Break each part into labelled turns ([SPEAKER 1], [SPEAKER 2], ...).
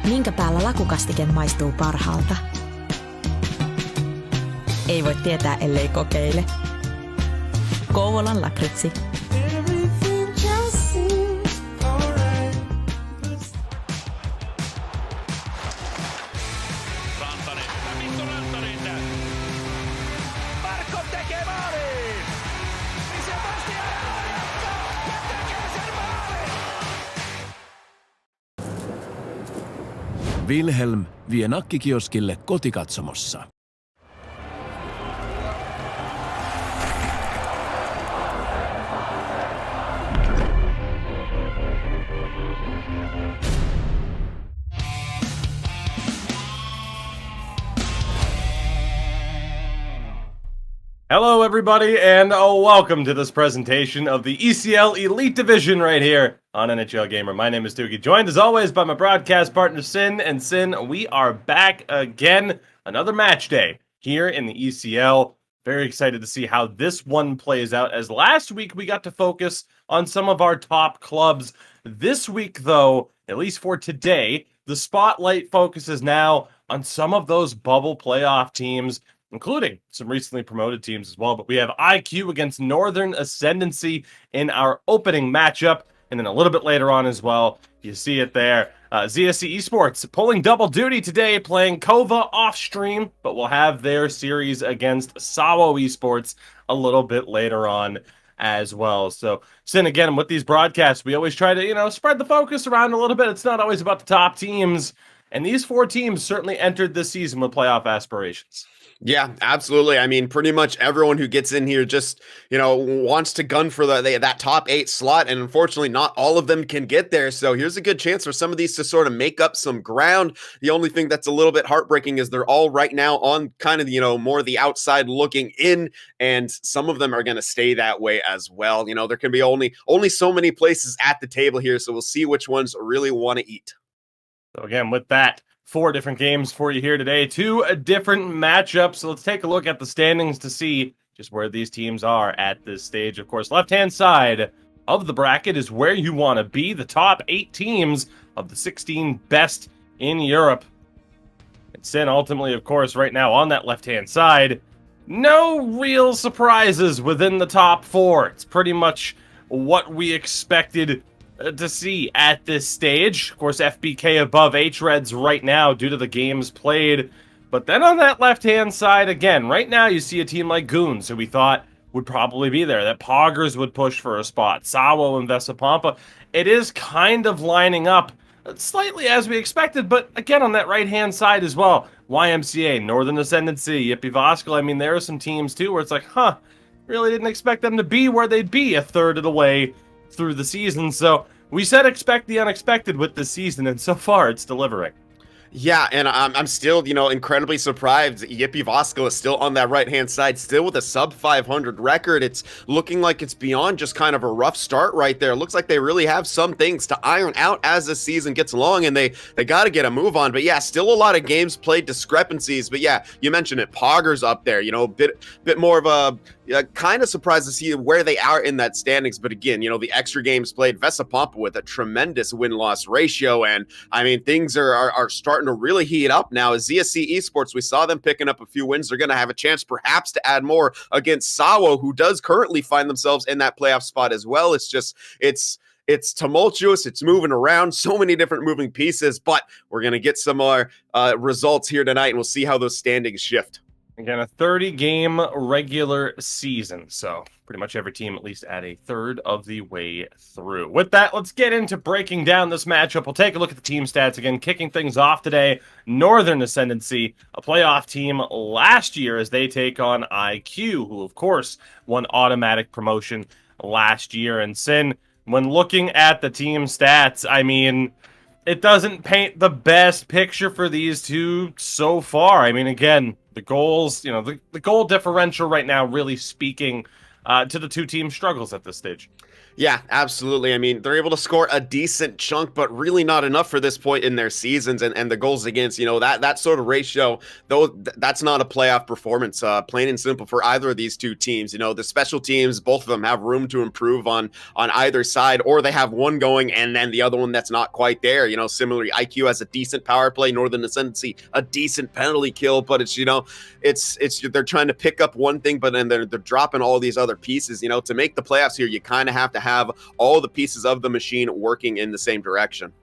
[SPEAKER 1] Minkä päällä lakukastike maistuu parhaalta? Ei voi tietää, ellei kokeile. Kouvolan lakritsi.
[SPEAKER 2] Wilhelm vie nakkikioskille kotikatsomossa.
[SPEAKER 3] Hello, everybody, and welcome to this presentation of the ECL Elite Division right here on NHL Gamer. My name is Doogie, joined as always by my broadcast partner, Sin. And Sin, we are back again. Another match day here in the ECL. Very excited to see how this one plays out, as last week we got to focus on some of our top clubs. This week, though, at least for today, the spotlight focuses now on some of those bubble playoff teams, including some recently promoted teams as well. But we have IQ against Northern Ascendancy in our opening matchup. And then a little bit later on as well, you see it there. ZSC Esports pulling double duty today, playing Kova off stream, but we'll have their series against SAWO Esports a little bit later on as well. So, Sin, again, with these broadcasts, we always try to, spread the focus around a little bit. It's not always about the top teams. And these four teams certainly entered this season with playoff aspirations.
[SPEAKER 4] Yeah, absolutely. I mean, pretty much everyone who gets in here just, wants to gun for that top 8 slot. And unfortunately, not all of them can get there. So here's a good chance for some of these to sort of make up some ground. The only thing that's a little bit heartbreaking is they're all right now on kind of, more the outside looking in. And some of them are going to stay that way as well. There can be only so many places at the table here. So we'll see which ones really want to eat.
[SPEAKER 3] So again, with that, 4 different games for you here today, 2 different matchups. So let's take a look at the standings to see just where these teams are at this stage. Of course, left-hand side of the bracket is where you want to be. The top 8 teams of the 16 best in Europe. And Sin, ultimately, of course, right now on that left-hand side, no real surprises within the top 4. It's pretty much what we expected to see at this stage. Of course, FBK above hREDS right now due to the games played. But then on that left-hand side, again, right now you see a team like Goons, who we thought would probably be there, that Poggers would push for a spot, SAWO and Vesa Pompa. It is kind of lining up slightly as we expected, but again, on that right-hand side as well, YMCA, Northern Ascendancy, Yippee. I mean, there are some teams too where it's like, really didn't expect them to be where they'd be a third of the way through the season. So we said expect the unexpected with this season, and so far it's delivering.
[SPEAKER 4] Yeah, and I'm still, incredibly surprised. Yippee is still on that right-hand side, still with a sub-500 record. It's looking like it's beyond just kind of a rough start right there. It looks like they really have some things to iron out as the season gets along, and they got to get a move on. But yeah, still a lot of games played, discrepancies. But yeah, you mentioned it, Poggers up there, bit more of a kind of surprised to see where they are in that standings. But again, the extra games played, Vesa Pompa with a tremendous win-loss ratio. And I mean, things are starting to really heat up now. As ZSC Esports, we saw them picking up a few wins. They're going to have a chance perhaps to add more against SAWO, who does currently find themselves in that playoff spot as well. It's just, it's tumultuous. It's moving around, so many different moving pieces, but we're going to get some more results here tonight, and we'll see how those standings shift.
[SPEAKER 3] Again, a 30-game regular season, so pretty much every team at least at a third of the way through. With that, let's get into breaking down this matchup. We'll take a look at the team stats again. Kicking things off today, Northern Ascendancy, a playoff team last year as they take on IQ, who, of course, won automatic promotion last year. And Sin, when looking at the team stats, I mean, it doesn't paint the best picture for these two so far. I mean, again, the goals, the goal differential right now really speaking to the two team struggles at this stage.
[SPEAKER 4] Yeah, absolutely. I mean, they're able to score a decent chunk, but really not enough for this point in their seasons. And the goals against, that sort of ratio, though, that's not a playoff performance, plain and simple for either of these two teams. The special teams, both of them have room to improve on either side, or they have one going and then the other one that's not quite there. Similarly, IQ has a decent power play, Northern Ascendancy a decent penalty kill, but it's they're trying to pick up one thing, but then they're dropping all these other pieces. To make the playoffs here, you kind of have to have all the pieces of the machine working in the same direction.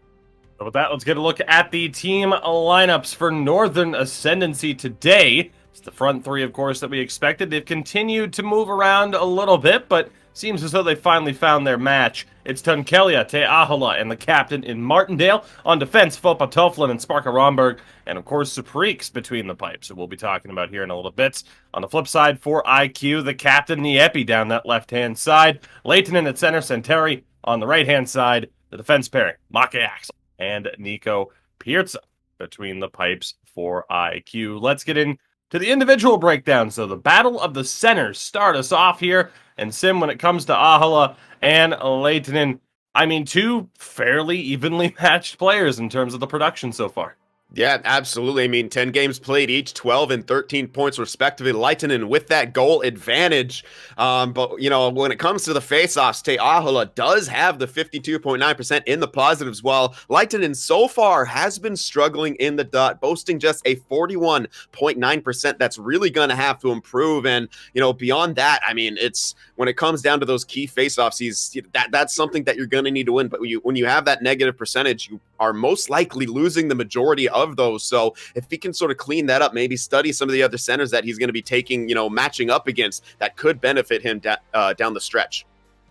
[SPEAKER 3] So with that, let's get a look at the team lineups for Northern Ascendancy today. It's the front three, of course, that we expected. They've continued to move around a little bit, but seems as though they finally found their match. It's Tunkelia, Te Ahola, and the captain in Martindale. On defense, Fopa Toflin and Sparka Romberg, and of course, Supreeks between the pipes, who we'll be talking about here in a little bit. On the flip side, for IQ, the captain, Niepi, down that left-hand side. Leitonen at center, Santeri on the right-hand side. The defense pairing, Make Axel and Nico Pierza between the pipes for IQ. Let's get into the individual breakdowns. So the battle of the centers start us off here. And Sim, when it comes to Ahola and Leitonen, I mean, two fairly evenly matched players in terms of the production so far.
[SPEAKER 4] Yeah, absolutely. I mean, 10 games played, each 12 and 13 points respectively. Leitonen with that goal advantage. But, when it comes to the faceoffs, Te Ahola does have the 52.9% in the positives, while Leitonen so far has been struggling in the dot, boasting just a 41.9%. That's really going to have to improve. And, beyond that, I mean, it's when it comes down to those key faceoffs, that's something that you're going to need to win. But when you have that negative percentage, you are most likely losing the majority of those. So if he can sort of clean that up, maybe study some of the other centers that he's going to be taking, matching up against, that could benefit him down the stretch.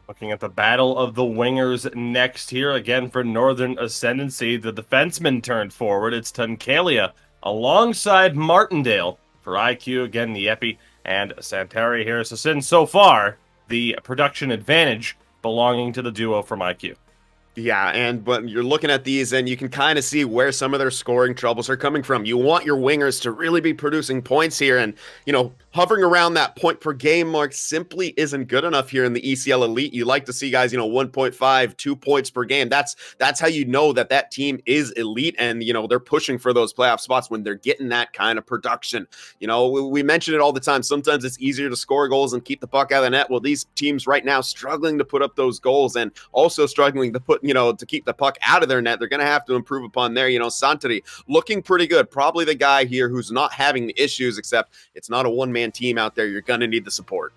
[SPEAKER 3] Looking at the battle of the wingers next here, again for Northern Ascendancy, the defenseman turned forward. It's Tunkelia alongside Martindale for IQ. Again, Niepi and Santeri here. So far, the production advantage belonging to the duo from IQ.
[SPEAKER 4] Yeah, but you're looking at these and you can kind of see where some of their scoring troubles are coming from. You want your wingers to really be producing points here, and, hovering around that point per game mark simply isn't good enough here in the ECL Elite. You like to see guys, 1.5, 2 points per game. That's how you know that team is elite, and, they're pushing for those playoff spots when they're getting that kind of production. We mention it all the time. Sometimes it's easier to score goals and keep the puck out of the net. Well, these teams right now struggling to put up those goals and also struggling to put to keep the puck out of their net. They're going to have to improve upon there. Santeri looking pretty good. Probably the guy here who's not having the issues, except it's not a one-man team out there. You're going to need the support.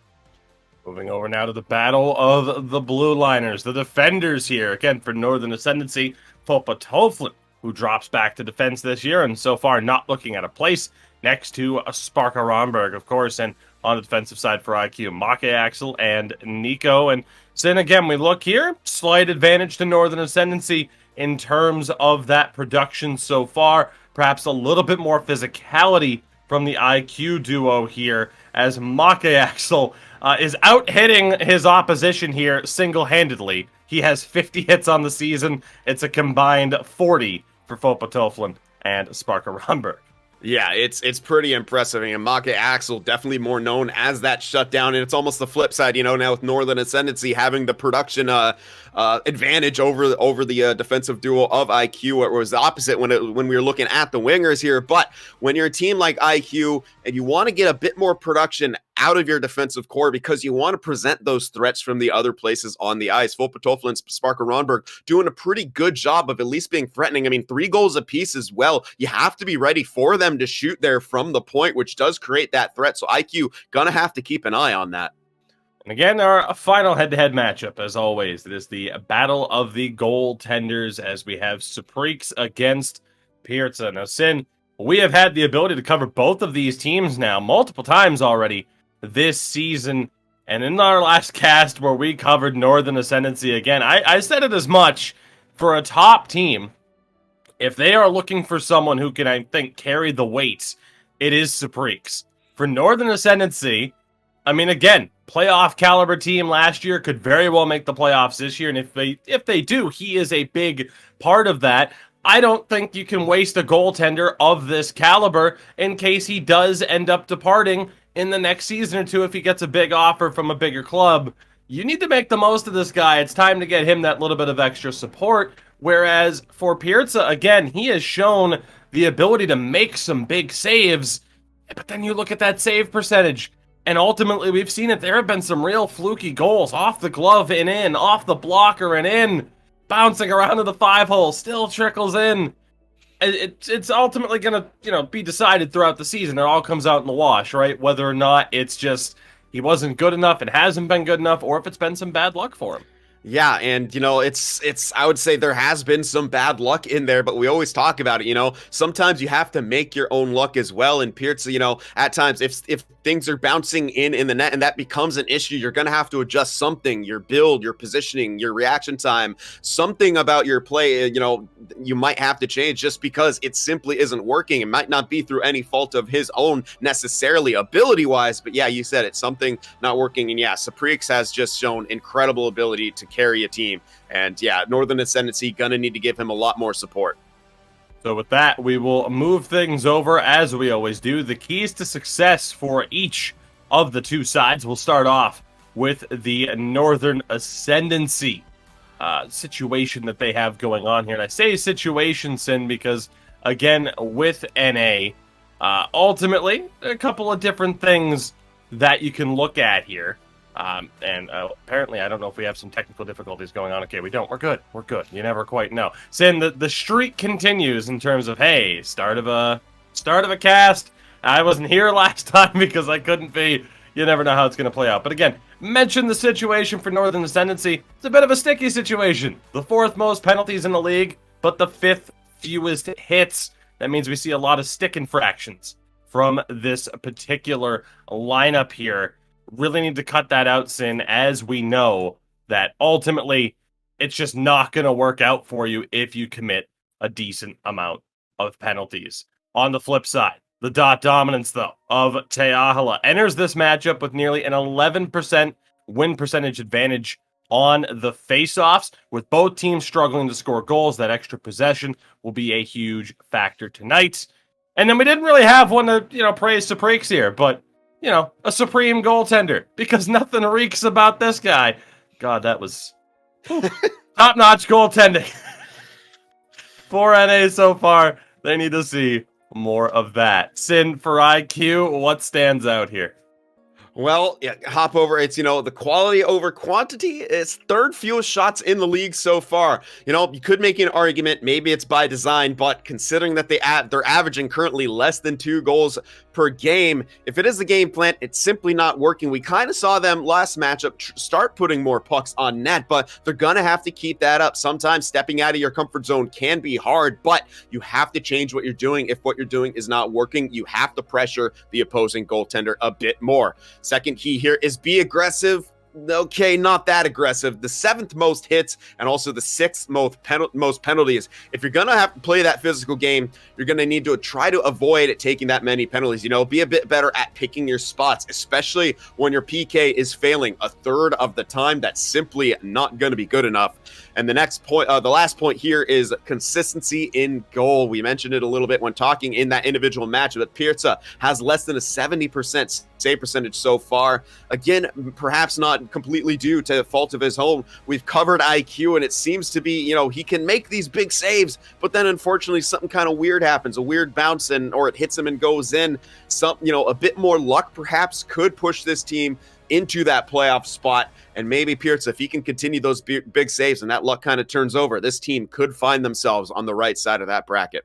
[SPEAKER 3] Moving over now to the battle of the blue liners, the defenders here. Again, for Northern Ascendancy, Fopa Toflin, who drops back to defense this year and so far not looking at a place next to Sparka Romberg, of course, and on the defensive side for IQ, Make Axel and Nico. And then again, we look here, slight advantage to Northern Ascendancy in terms of that production so far. Perhaps a little bit more physicality from the IQ duo here, as Make Axel is out hitting his opposition here single-handedly. He has 50 hits on the season. It's a combined 40 for Fopa Toflin and Sparka Romberg.
[SPEAKER 4] Yeah, it's pretty impressive. I mean, Make Axel definitely more known as that shutdown, and it's almost the flip side, now with Northern Ascendancy having the production advantage over the defensive duo of IQ. It was the opposite when we were looking at the wingers here. But when you're a team like IQ and you want to get a bit more production out of your defensive core because you want to present those threats from the other places on the ice, Fopa Toflin and Sparka Romberg doing a pretty good job of at least being threatening. I mean, 3 goals apiece as well. You have to be ready for them to shoot there from the point, which does create that threat. So IQ gonna have to keep an eye on that.
[SPEAKER 3] And again, our final head-to-head matchup, as always, it is the battle of the goaltenders, as we have Supreeks against Pierza. Now, Sin, we have had the ability to cover both of these teams now multiple times already this season, and in our last cast where we covered Northern Ascendancy again, I said it as much. For a top team, if they are looking for someone who can, I think, carry the weight, it is Supreeks. For Northern Ascendancy, I mean, again, playoff caliber team last year, could very well make the playoffs this year, and if they do, he is a big part of that. I don't think you can waste a goaltender of this caliber in case he does end up departing in the next season or two if he gets a big offer from a bigger club. you need to make the most of this guy. It's time to get him that little bit of extra support. Whereas for Piazza, again, he has shown the ability to make some big saves, but then you look at that save percentage, and ultimately we've seen it. There have been some real fluky goals off the glove and in, off the blocker and in, bouncing around to the 5-hole, still trickles in. It's ultimately going to, be decided throughout the season. It all comes out in the wash, right? Whether or not it's just he wasn't good enough and hasn't been good enough, or if it's been some bad luck for him.
[SPEAKER 4] Yeah, and it's I would say there has been some bad luck in there, but we always talk about it, sometimes you have to make your own luck as well. And Piazza, at times if things are bouncing in the net and that becomes an issue, you're going to have to adjust something, your build, your positioning, your reaction time, something about your play, you might have to change just because it simply isn't working. It might not be through any fault of his own necessarily ability-wise, but yeah, you said it, something not working. And yeah, Saprix has just shown incredible ability to carry a team. And yeah, Northern Ascendancy gonna need to give him a lot more support.
[SPEAKER 3] So with that, we will move things over as we always do. The keys to success for each of the two sides. We'll start off with the Northern Ascendancy situation that they have going on here. And I say situation, Sin, because again, with NA, ultimately, a couple of different things that you can look at here. Apparently, I don't know if we have some technical difficulties going on. Okay, we don't. We're good. We're good. You never quite know. Sin, the streak continues in terms of, hey, start of a cast. I wasn't here last time because I couldn't be. You never know how it's going to play out. But again, mention the situation for Northern Ascendancy. It's a bit of a sticky situation. The 4th most penalties in the league, but the 5th fewest hits. That means we see a lot of stick infractions from this particular lineup here. Really need to cut that out, Sin, as we know that ultimately it's just not going to work out for you if you commit a decent amount of penalties. On the flip side, the dot dominance, though, of Teahala enters this matchup with nearly an 11% win percentage advantage on the face-offs. With both teams struggling to score goals, that extra possession will be a huge factor tonight. And then we didn't really have one to, praise Saprix here, but a supreme goaltender, because nothing reeks about this guy. God, that was top-notch goaltending. 4 NA so far. They need to see more of that. Sin, for IQ, what stands out here?
[SPEAKER 4] Well, yeah, hop over. It's, the quality over quantity. It's 3rd fewest shots in the league so far. You could make an argument, maybe it's by design, but considering that they're averaging currently less than 2 goals per game, if it is the game plan, it's simply not working. We kind of saw them last matchup start putting more pucks on net, but they're going to have to keep that up. Sometimes stepping out of your comfort zone can be hard, but you have to change what you're doing. If what you're doing is not working, you have to pressure the opposing goaltender a bit more. Second key here is be aggressive. Okay, not that aggressive. The 7th most hits and also the 6th most penalties. If you're going to have to play that physical game, you're going to need to try to avoid taking that many penalties. Be a bit better at picking your spots, especially when your PK is failing a 1/3 of the time. That's simply not going to be good enough. And the next point, the last point here is consistency in goal. We mentioned it a little bit when talking in that individual match, but Piazza has less than a 70% save percentage so far. Again, perhaps not completely due to the fault of his own. We've covered IQ, and it seems to be, he can make these big saves, but then unfortunately something kind of weird happens, a weird bounce, or it hits him and goes in. A bit more luck perhaps could push this team into that playoff spot. And maybe Piazza, if he can continue those big saves and that luck kind of turns over, this team could find themselves on the right side of that bracket.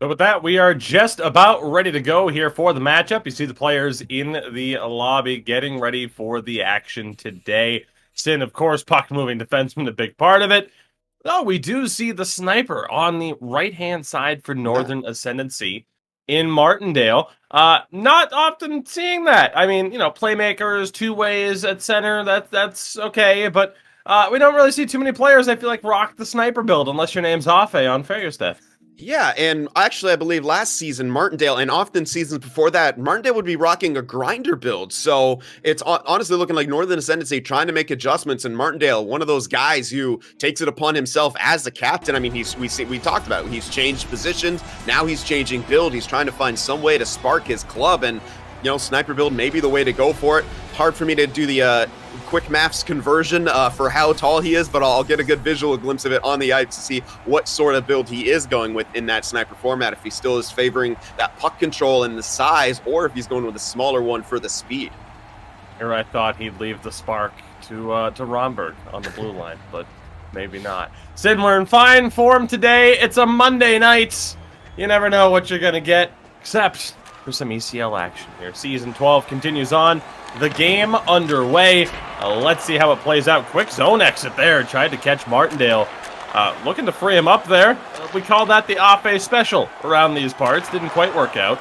[SPEAKER 3] So with that, we are just about ready to go here for the matchup. You see the players in the lobby getting ready for the action today. Sin, of course, puck-moving defenseman, a big part of it. Oh, we do see the sniper on the right-hand side for Northern Ascendancy in Martindale. Not often seeing that. I mean, playmakers, 2 ways at center, that's okay, but we don't really see too many players, I feel like, rock the sniper build, unless your name's Hafe on Fairstaff.
[SPEAKER 4] Yeah, and actually, I believe last season, Martindale, and often seasons before that, Martindale would be rocking a grinder build. So it's honestly looking like Northern Ascendancy trying to make adjustments, and Martindale, one of those guys who takes it upon himself as the captain. I mean, we talked about it. He's changed positions. Now he's changing build. He's trying to find some way to spark his club, and sniper build may be the way to go for it. hard for me to do the quick maths conversion for how tall he is, but I'll get a good visual glimpse of it on the ice to see what sort of build he is going with in that sniper format, if he still is favoring that puck control and the size, or if he's going with a smaller one for the speed.
[SPEAKER 3] Here I thought he'd leave the spark to Romberg on the blue line, but maybe not. Sid, we're in fine form today. It's a Monday night. You never know what you're going to get, except for some ECL action here. Season 12 continues on. The game underway. Let's see how it plays out. Quick zone exit there. Tried to catch Martindale. Looking to free him up there. We call that the off-a special around these parts. Didn't quite work out.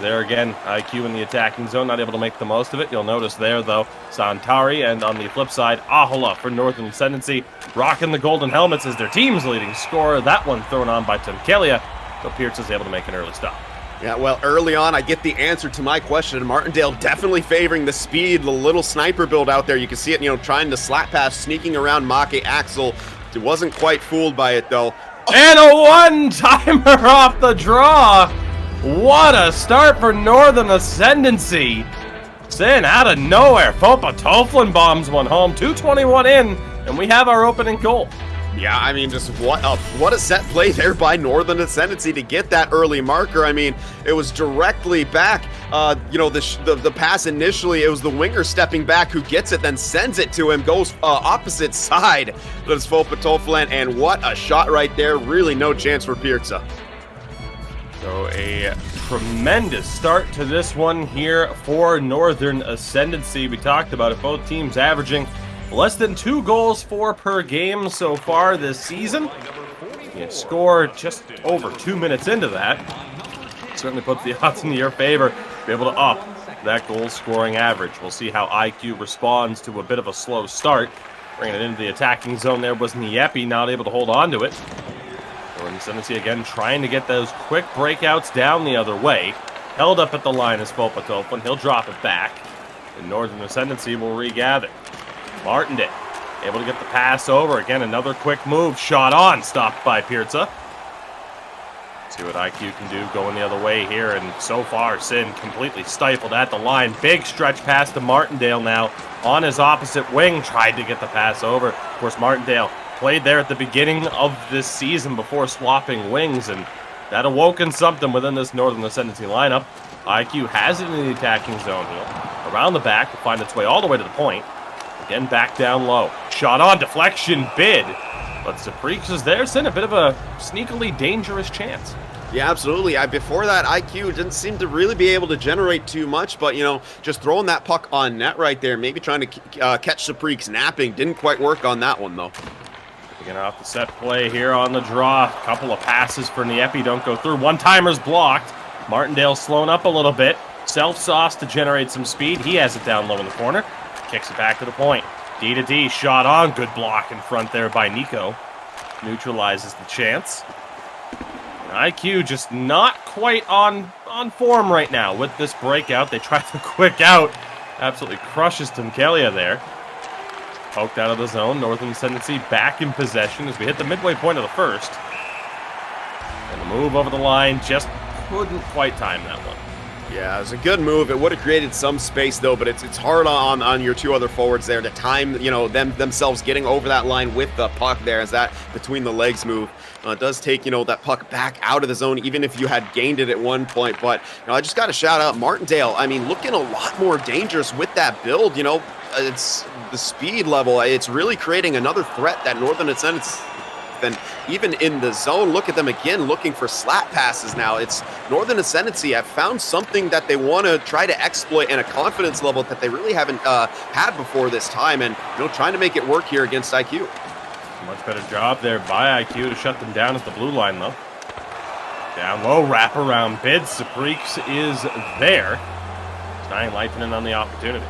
[SPEAKER 3] There again, IQ in the attacking zone, not able to make the most of it. You'll notice there, though, Santari, and on the flip side, Ahola for Northern Ascendancy, rocking the golden helmets as their team's leading scorer. That one thrown on by Tunkelia, so Pierce is able to make an early stop.
[SPEAKER 4] Yeah, well, early on, I get the answer to my question. Martindale definitely favoring the speed, the little sniper build out there. You can see it, trying to slap pass, sneaking around Make Axel. It wasn't quite fooled by it, though.
[SPEAKER 3] And a one-timer off the draw. What a start for Northern Ascendancy. Sin out of nowhere. Pompa Toflin bombs one home. 2:21 in, and we have our opening goal.
[SPEAKER 4] Yeah, I mean, just what a set play there by Northern Ascendancy to get that early marker. I mean, it was directly back. The pass initially, it was the winger stepping back who gets it, then sends it to him, goes opposite side. That's Pompa Toflin, and what a shot right there. Really no chance for Pirza.
[SPEAKER 3] So a tremendous start to this one here for Northern Ascendancy. We talked about it, both teams averaging less than 2 goals for per game so far this season. You score just over 2 minutes into that. Certainly puts the odds in your favor to be able to up that goal scoring average. We'll see how IQ responds to a bit of a slow start. Bringing it into the attacking zone there was Niepi, not able to hold on to it. Northern Ascendancy again trying to get those quick breakouts down the other way. Held up at the line is Pompa Toflin. He'll drop it back. And Northern Ascendancy will regather. Martindale able to get the pass over. Again, another quick move. Shot on. Stopped by Pirza. See what IQ can do going the other way here. And so far, Sin completely stifled at the line. Big stretch pass to Martindale now. On his opposite wing. Tried to get the pass over. Of course, Martindale played there at the beginning of this season before swapping wings, and that awoken something within this Northern Ascendancy lineup. IQ has it in the attacking zone here. Around the back will find its way all the way to the point. Again, back down low. Shot on, deflection, bid. But Saprix is there, sent a bit of a sneakily dangerous chance.
[SPEAKER 4] Yeah, absolutely. Before that, IQ didn't seem to really be able to generate too much, but, just throwing that puck on net right there, maybe trying to catch Saprix napping. Didn't quite work on that one, though.
[SPEAKER 3] Again, off the set play here on the draw. A couple of passes for Niepi don't go through. One-timer's blocked. Martindale slowing up a little bit. Self-sauce to generate some speed. He has it down low in the corner. Kicks it back to the point. D to D, shot on. Good block in front there by Nico. Neutralizes the chance. IQ just not quite on form right now with this breakout. They try the quick out. Absolutely crushes Tunkelia there. Poked out of the zone. Northern Ascendancy back in possession as we hit the midway point of the first. And the move over the line just couldn't quite time that one.
[SPEAKER 4] Yeah, it was a good move. It would have created some space, though, but it's hard on your two other forwards there to time, themselves getting over that line with the puck there as that between the legs move. It does take, that puck back out of the zone, even if you had gained it at one point. But, I just got to shout out Martindale. I mean, looking a lot more dangerous with that build, it's the speed level. It's really creating another threat that Northern Ascendancy. Then even in the zone, look at them again looking for slap passes now. It's Northern Ascendancy have found something that they want to try to exploit and a confidence level that they really haven't had before this time, and trying to make it work here against IQ.
[SPEAKER 3] Much better job there by IQ to shut them down at the blue line, though. Down low, wraparound bid. Saprix is there. Stein Leitinen on the opportunity.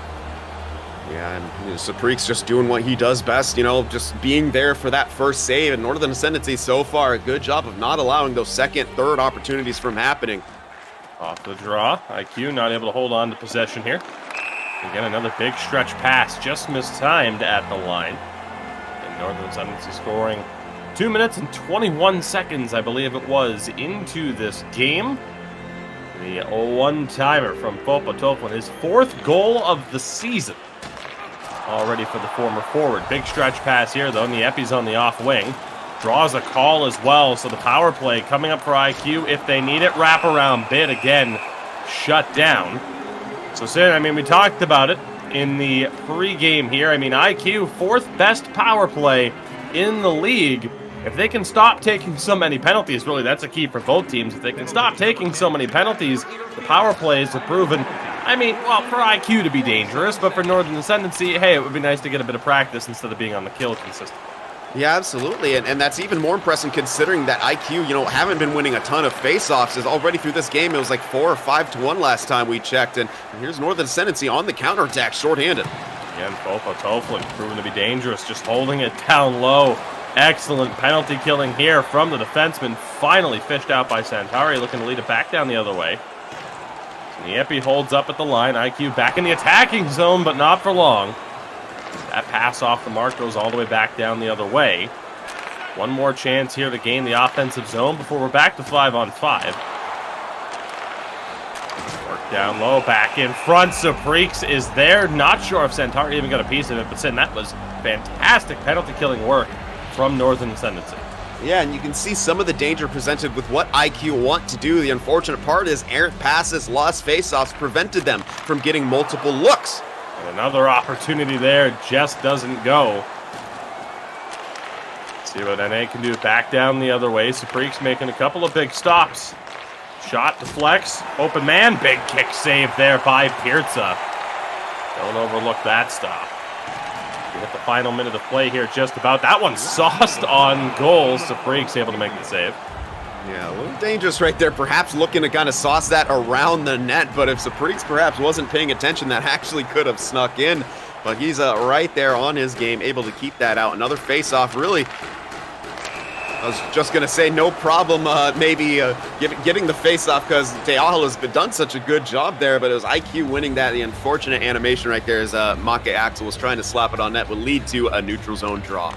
[SPEAKER 4] Yeah, and Saprix just doing what he does best, just being there for that first save. And Northern Ascendancy so far, a good job of not allowing those second, third opportunities from happening.
[SPEAKER 3] Off the draw, IQ not able to hold on to possession here. Again, another big stretch pass, just mistimed at the line. And Northern Ascendancy scoring 2 minutes and 21 seconds, I believe it was, into this game. The one-timer from Vesa Pompa, his 4th goal of the season. Already for the former forward. Big stretch pass here, though, and the Epi's on the off wing. Draws a call as well, so the power play coming up for IQ if they need it. Wraparound bid again, shut down. So, Sid, I mean, we talked about it in the pre-game here. I mean, IQ, 4th best power play in the league. If they can stop taking so many penalties, really, that's a key for both teams. If they can stop taking so many penalties, the power plays have proven, I mean, well, for IQ to be dangerous, but for Northern Ascendancy, hey, it would be nice to get a bit of practice instead of being on the kill consistently.
[SPEAKER 4] Yeah, absolutely, and that's even more impressive considering that IQ, haven't been winning a ton of face-offs. Is already through this game, it was like 4 or 5-1 last time we checked, and here's Northern Ascendancy on the counterattack, shorthanded.
[SPEAKER 3] Again, Poggers proven to be dangerous, just holding it down low. Excellent penalty killing here from the defenseman, finally fished out by Santari, looking to lead it back down the other way. So the Epi holds up at the line, IQ back in the attacking zone, but not for long. That pass off the mark goes all the way back down the other way. One more chance here to gain the offensive zone before we're back to 5-on-5. Work down low, back in front. Supreeks is there. Not sure if Santari even got a piece of it, but Sin, that was fantastic penalty killing work from Northern Ascendancy.
[SPEAKER 4] Yeah, and you can see some of the danger presented with what IQ want to do. The unfortunate part is errant passes, lost faceoffs prevented them from getting multiple looks.
[SPEAKER 3] And another opportunity there just doesn't go. See what NA can do. Back down the other way. Supreeks making a couple of big stops. Shot deflects. Open man. Big kick save there by Pirza. Don't overlook that stop. We got the final minute of play here just about. That one sauced on goal. Supreeks able to make the save.
[SPEAKER 4] Yeah, a little dangerous right there, perhaps looking to kind of sauce that around the net, but if Supreeks perhaps wasn't paying attention, that actually could have snuck in, but he's right there on his game, able to keep that out. Another face-off, really, I was just going to say no problem maybe getting the face-off because EASHL has done such a good job there, but it was IQ winning that. The unfortunate animation right there as Make Axel was trying to slap it on net would lead to a neutral zone draw.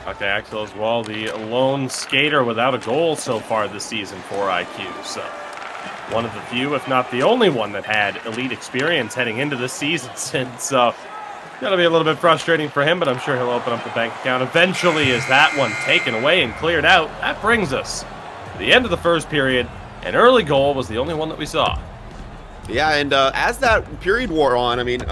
[SPEAKER 3] Okay, Axel as well, the lone skater without a goal so far this season for IQ. So, one of the few, if not the only one, that had elite experience heading into this season. So, that'll be a little bit frustrating for him, but I'm sure he'll open up the bank account eventually as that one taken away and cleared out. That brings us to the end of the first period. An early goal was the only one that we saw.
[SPEAKER 4] Yeah, and as that period wore on, I mean,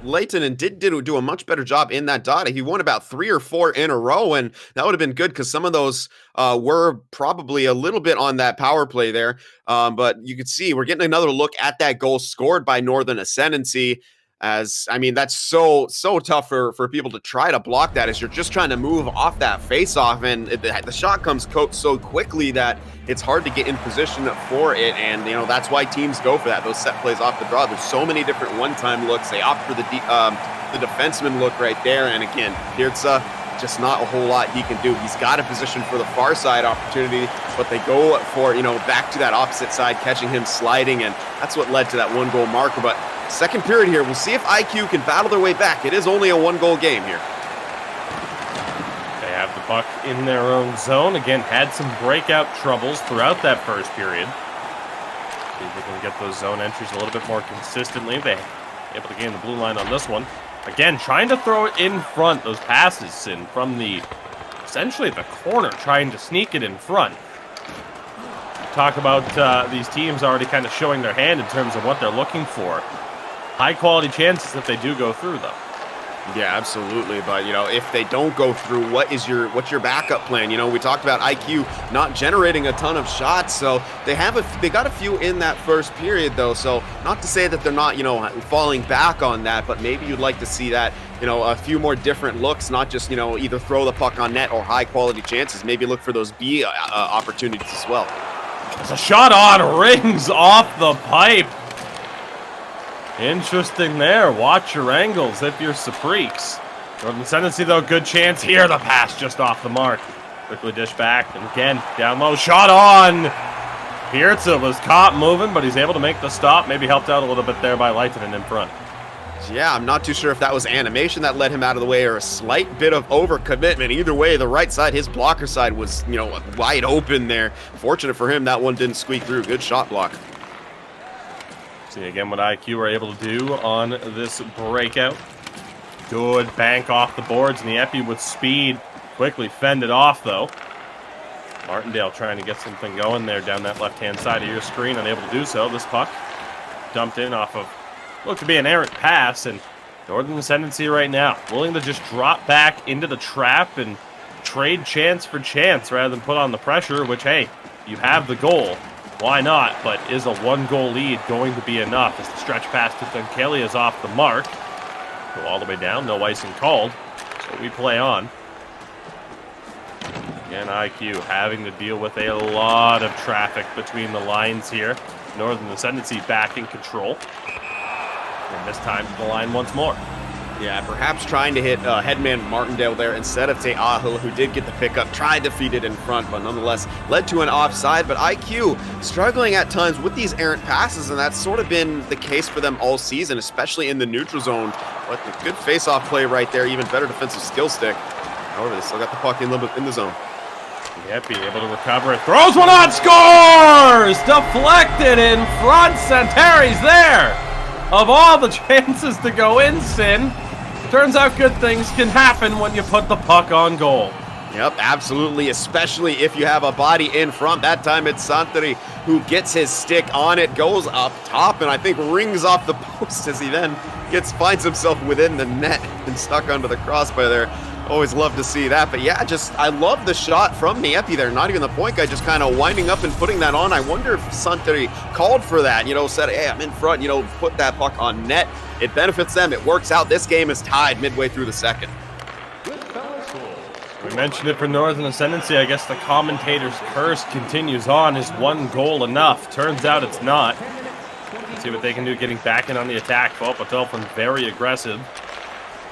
[SPEAKER 4] Leighton did do a much better job in that data. He won about 3 or 4 in a row, and that would have been good because some of those were probably a little bit on that power play there. But you could see we're getting another look at that goal scored by Northern Ascendancy. As I mean, that's so tough for people to try to block that as you're just trying to move off that face-off, and the shot comes so quickly that it's hard to get in position for it, and that's why teams go for that, those set plays off the draw. There's so many different one-time looks. They opt for the defenseman look right there, and again, Pirza, just not a whole lot he can do. He's got a position for the far side opportunity, but they go for back to that opposite side, catching him sliding, and that's what led to that 1-goal marker. But second period here, we'll see if IQ can battle their way back. It is only a 1-goal game here.
[SPEAKER 3] They have the puck in their own zone. Again, had some breakout troubles throughout that first period. See if they can get those zone entries a little bit more consistently. They able to gain the blue line on this one. Again, trying to throw it in front, those passes in from essentially the corner, trying to sneak it in front. Talk about these teams already kind of showing their hand in terms of what they're looking for. High quality chances if they do go through, though.
[SPEAKER 4] Yeah, absolutely. But if they don't go through, what's your backup plan? We talked about IQ not generating a ton of shots, so they got a few in that first period though. So not to say that they're not falling back on that, but maybe you'd like to see that a few more different looks, not just either throw the puck on net or high quality chances. Maybe look for those B opportunities as well.
[SPEAKER 3] There's a shot on, rings off the pipe. Interesting there. Watch your angles if you're Supreeks. Northern Ascendancy, though, good chance here. The pass just off the mark. Quickly dish back, and again, down low. Shot on! Pirza was caught moving, but he's able to make the stop. Maybe helped out a little bit there by Leighton in front.
[SPEAKER 4] Yeah, I'm not too sure if that was animation that led him out of the way or a slight bit of overcommitment. Either way, the right side, his blocker side, was, wide open there. Fortunate for him, that one didn't squeak through. Good shot block.
[SPEAKER 3] See again what IQ are able to do on this breakout. Good bank off the boards, and the Epi with speed quickly fended off, though. Martindale trying to get something going there down that left-hand side of your screen, unable to do so. This puck dumped in off of what could be an errant pass, and Northern Ascendancy right now willing to just drop back into the trap and trade chance for chance rather than put on the pressure, which, hey, you have the goal. Why not? But is a one-goal lead going to be enough as the stretch pass to Dunkelia is off the mark? Go all the way down, no icing called, so we play on. Again, IQ having to deal with a lot of traffic between the lines here. Northern Ascendancy back in control. And this time to the line once more.
[SPEAKER 4] Yeah, perhaps trying to hit headman Martindale there instead of Te'ahil, who did get the pickup, tried to feed it in front, but nonetheless led to an offside. But IQ struggling at times with these errant passes, and that's sort of been the case for them all season, especially in the neutral zone. But the good face-off play right there, even better defensive skill stick. However, they still got the puck in the zone.
[SPEAKER 3] Yep, being able to recover it. Throws one on, scores! Deflected in front. Santari's there. Of all the chances to go in, Sin, turns out good things can happen when you put the puck on goal.
[SPEAKER 4] Yep, absolutely, especially if you have a body in front. That time it's Santari who gets his stick on it, goes up top, and I think rings off the post as he then finds himself within the net and stuck under the crossbar there. Always love to see that. But yeah, I love the shot from Niepi there. Not even the point guy, just kind of winding up and putting that on. I wonder if Santari called for that, said, hey, I'm in front, put that puck on net. It benefits them. It works out. This game is tied midway through the second.
[SPEAKER 3] We mentioned it for Northern Ascendancy. I guess the commentator's curse continues on. Is one goal enough? Turns out it's not. Let's see what they can do getting back in on the attack. Patelfin very aggressive.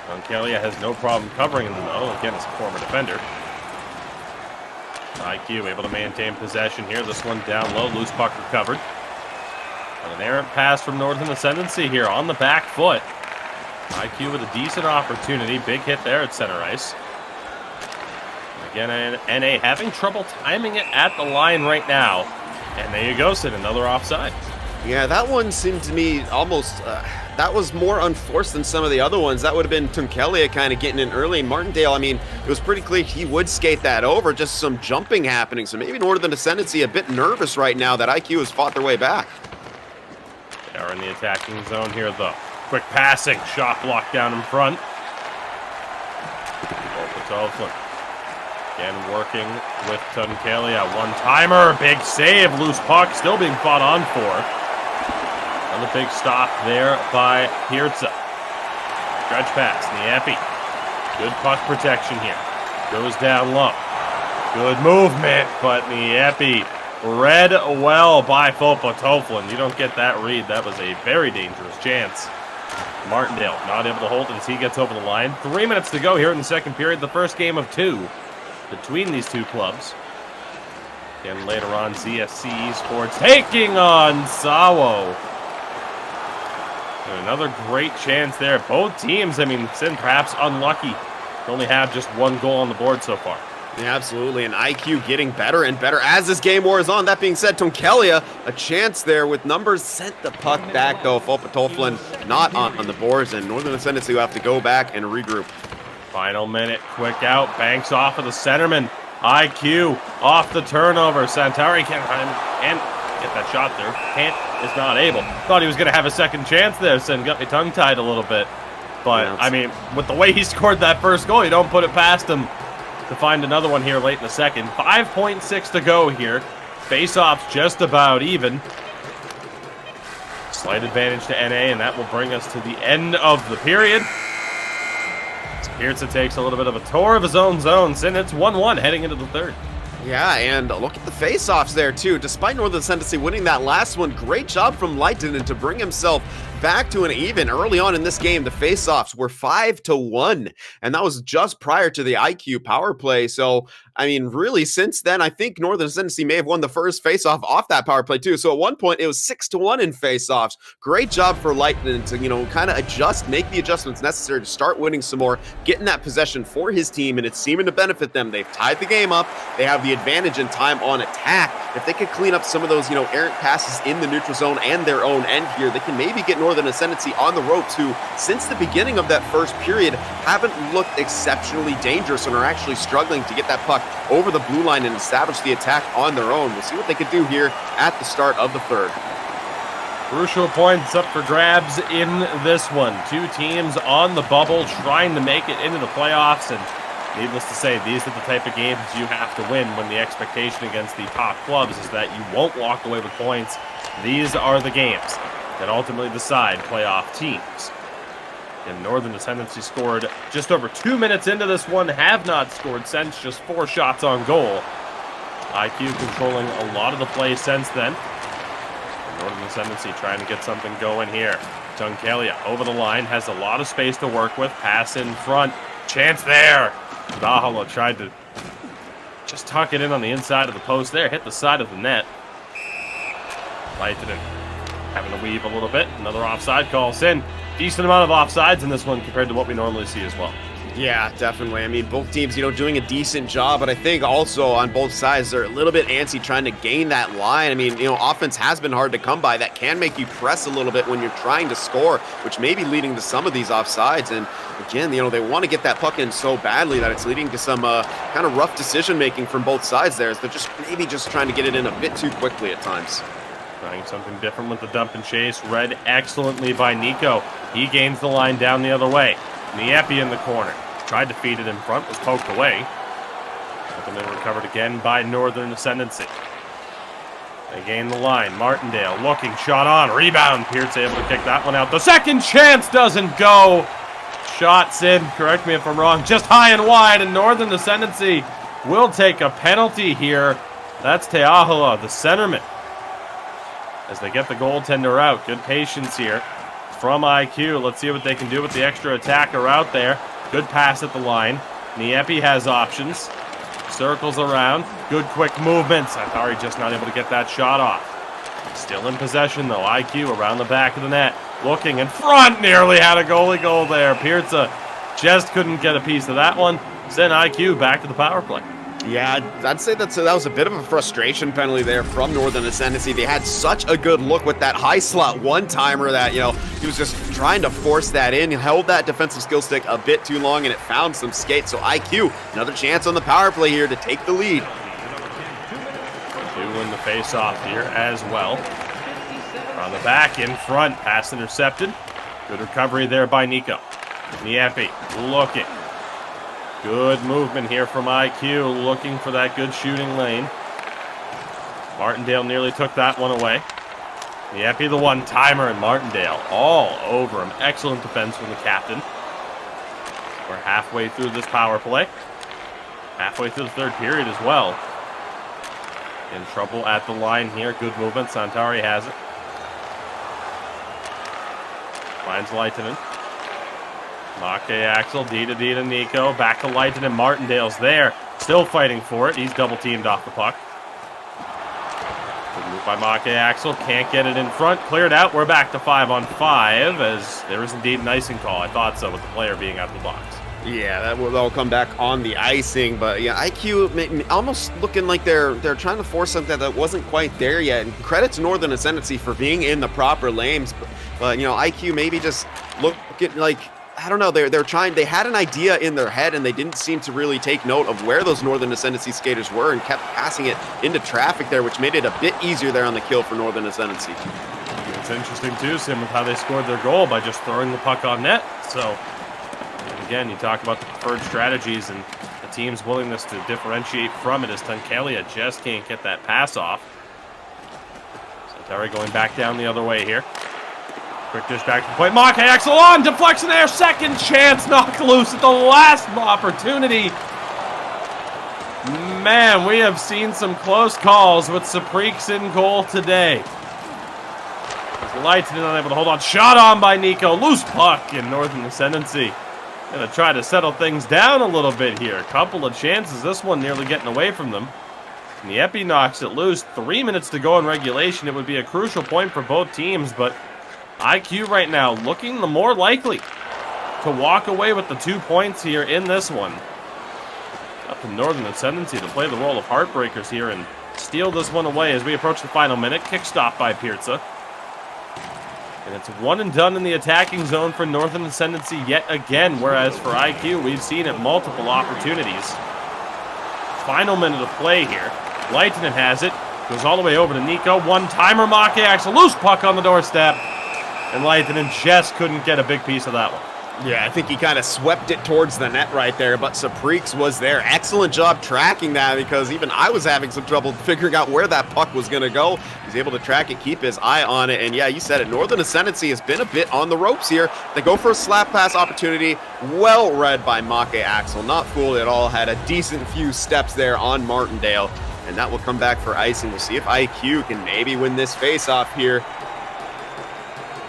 [SPEAKER 3] Dunkelia has no problem covering him, though. Again, as a former defender. IQ able to maintain possession here. This one down low. Loose puck recovered. And an errant pass from Northern Ascendancy here on the back foot. IQ with a decent opportunity. Big hit there at center ice. Again, NA having trouble timing it at the line right now. And there you go, Sid. Another offside.
[SPEAKER 4] Yeah, that one seemed to me almost... that was more unforced than some of the other ones. That would have been Dunkelia kind of getting in early. And Martindale, it was pretty clear he would skate that over. Just some jumping happening. So maybe Northern Ascendancy a bit nervous right now that IQ has fought their way back.
[SPEAKER 3] They are in the attacking zone here, though. Quick passing. Shot blocked down in front. Again, working with Dunkelia. One-timer. Big save. Loose puck. Still being fought on for. Another big stop there by Pirza. Stretch pass, Niepi. Good puck protection here. Goes down low. Good movement, but Niepi read well by Fopotoflin. You don't get that read. That was a very dangerous chance. Martindale not able to hold it as he gets over the line. 3 minutes to go here in the second period. The first game of two between these two clubs. Again, later on, ZSC Esports taking on SAWO. Another great chance there. Both teams, Sin perhaps unlucky to only have just one goal on the board so far.
[SPEAKER 4] Yeah, absolutely. And IQ getting better and better as this game wears on. That being said, Dunkelia, a chance there with numbers, sent the puck back, though. Fopotoflin not on the boards, and Northern Ascendancy will have to go back and regroup.
[SPEAKER 3] Final minute, quick out, banks off of the centerman. IQ off the turnover. Santari can't get that shot there. Is not able. Thought he was going to have a second chance there, so got me tongue-tied a little bit. But, with the way he scored that first goal, you don't put it past him to find another one here late in the second. 5.6 to go here. Face-offs just about even. Slight advantage to NA, and that will bring us to the end of the period. Pirza takes a little bit of a tour of his own zone, and it's 1-1 heading into the third.
[SPEAKER 4] Yeah, and look at the face-offs there, too. Despite Northern Ascendancy winning that last one, great job from Leitonen to bring himself back to an even. Early on in this game, the face-offs were 5-1, and that was just prior to the IQ power play. So I mean, really, since then, I think Northern Ascendancy may have won the first faceoff off that power play too. So at one point, it was 6-1 in faceoffs. Great job for Lightning to, kind of adjust, make the adjustments necessary to start winning some more, getting that possession for his team, and it's seeming to benefit them. They've tied the game up. They have the advantage in time on attack. If they could clean up some of those, errant passes in the neutral zone and their own end here, they can maybe get Northern Ascendancy on the ropes, who, since the beginning of that first period, haven't looked exceptionally dangerous and are actually struggling to get that puck over the blue line and establish the attack on their own. We'll see what they can do here at the start of the third.
[SPEAKER 3] Crucial points up for grabs in this one. Two teams on the bubble trying to make it into the playoffs, and needless to say, these are the type of games you have to win when the expectation against the top clubs is that you won't walk away with points. These are the games that ultimately decide playoff teams. And Northern Ascendancy scored just over 2 minutes into this one, have not scored since, just 4 shots on goal. IQ controlling a lot of the play since then. And Northern Ascendancy trying to get something going here. Tunkelia over the line, has a lot of space to work with, pass in front, chance there. Dahala tried to just tuck it in on the inside of the post there, hit the side of the net. Leitinen having to weave a little bit, another offside calls in. Decent amount of offsides in this one compared to what we normally see as well.
[SPEAKER 4] Yeah, definitely. I mean, both teams, doing a decent job, but I think also on both sides, they're a little bit antsy trying to gain that line. I mean, offense has been hard to come by. That can make you press a little bit when you're trying to score, which may be leading to some of these offsides. And again, they want to get that puck in so badly that it's leading to some kind of rough decision-making from both sides there. So they're just trying to get it in a bit too quickly at times.
[SPEAKER 3] Trying something different with the dump and chase. Read excellently by Nico. He gains the line down the other way. Nieppe in the corner. Tried to feed it in front, was poked away. But then recovered again by Northern Ascendancy. They gain the line. Martindale looking, shot on, rebound. Pearce able to kick that one out. The second chance doesn't go. Shots in, correct me if I'm wrong, just high and wide, and Northern Ascendancy will take a penalty here. That's Teahola, the centerman, as they get the goaltender out. Good patience here from IQ. Let's see what they can do with the extra attacker out there. Good pass at the line. Nieppe has options. Circles around. Good quick movements. Athari just not able to get that shot off. Still in possession though. IQ around the back of the net. Looking in front. Nearly had a goalie goal there. Pearce just couldn't get a piece of that one. Send IQ back to the power play.
[SPEAKER 4] Yeah, I'd say that was a bit of a frustration penalty there from Northern Ascendancy. They had such a good look with that high slot one-timer that, he was just trying to force that in. He held that defensive skill stick a bit too long, and it found some skates. So IQ, another chance on the power play here to take the lead.
[SPEAKER 3] Two in the face-off here as well. On the back, in front, pass intercepted. Good recovery there by Nico. Nieppe looking. Good movement here from IQ, looking for that good shooting lane. Martindale nearly took that one away. Nieppe the one-timer, and Martindale all over him. Excellent defense from the captain. We're halfway through this power play. Halfway through the third period as well. In trouble at the line here. Good movement. Santari has it. Finds Leitinen. Make Axel, D to Nico, back to Leitinen, Martindale's there, still fighting for it. He's double teamed off the puck. Good move by Make Axel, can't get it in front, cleared out. We're back to 5-on-5 as there is indeed an icing call. I thought so with the player being out of the box.
[SPEAKER 4] Yeah, that will all come back on the icing, but yeah, IQ almost looking like they're trying to force something that wasn't quite there yet. And credit to Northern Ascendancy for being in the proper lanes, but IQ maybe just looking like, I don't know, they're trying, they had an idea in their head and they didn't seem to really take note of where those Northern Ascendancy skaters were and kept passing it into traffic there, which made it a bit easier there on the kill for Northern Ascendancy.
[SPEAKER 3] It's interesting too, Sim, with how they scored their goal by just throwing the puck on net. So, again, you talk about the preferred strategies and the team's willingness to differentiate from it as Tunkelia just can't get that pass off. Santari going back down the other way here. Quick dish back to the point. Make Axel on, deflection there, second chance, knocked loose at the last opportunity. Man, we have seen some close calls with Sapreeks in goal today. Leitinen unable to hold on. Shot on by Nico. Loose puck in Northern Ascendancy. Gonna try to settle things down a little bit here. A couple of chances. This one nearly getting away from them. And the Epi knocks it loose. 3 minutes to go in regulation. It would be a crucial point for both teams, but IQ right now looking the more likely to walk away with the 2 points here in this one. Up to Northern Ascendancy to play the role of heartbreakers here and steal this one away as we approach the final minute. Kick stop by Pirza. And it's one and done in the attacking zone for Northern Ascendancy yet again, whereas for IQ, we've seen it multiple opportunities. Final minute of play here. Leitinen has it. Goes all the way over to Nico. One-timer, Makax, a loose puck on the doorstep. And Leitinen just couldn't get a big piece of that one.
[SPEAKER 4] Yeah, I think he kind of swept it towards the net right there, but Saprix was there. Excellent job tracking that, because even I was having some trouble figuring out where that puck was going to go. He's able to track it, keep his eye on it, and yeah, you said it. Northern Ascendancy has been a bit on the ropes here. They go for a slap pass opportunity. Well read by Make Axel. Not fooled at all. Had a decent few steps there on Martindale, and that will come back for icing. We'll see if IQ can maybe win this face-off here.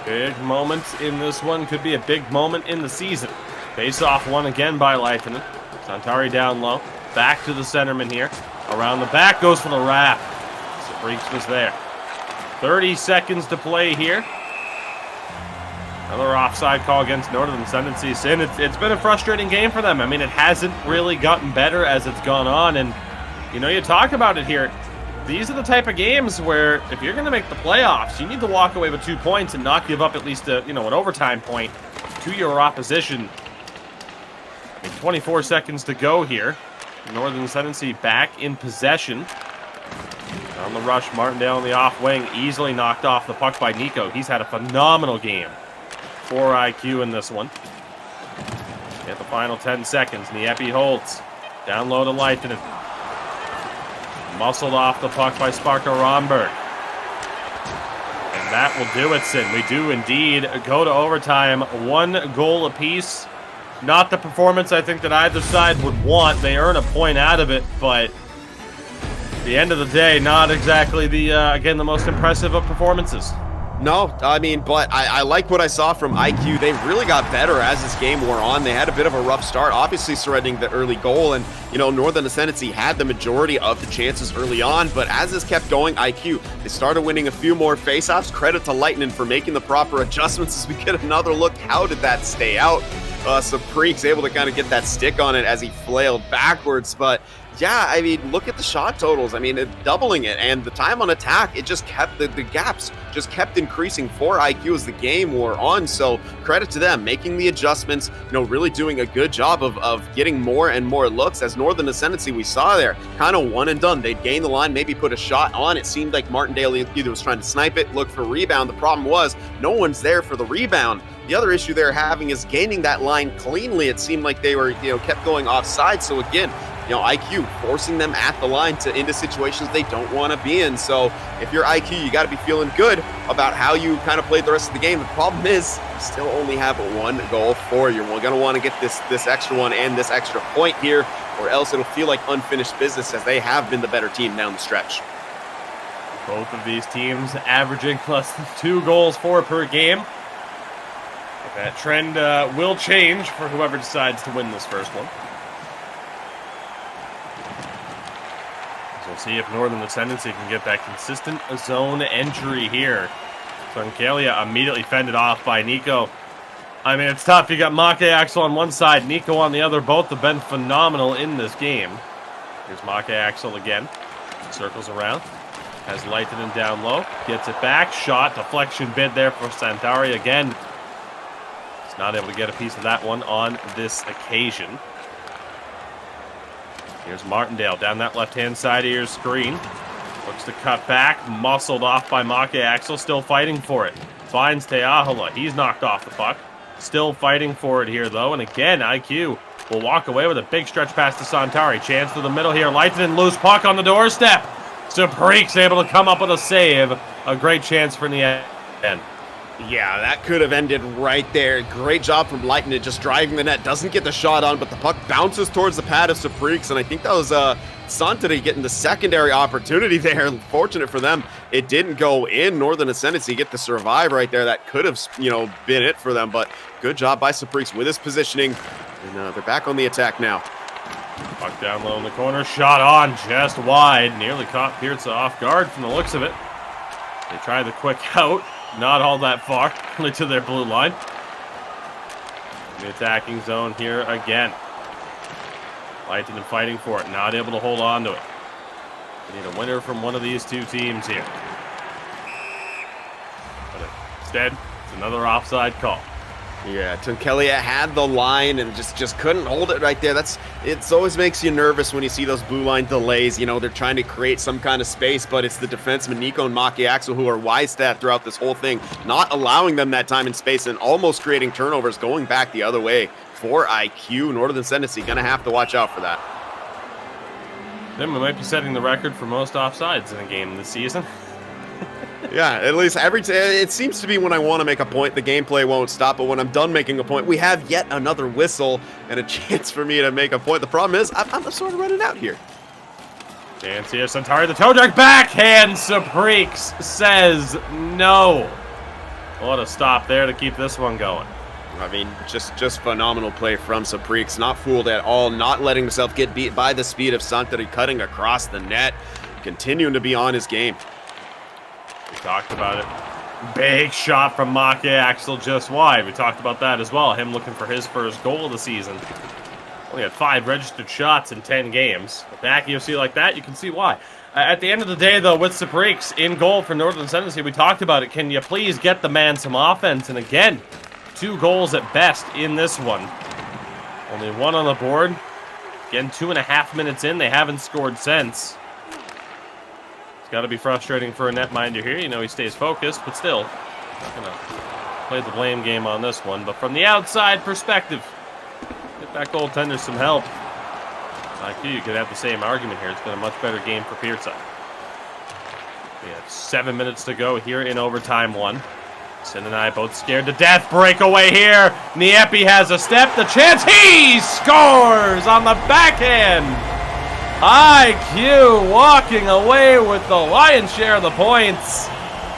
[SPEAKER 3] Big moment in this one. Could be a big moment in the season. Face-off one again by Leitinen. Santari down low. Back to the centerman here. Around the back, goes for the wrap. Saprix was there. 30 seconds to play here. Another offside call against Northern Ascendancy. Sin, it's been a frustrating game for them. I mean, it hasn't really gotten better as it's gone on. And, you know, you talk about it here. These are the type of games where if you're going to make the playoffs, you need to walk away with 2 points and not give up at least an overtime point to your opposition. 24 seconds to go here. Northern Ascendancy back in possession. On the rush, Martindale on the off wing, easily knocked off the puck by Nico. He's had a phenomenal game for IQ in this one. At the final 10 seconds, Niepi holds. Down low to Leitinen. Muscled off the puck by Sparka Romberg. And that will do it, Sin. We do indeed go to overtime. 1 goal apiece. Not the performance I think that either side would want. They earn a point out of it, but at the end of the day, not exactly the most impressive of performances.
[SPEAKER 4] No, I mean, but I like what I saw from IQ. They really got better as this game wore on. They had a bit of a rough start, obviously surrendering the early goal, and, you know, Northern Ascendancy had the majority of the chances early on, but as this kept going, IQ, they started winning a few more faceoffs. Credit to Leitinen for making the proper adjustments as we get another look. How did that stay out? Saprix able to kind of get that stick on it as he flailed backwards, but yeah, I mean, look at the shot totals. I mean, doubling it, and the time on attack, it just kept, the gaps just kept increasing for IQ as the game wore on. So credit to them, making the adjustments, you know, really doing a good job of getting more and more looks. As Northern Ascendancy, we saw there, kind of one and done. They'd gain the line, maybe put a shot on. It seemed like Martindale either was trying to snipe it, look for rebound. The problem was no one's there for the rebound. The other issue they're having is gaining that line cleanly. It seemed like they were, you know, kept going offside. So again, you know, IQ forcing them at the line into situations they don't want to be in. So if you're IQ, you got to be feeling good about how you kind of played the rest of the game. The problem is you still only have 1 goal for you. We're going to want to get this extra one and this extra point here, or else it'll feel like unfinished business, as they have been the better team down the stretch.
[SPEAKER 3] Both of these teams averaging less than 2 goals for per game. That trend will change for whoever decides to win this first one. So we'll see if Northern Ascendancy can get that consistent zone entry here. So Ancalia immediately fended off by Nico. I mean, it's tough. You got Make Axel on one side, Nico on the other. Both have been phenomenal in this game. Here's Make Axel again. Circles around. Has Leitinen down low. Gets it back. Shot. Deflection bid there for Santari again. He's not able to get a piece of that one on this occasion. Here's Martindale down that left-hand side of your screen. Looks to cut back. Muscled off by Make Axel. Still fighting for it. Finds Teahola. He's knocked off the puck. Still fighting for it here, though. And again, IQ will walk away with a big stretch pass to Santari. Chance to the middle here. Leitinen, loose puck on the doorstep. Saprix able to come up with a save. A great chance for the end.
[SPEAKER 4] Yeah, that could have ended right there. Great job from Leitinen, just driving the net. Doesn't get the shot on, but the puck bounces towards the pad of Saprix, and I think that was Santari getting the secondary opportunity there. Fortunate for them, it didn't go in. Northern Ascendancy get to survive right there. That could have, you know, been it for them, but good job by Saprix with his positioning. And they're back on the attack now.
[SPEAKER 3] Puck down low in the corner, shot on just wide. Nearly caught Pirza off guard from the looks of it. They try the quick out, not all that far, only to their blue line. The attacking zone here again. Lehtinen fighting for it, not able to hold on to it. We need a winner from one of these two teams here. But instead, it's another offside call.
[SPEAKER 4] Yeah, Tunkelia had the line and just couldn't hold it right there. It always makes you nervous when you see those blue line delays. You know, they're trying to create some kind of space, but it's the defenseman Nico and Maki Axel who are wise to that throughout this whole thing, not allowing them that time and space and almost creating turnovers, going back the other way for IQ. Northern Ascendancy gonna have to watch out for that.
[SPEAKER 3] Then we might be setting the record for most offsides in a game this season.
[SPEAKER 4] Yeah, at least it seems to be when I want to make a point, the gameplay won't stop, but when I'm done making a point, we have yet another whistle and a chance for me to make a point. The problem is, I'm sort of running out here.
[SPEAKER 3] Chance here, Centauri, the toe drag, backhand, Sapreeks says no. What a stop there to keep this one going.
[SPEAKER 4] I mean, just phenomenal play from Sapreeks, not fooled at all, not letting himself get beat by the speed of Sanctari, cutting across the net, continuing to be on his game.
[SPEAKER 3] We talked about it. Big shot from Maki Axel just wide. We talked about that as well. Him looking for his first goal of the season. Only had 5 registered shots in 10 games. With the accuracy like that, you can see why. At the end of the day, though, with Sapreeks in goal for Northern Ascendancy, we talked about it. Can you please get the man some offense? And again, 2 goals at best in this one. Only 1 on the board. Again, 2.5 minutes in. They haven't scored since. Got to be frustrating for a netminder here. You know, he stays focused, but still, not going to play the blame game on this one. But from the outside perspective, get that goaltender some help. IQ, you could have the same argument here. It's been a much better game for Pirza. We have 7 minutes to go here in overtime 1. Sin and I both scared to death. Breakaway here. Niepi has a step. The chance. He scores on the backhand. IQ walking away with the lion's share of the points.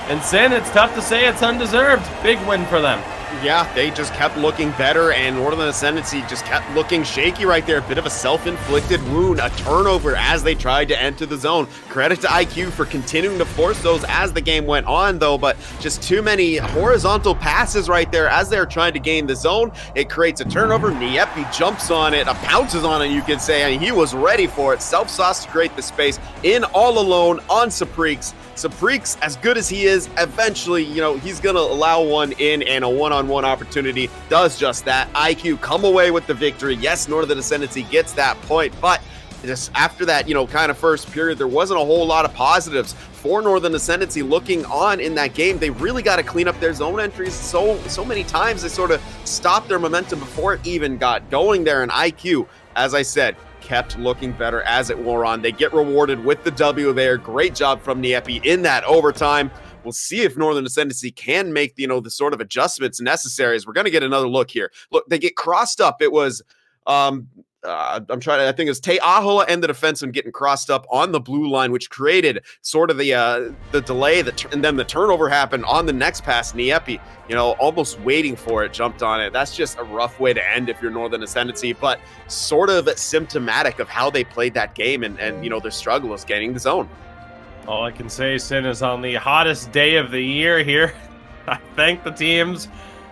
[SPEAKER 3] And Sin, it's tough to say it's undeserved. Big win for them.
[SPEAKER 4] Yeah, they just kept looking better, and Northern Ascendancy just kept looking shaky right there. A bit of a self-inflicted wound, a turnover as they tried to enter the zone. Credit to IQ for continuing to force those as the game went on, though, but just too many horizontal passes right there as they're trying to gain the zone. It creates a turnover. Niepi jumps on it, pounces on it, you could say, and he was ready for it. Self-sauce to create the space in all alone on Sapreeks. Sapreeks, as good as he is, eventually, you know, he's going to allow one in, and a one-on-one opportunity does just that. IQ come away with the victory. Yes, Northern Ascendancy gets that point, but just after that, you know, kind of first period, there wasn't a whole lot of positives for Northern Ascendancy looking on in that game. They really got to clean up their zone entries so many times. They sort of stopped their momentum before it even got going there, and IQ, as I said, kept looking better as it wore on. They get rewarded with the W there. Great job from Niepi in that overtime. We'll see if Northern Ascendancy can make, you know, the sort of adjustments necessary as we're going to get another look here. Look, they get crossed up. It was, I think it was Te Ahola and the defenseman getting crossed up on the blue line, which created sort of the delay, and then the turnover happened on the next pass. Niepi, you know, almost waiting for it, jumped on it. That's just a rough way to end if you're Northern Ascendancy, but sort of symptomatic of how they played that game and you know, their struggle is getting the zone.
[SPEAKER 3] All I can say, Sin, is on the hottest day of the year here, I thank the teams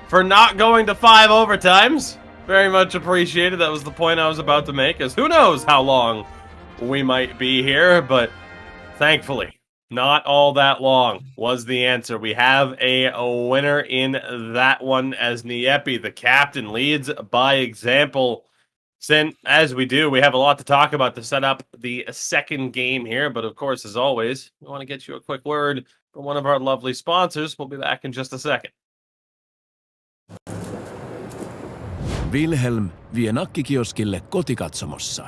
[SPEAKER 3] for not going to 5 overtimes. Very much appreciated. That was the point I was about to make, as who knows how long we might be here, but thankfully, not all that long was the answer. We have a winner in that one as Niepi, the captain, leads by example. Sin, as we do, we have a lot to talk about to set up the second game here, but of course, as always, we want to get you a quick word from one of our lovely sponsors. We'll be back in just a second.
[SPEAKER 2] Wilhelm vie nakkikioskille kotikatsomossa.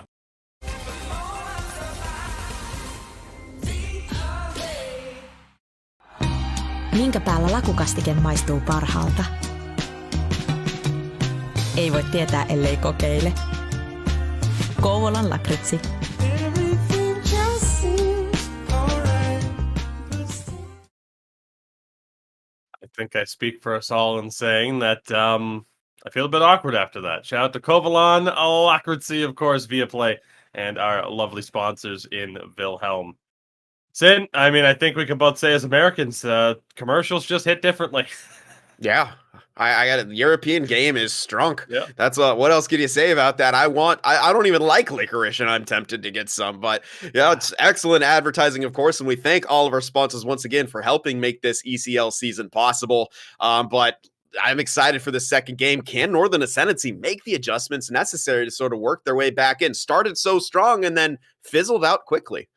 [SPEAKER 1] Minkä päällä lakukastike maistuu parhaalta? Ei voi tietää, ellei kokeile. Kouvolan lakritsi.
[SPEAKER 3] I think I speak for us all in saying that I feel a bit awkward after that. Shout out to Kovalan, Alacrity, of course, via play, and our lovely sponsors in Wilhelm. Sin, I mean, I think we can both say as Americans, commercials just hit differently.
[SPEAKER 4] Yeah, I got it. The European game is strong.
[SPEAKER 3] Yeah.
[SPEAKER 4] That's what else can you say about that? I don't even like licorice, and I'm tempted to get some. But yeah, it's excellent advertising, of course, and we thank all of our sponsors once again for helping make this ECL season possible. But I'm excited for the second game. Can Northern Ascendancy make the adjustments necessary to sort of work their way back in? Started so strong and then fizzled out quickly.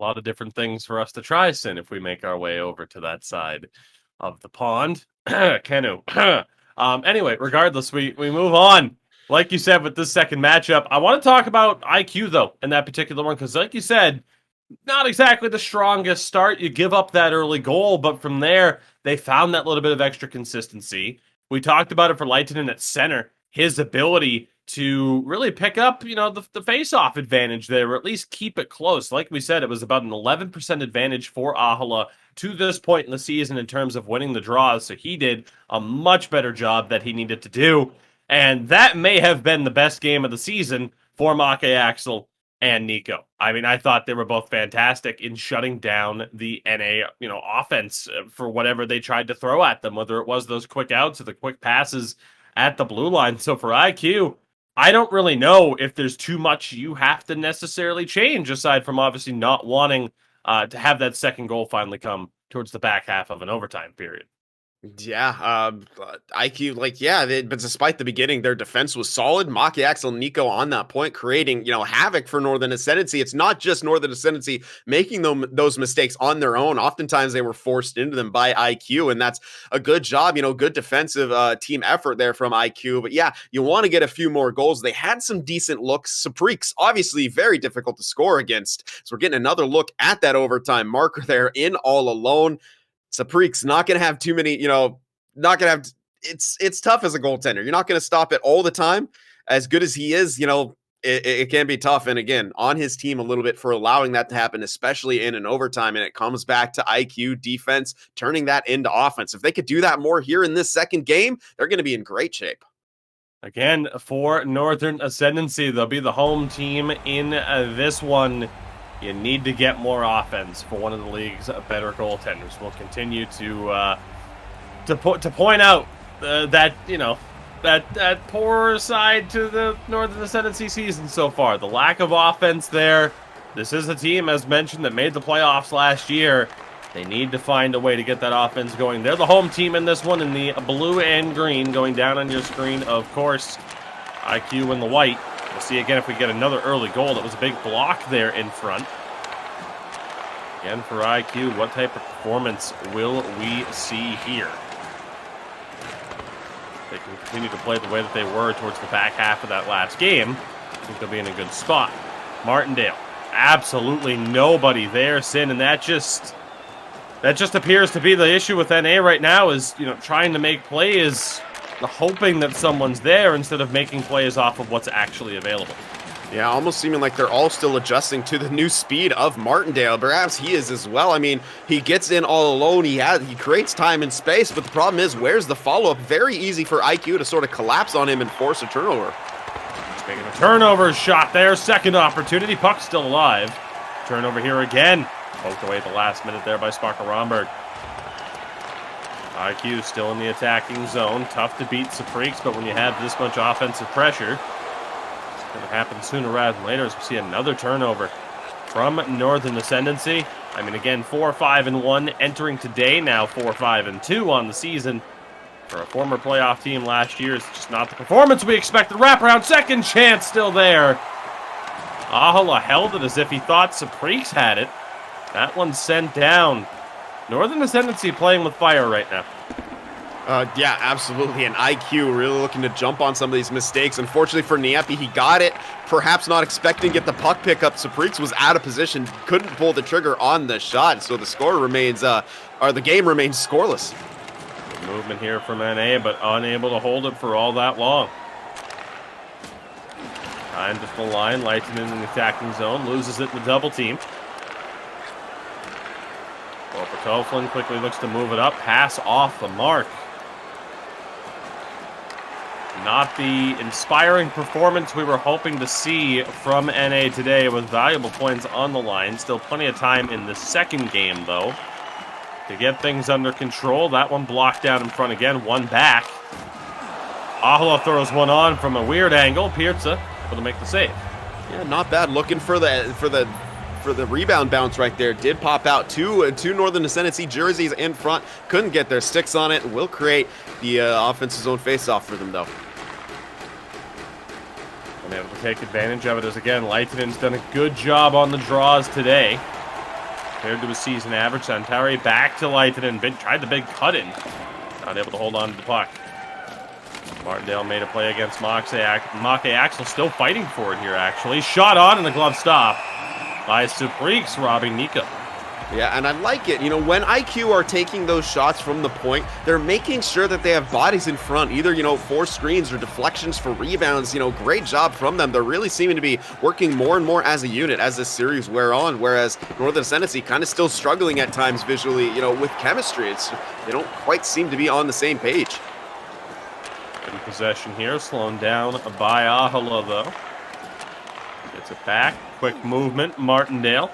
[SPEAKER 3] A lot of different things for us to try, Sin, if we make our way over to that side of the pond. Kenu. Anyway, regardless, we move on. Like you said, with this second matchup, I want to talk about IQ, though, in that particular one, because like you said, not exactly the strongest start. You give up that early goal, but from there, they found that little bit of extra consistency. We talked about it for Leitinen at center, his ability to really pick up, the face-off advantage there, or at least keep it close. Like we said, it was about an 11% advantage for Ahola to this point in the season in terms of winning the draws, so he did a much better job that he needed to do, and that may have been the best game of the season for Make Axel and Nico. I mean, I thought they were both fantastic in shutting down the NA, offense for whatever they tried to throw at them, whether it was those quick outs or the quick passes at the blue line. So for IQ, I don't really know if there's too much you have to necessarily change, aside from obviously not wanting to have that second goal finally come towards the back half of an overtime period.
[SPEAKER 4] Yeah, IQ, but despite the beginning, their defense was solid. Maki Axel and Nico on that point, creating, havoc for Northern Ascendancy. It's not just Northern Ascendancy making those mistakes on their own. Oftentimes they were forced into them by IQ, and that's a good job, good defensive team effort there from IQ. But yeah, you want to get a few more goals. They had some decent looks. Saprix, obviously very difficult to score against. So we're getting another look at that overtime marker there in all alone. Saprix not going to have too many, not going to have, it's tough as a goaltender. You're not going to stop it all the time. As good as he is, it can be tough. And again, on his team a little bit for allowing that to happen, especially in an overtime. And it comes back to IQ defense, turning that into offense. If they could do that more here in this second game, they're going to be in great shape.
[SPEAKER 3] Again, for Northern Ascendancy, they'll be the home team in this one. You need to get more offense for one of the league's better goaltenders. We'll continue to point out that poor side to the Northern Ascendancy season so far. The lack of offense there. This is a team, as mentioned, that made the playoffs last year. They need to find a way to get that offense going. They're the home team in this one in the blue and green. Going down on your screen, of course, IQ in the white. We'll see again if we get another early goal. That was a big block there in front. Again, for IQ, what type of performance will we see here? They can continue to play the way that they were towards the back half of that last game. I think they'll be in a good spot. Martindale, absolutely nobody there, Sin, and that just appears to be the issue with NA right now is, trying to make plays, hoping that someone's there instead of making plays off of what's actually available.
[SPEAKER 4] Yeah, almost seeming like they're all still adjusting to the new speed of Martindale. Perhaps he is as well. I mean, he gets in all alone. He creates time and space, but the problem is, where's the follow-up? Very easy for IQ to sort of collapse on him and force a turnover.
[SPEAKER 3] Making a turnover shot there. Second opportunity. Puck's still alive. Turnover here again. Poked away at the last minute there by Sparker Romberg. IQ still in the attacking zone. Tough to beat Saprix, but when you have this much offensive pressure, it's going to happen sooner rather than later as we see another turnover from Northern Ascendancy. I mean, again, 4-5-1 entering today, now 4-5-2 on the season. For a former playoff team last year, it's just not the performance we expected. Wraparound, second chance still there. Ahola held it as if he thought Saprix had it. That one's sent down. Northern Ascendancy playing with fire right now.
[SPEAKER 4] Yeah, absolutely. And IQ really looking to jump on some of these mistakes. Unfortunately for Nieppe, he got it. Perhaps not expecting to get the puck pickup. Saprix was out of position, couldn't pull the trigger on the shot. So the score remains, the game remains scoreless.
[SPEAKER 3] Good movement here from NA, but unable to hold it for all that long. Time to the line. Leitinen in the attacking zone, loses it in the double team. Toflin quickly looks to move it up. Pass off the mark. Not the inspiring performance we were hoping to see from NA today, with valuable points on the line. Still plenty of time in the second game, though, to get things under control. That one blocked down in front again, one back. Ahola throws one on from a weird angle. Pirza able to make the save.
[SPEAKER 4] Yeah, not bad. Looking for the rebound bounce right there. Did pop out two Northern Ascendancy jerseys in front. Couldn't get their sticks on it. Will create the offensive zone face-off for them, though.
[SPEAKER 3] And able to take advantage of it as, again, Leightonen's done a good job on the draws today. Compared to his season average, Santauri back to Leitonen. Tried the big cut-in. Not able to hold on to the puck. Martindale made a play against Make Axel, still fighting for it here, actually. Shot on, and the glove stop by Suprix, robbing Nico.
[SPEAKER 4] Yeah, and I like it. You know, when IQ are taking those shots from the point, they're making sure that they have bodies in front, either, you know, for screens or deflections for rebounds. You know, great job from them. They're really seeming to be working more and more as a unit as this series wear on, whereas Northern Ascendancy kind of still struggling at times visually, you know, with chemistry. They don't quite seem to be on the same page.
[SPEAKER 3] In possession here, slowing down by Ahola, though. Gets it back. Quick movement. Martindale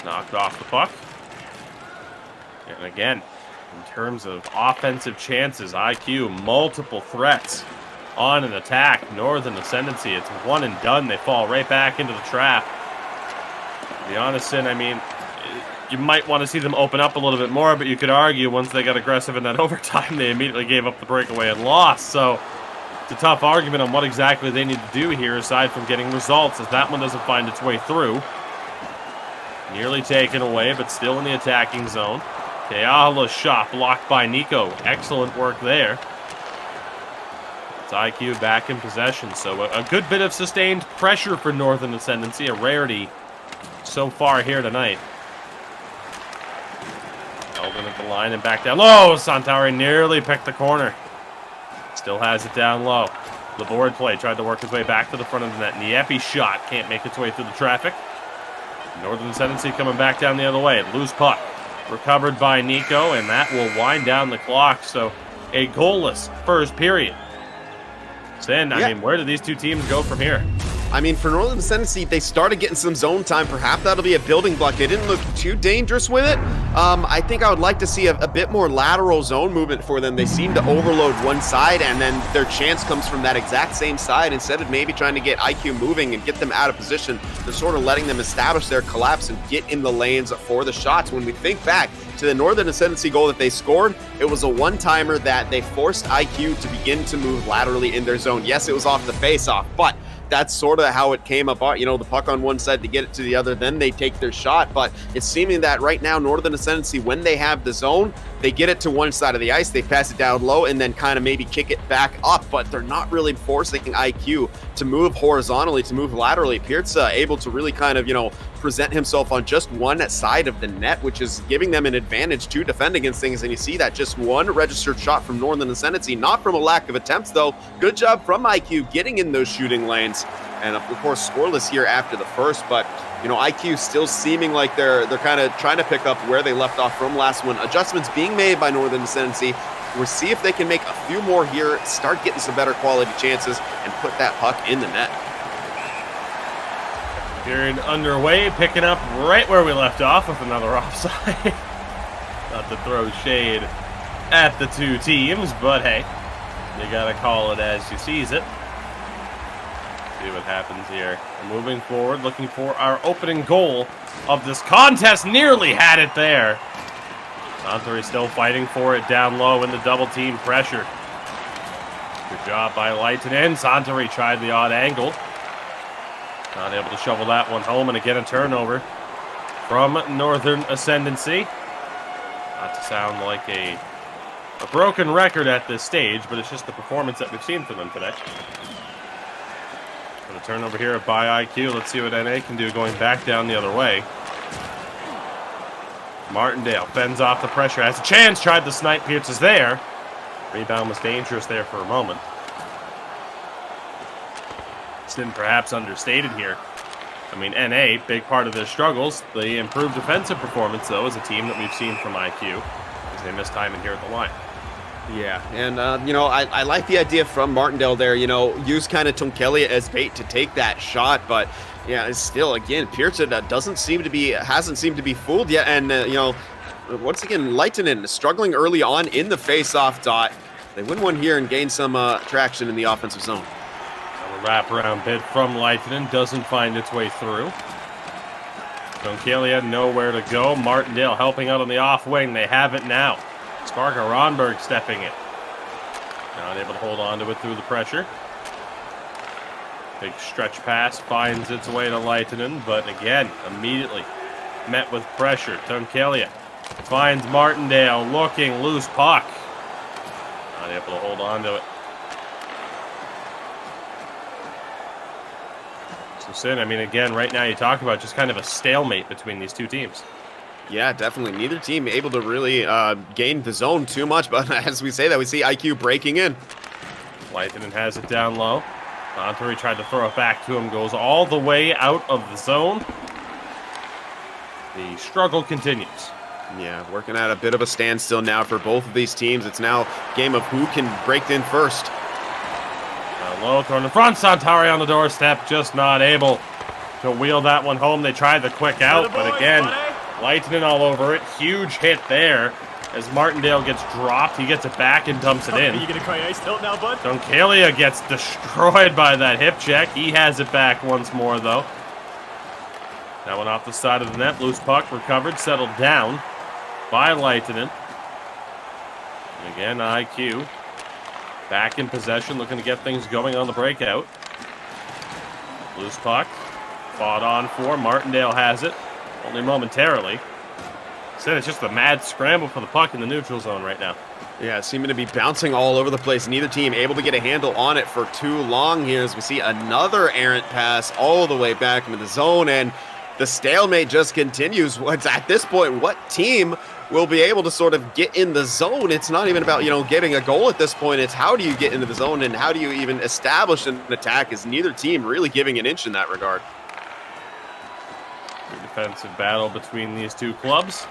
[SPEAKER 3] knocked off the puck. And again, in terms of offensive chances, IQ, multiple threats on an attack. Northern Ascendancy, it's one and done. They fall right back into the trap. To be honest, Sin, I mean, you might want to see them open up a little bit more, but you could argue once they got aggressive in that overtime, they immediately gave up the breakaway and lost. So it's a tough argument on what exactly they need to do here, aside from getting results, as that one doesn't find its way through. Nearly taken away, but still in the attacking zone. Keahala's shot blocked by Nico. Excellent work there. It's IQ back in possession, so a good bit of sustained pressure for Northern Ascendancy, a rarity so far here tonight. Elvin at the line and back down low. Santauri nearly picked the corner. Still has it down low. The board play tried to work his way back to the front of the net. Niepi shot can't make its way through the traffic. Northern Ascendancy coming back down the other way. Loose puck. Recovered by Nico, and that will wind down the clock. So a goalless first period. Sin, I mean, where do these two teams go from here?
[SPEAKER 4] I mean, for Northern Ascendancy, they started getting some zone time. Perhaps that'll be a building block. They didn't look too dangerous with it. I think I would like to see a bit more lateral zone movement for them. They seem to overload one side, and then their chance comes from that exact same side. Instead of maybe trying to get IQ moving and get them out of position, they're sort of letting them establish their collapse and get in the lanes for the shots. When we think back to the Northern Ascendancy goal that they scored, it was a one-timer that they forced IQ to begin to move laterally in their zone. Yes, it was off the face-off, but that's sort of how it came about. You know, the puck on one side to get it to the other, then they take their shot. But it's seeming that right now, Northern Ascendancy, when they have the zone, they get it to one side of the ice, they pass it down low, and then kind of maybe kick it back up. But they're not really forcing IQ to move horizontally, to move laterally. Pirza able to really kind of, you know, present himself on just one side of the net, which is giving them an advantage to defend against things. And you see that just one registered shot from Northern Ascendancy, not from a lack of attempts, though. Good job from IQ getting in those shooting lanes. And of course, scoreless here after the first, but you know, IQ still seeming like they're kind of trying to pick up where they left off from last one. Adjustments being made by Northern Ascendancy. We'll see if they can make a few more here, start getting some better quality chances, and put that puck in the net.
[SPEAKER 3] Period underway, picking up right where we left off with another offside. Not to throw shade at the two teams, but hey, you gotta call it as you sees it. See what happens here. Moving forward, looking for our opening goal of this contest. Nearly had it there. Santori still fighting for it down low in the double team pressure. Good job by Leitonen. Santori tried the odd angle. Not able to shovel that one home, and again a turnover from Northern Ascendancy. Not to sound like a broken record at this stage, but it's just the performance that we've seen from them today. A turnover here by IQ. Let's see what NA can do going back down the other way. Martindale fends off the pressure. Has a chance. Tried the snipe. Pierce is there. Rebound was dangerous there for a moment. Sin perhaps understated here. I mean, NA, big part of their struggles. The improved defensive performance, though, is a team that we've seen from IQ, as they miss time in here at the line.
[SPEAKER 4] Yeah, and you know, I like the idea from Martindale there. You know, use kind of Tonkelia as bait to take that shot, but yeah, it's still again Pearson hasn't seemed to be fooled yet, and you know, once again Leitinen struggling early on in the face-off dot. They win one here and gain some traction in the offensive zone.
[SPEAKER 3] A wraparound bid from Leitinen doesn't find its way through. Tonkelia nowhere to go. Martindale helping out on the off wing. They have it now. Sparka Ronberg stepping in. Not able to hold on to it through the pressure. Big stretch pass finds its way to Leitinen, but again, immediately met with pressure. Tonkelia finds Martindale, looking, loose puck. Not able to hold on to it. So, Sin, I mean, again, right now you talk about just kind of a stalemate between these two teams.
[SPEAKER 4] Yeah, definitely. Neither team able to really gain the zone too much, but as we say that, we see IQ breaking in.
[SPEAKER 3] Leitinen has it down low. Monterey tried to throw it back to him, goes all the way out of the zone. The struggle continues.
[SPEAKER 4] Yeah, working at a bit of a standstill now for both of these teams. It's now a game of who can break in first.
[SPEAKER 3] Down low, thrown in front. Santari on the doorstep, just not able to wheel that one home. They tried the quick out, but again, Leitinen all over it. Huge hit there as Martindale gets dropped. He gets it back and dumps it in.
[SPEAKER 5] Are you going to cry ice tilt now, bud?
[SPEAKER 3] Tonkelia gets destroyed by that hip check. He has it back once more, though. That one off the side of the net. Loose puck recovered, settled down by Leitinen. And again, IQ back in possession, looking to get things going on the breakout. Loose puck. Fought on for. Martindale has it. Only momentarily. Said it's just a mad scramble for the puck in the neutral zone right now.
[SPEAKER 4] Yeah, seeming to be bouncing all over the place. Neither team able to get a handle on it for too long here as we see another errant pass all the way back into the zone, and the stalemate just continues. At this point, what team will be able to sort of get in the zone? It's not even about, you know, getting a goal at this point. It's how do you get into the zone and how do you even establish an attack? Is neither team really giving an inch in that regard.
[SPEAKER 3] Defensive battle between these two clubs.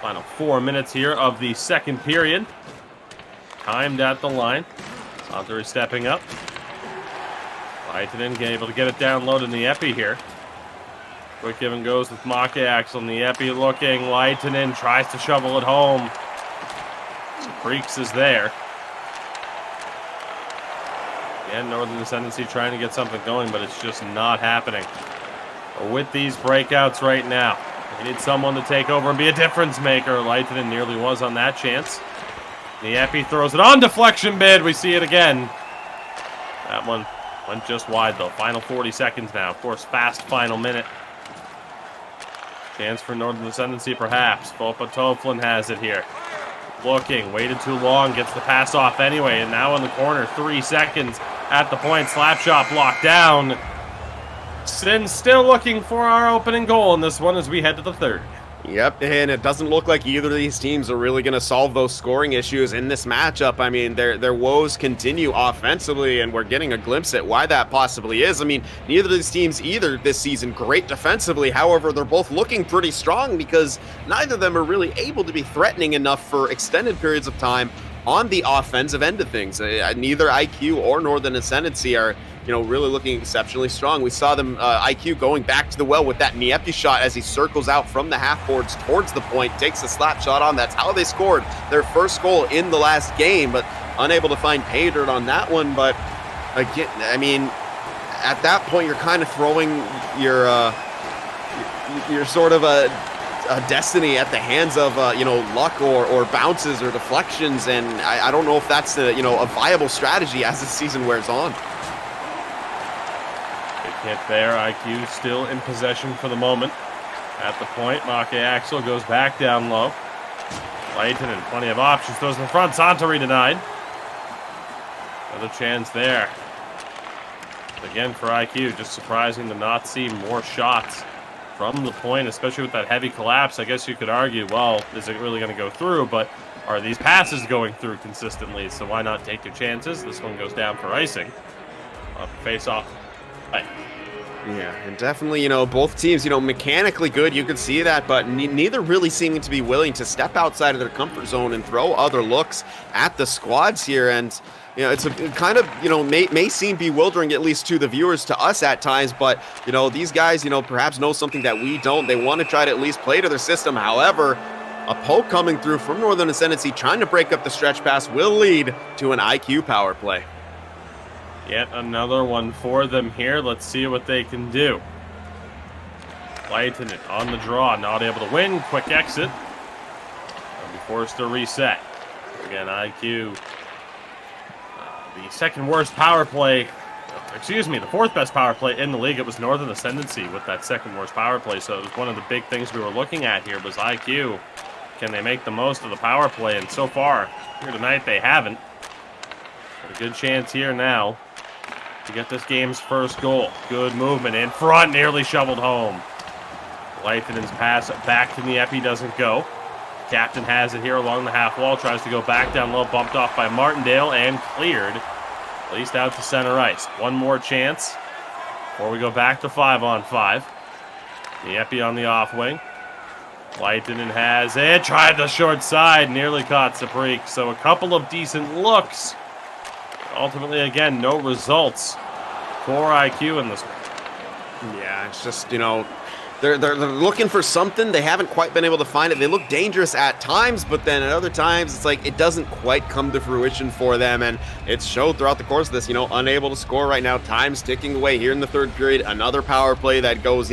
[SPEAKER 3] Final 4 minutes here of the second period. Timed at the line. Santer is stepping up. Leitinen able to get it down low to Niepi here. Quick give and goes with Maka-Axel. Niepi looking. Leitinen tries to shovel it home. Freaks is there. Again, Northern Ascendancy trying to get something going, but it's just not happening. With these breakouts right now, they need someone to take over and be a difference maker. Leitinen nearly was on that chance. Niepi throws it on, deflection bid. We see it again. That one went just wide though. Final 40 seconds now. Of course, fast final minute. Chance for Northern Ascendancy perhaps. Pompa Toflin has it here. Looking, waited too long, gets the pass off anyway, and now in the corner, 3 seconds at the point. Slap shot blocked down. Sin still looking for our opening goal in this one as we head to the third.
[SPEAKER 4] Yep, and it doesn't look like either of these teams are really going to solve those scoring issues in this matchup. I mean, their woes continue offensively, and we're getting a glimpse at why that possibly is. I mean, neither of these teams either this season great defensively. However, they're both looking pretty strong because neither of them are really able to be threatening enough for extended periods of time on the offensive end of things. Neither IQ or Northern Ascendancy are, you know, really looking exceptionally strong. We saw them, IQ going back to the well with that Niepi shot as he circles out from the half boards towards the point, takes a slap shot on. That's how they scored their first goal in the last game, but unable to find pay dirt on that one. But again, I mean, at that point, you're kind of throwing your sort of a destiny at the hands of, you know, luck or bounces or deflections. And I don't know if that's a viable strategy as the season wears on.
[SPEAKER 3] Hit there. IQ still in possession for the moment. At the point, Maka-Axel goes back down low. Leitinen, plenty of options. Throws in the front. Santori denied. Another chance there. Again for IQ, just surprising to not see more shots from the point, especially with that heavy collapse. I guess you could argue, well, is it really going to go through? But are these passes going through consistently? So why not take your chances? This one goes down for icing. Face off. Right.
[SPEAKER 4] Yeah, and definitely, both teams, mechanically good, you can see that, but neither really seeming to be willing to step outside of their comfort zone and throw other looks at the squads here. And, it's a kind of, may seem bewildering, at least to the viewers, to us at times, but, these guys, perhaps know something that we don't. They want to try to at least play to their system. However, a poke coming through from Northern Ascendancy, trying to break up the stretch pass, will lead to an IQ power play.
[SPEAKER 3] Yet another one for them here. Let's see what they can do. Lighten it on the draw, not able to win. Quick exit. They'll be forced to reset. Again, IQ. The second worst power play, the fourth best power play in the league. It was Northern Ascendancy with that second worst power play. So it was one of the big things we were looking at here was IQ. Can they make the most of the power play? And so far, here tonight, they haven't. Got a good chance here now to get this game's first goal. Good movement in front, nearly shoveled home. Leithenen's pass back to Nieppe doesn't go. Captain has it here along the half wall, tries to go back down low, bumped off by Martindale and cleared. At least out to center ice. One more chance before we go back to 5-on-5. Nieppe on the off wing. Leitenen has it, tried the short side, nearly caught Saprik. So a couple of decent looks. Ultimately, again, no results for IQ in this one.
[SPEAKER 4] Yeah, it's just, they're looking for something. They haven't quite been able to find it. They look dangerous at times, but then at other times, it's like it doesn't quite come to fruition for them, and it's showed throughout the course of this, unable to score right now. Time's ticking away here in the third period. Another power play that goes,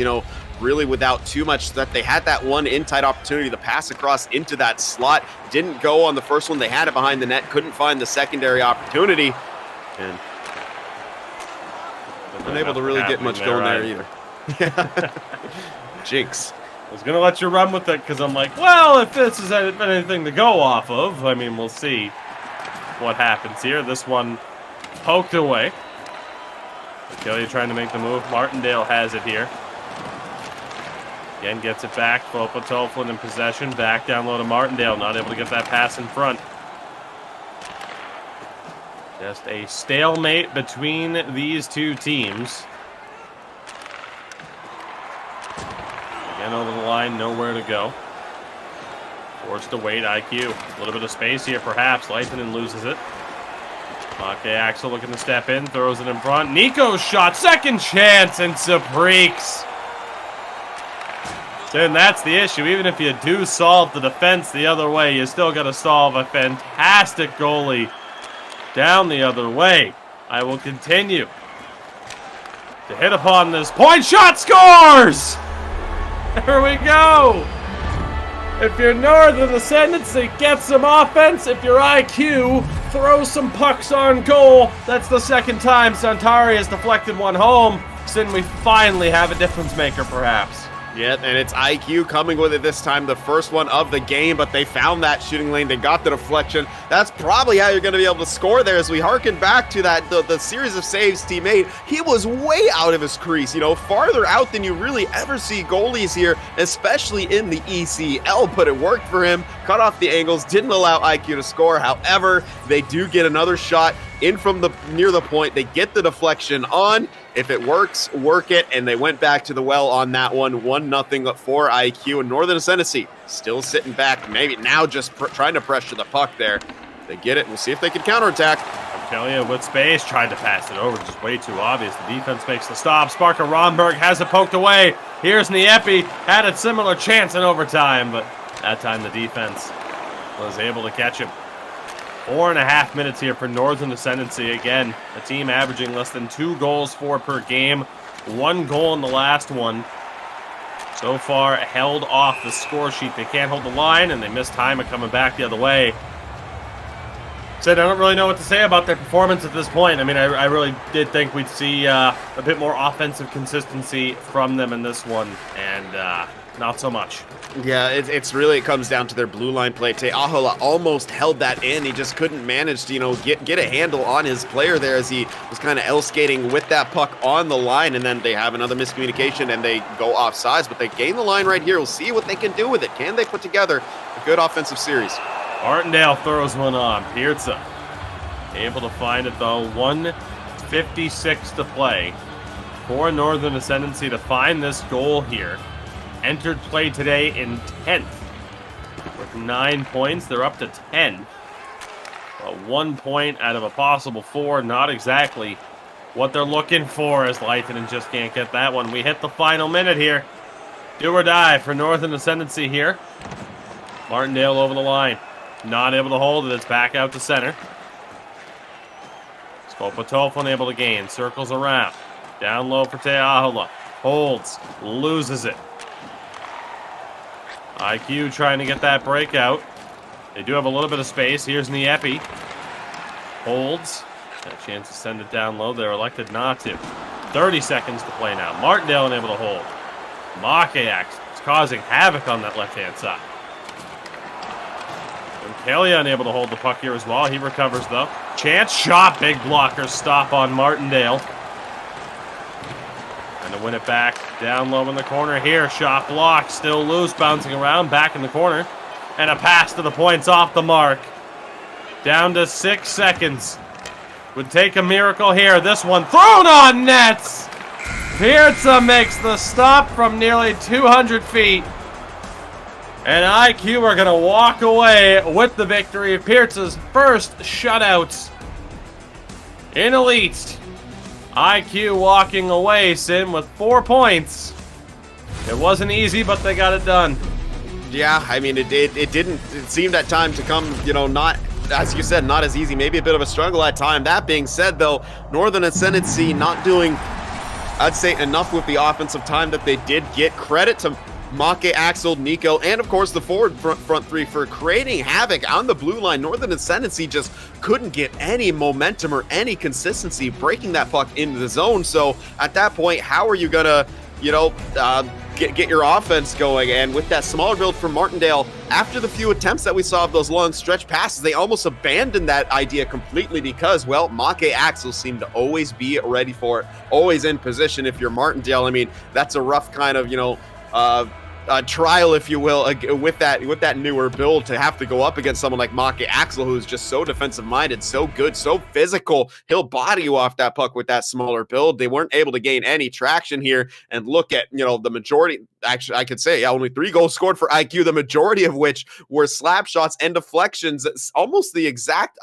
[SPEAKER 4] really without too much. That they had that one in-tight opportunity to pass across into that slot. Didn't go on the first one. They had it behind the net. Couldn't find the secondary opportunity. And unable to really get much going there either. Jinx.
[SPEAKER 3] I was going to let you run with it because I'm like, well, if this is anything to go off of, I mean, we'll see what happens here. This one poked away. Kelly trying to make the move. Martindale has it here. Again, gets it back. Popa Toflin in possession. Back down low to Martindale. Not able to get that pass in front. Just a stalemate between these two teams. Again, over the line, nowhere to go. Forced to wait, IQ. A little bit of space here, perhaps. Leitenen loses it. Okay, Axel looking to step in, throws it in front. Nico's shot, second chance, and Sapriks. And that's the issue. Even if you do solve the defense the other way, you still got to solve a fantastic goalie down the other way. I will continue to hit upon this point. Shot scores! There we go. If you're Northern Ascendancy, get some offense. If you're IQ, throw some pucks on goal. That's the second time Santari has deflected one home. So then we finally have a difference maker, perhaps.
[SPEAKER 4] Yeah, and it's IQ coming with it this time, the first one of the game, but they found that shooting lane. They got the deflection. That's probably how you're going to be able to score there. As we harken back to that, the series of saves he made, he was way out of his crease, farther out than you really ever see goalies here, especially in the ECL, but it worked for him. Cut off the angles, didn't allow IQ to score. However, they do get another shot in from near the point. They get the deflection on. If it works, work it, and they went back to the well on that one. 1-0 for IQ, and Northern Ascendancy still sitting back, maybe now just trying to pressure the puck there. They get it. We'll see if they can counterattack.
[SPEAKER 3] I'm telling you, with space, tried to pass it over, just way too obvious. The defense makes the stop. Sparker Romberg has it poked away. Here's Nieppe, had a similar chance in overtime, but that time the defense was able to catch him. 4.5 minutes here for Northern Ascendancy. Again, a team averaging less than 2 goals for per game. 1 goal in the last one. So far, held off the score sheet. They can't hold the line, and they missed time of coming back the other way. Said I don't really know what to say about their performance at this point. I mean, I really did think we'd see a bit more offensive consistency from them in this one, and not so much.
[SPEAKER 4] Yeah, it comes down to their blue line play. Te Ahola almost held that in. He just couldn't manage to, get a handle on his player there as he was kind of L-skating with that puck on the line, and then they have another miscommunication and they go offsides, but they gain the line right here. We'll see what they can do with it. Can they put together a good offensive series?
[SPEAKER 3] Martindale throws one on. Pirza able to find it, though. 1:56 to play. for Northern Ascendancy to find this goal here. Entered play today in 10th. With 9 points, they're up to 10. 1 point out of a possible 4. Not exactly what they're looking for, as Leitinen just can't get that one. We hit the final minute here. Do or die for Northern Ascendancy here. Martindale over the line. Not able to hold it. It's back out to center. Skopatov unable to gain. Circles around. Down low for Teahola. Holds. Loses it. IQ trying to get that breakout. They do have a little bit of space. Here's Niepi. Holds. Got a chance to send it down low. They're elected not to. 30 seconds to play now. Martindale unable to hold. Makeak is causing havoc on that left-hand side. And Kalia unable to hold the puck here as well. He recovers, though. Chance shot. Big blocker stop on Martindale. And to win it back down low in the corner here. Shot block. Still loose. Bouncing around. Back in the corner. And a pass to the points off the mark. Down to 6 seconds. Would take a miracle here. This one thrown on nets. Pirza makes the stop from nearly 200 feet. And IQ are going to walk away with the victory. Pirza's first shutout in Elite. IQ walking away, Sin, with 4 points. It wasn't easy, but they got it done.
[SPEAKER 4] Yeah, I mean, it seemed at time to come, not, as you said, not as easy, maybe a bit of a struggle at time. That being said, though, Northern Ascendancy not doing, I'd say, enough with the offensive time that they did get. Credit to Make, Axel, Nico, and of course the forward front three for creating havoc on the blue line. Northern Ascendancy just couldn't get any momentum or any consistency breaking that puck into the zone. So at that point, how are you gonna, get your offense going? And with that smaller build from Martindale, after the few attempts that we saw of those long stretch passes, they almost abandoned that idea completely because, well, Make Axel seemed to always be ready for it, always in position. If you're Martindale, I mean, that's a rough kind of, trial, if you will, with that newer build, to have to go up against someone like Make Axel, who's just so defensive minded, so good, so physical. He'll body you off that puck with that smaller build. They weren't able to gain any traction here. And look at, the majority, actually I could say, only 3 goals scored for IQ, the majority of which were slap shots and deflections. It's almost the exact